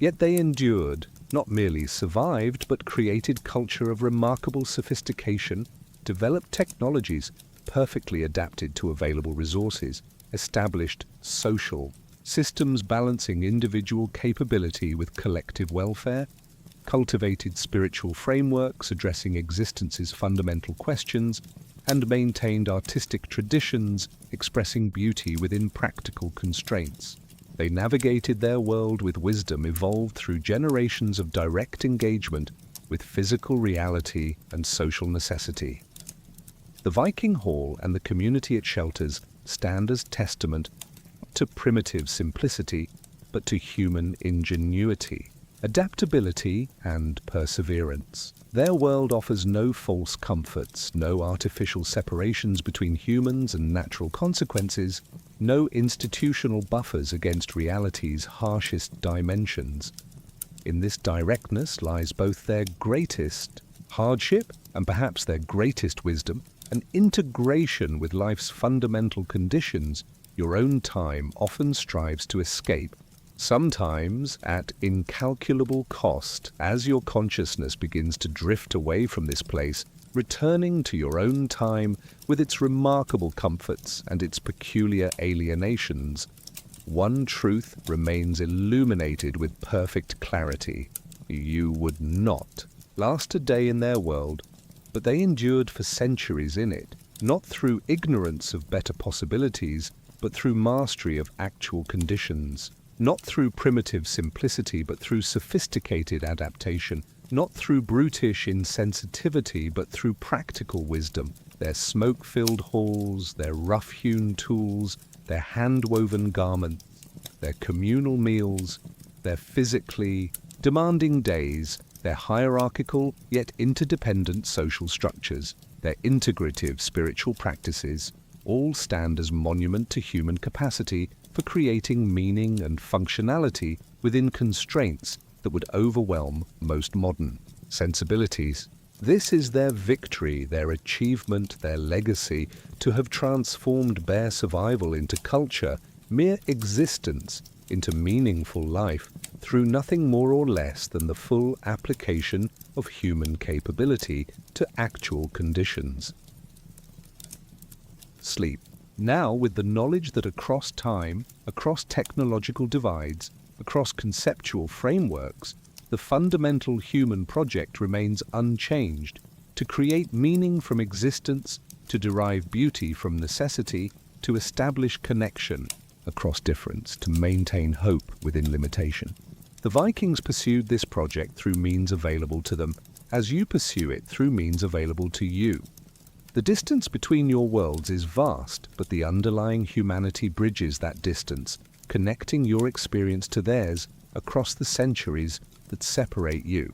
[SPEAKER 1] Yet they endured, not merely survived, but created culture of remarkable sophistication, developed technologies perfectly adapted to available resources, established social systems balancing individual capability with collective welfare, cultivated spiritual frameworks addressing existence's fundamental questions, and maintained artistic traditions expressing beauty within practical constraints. They navigated their world with wisdom evolved through generations of direct engagement with physical reality and social necessity. The Viking Hall and the community it shelters stand as testament not to primitive simplicity, but to human ingenuity. adaptability and perseverance. Their world offers no false comforts, no artificial separations between humans and natural consequences, no institutional buffers against reality's harshest dimensions. In this directness lies both their greatest hardship and perhaps their greatest wisdom, an integration with life's fundamental conditions your own time often strives to escape, sometimes at incalculable cost as your consciousness begins to drift away from this place, returning to your own time with its remarkable comforts and its peculiar alienations. One truth remains illuminated with perfect clarity. You would not last a day in their world, but they endured for centuries in it, not through ignorance of better possibilities, but through mastery of actual conditions, not through primitive simplicity, but through sophisticated adaptation, not through brutish insensitivity, but through practical wisdom. Their smoke-filled halls, their rough-hewn tools, their hand-woven garments, their communal meals, their physically demanding days, their hierarchical yet interdependent social structures, their integrative spiritual practices, all stand as monument to human capacity for creating meaning and functionality within constraints that would overwhelm most modern sensibilities. This is their victory, their achievement, their legacy, to have transformed bare survival into culture, mere existence into meaningful life, through nothing more or less than the full application of human capability to actual conditions. Sleep. Now, with the knowledge that across time, across technological divides, across conceptual frameworks, the fundamental human project remains unchanged: to create meaning from existence, to derive beauty from necessity, to establish connection across difference, to maintain hope within limitation. The Vikings pursued this project through means available to them, as you pursue it through means available to you. The distance between your worlds is vast, but the underlying humanity bridges that distance, connecting your experience to theirs across the centuries that separate you.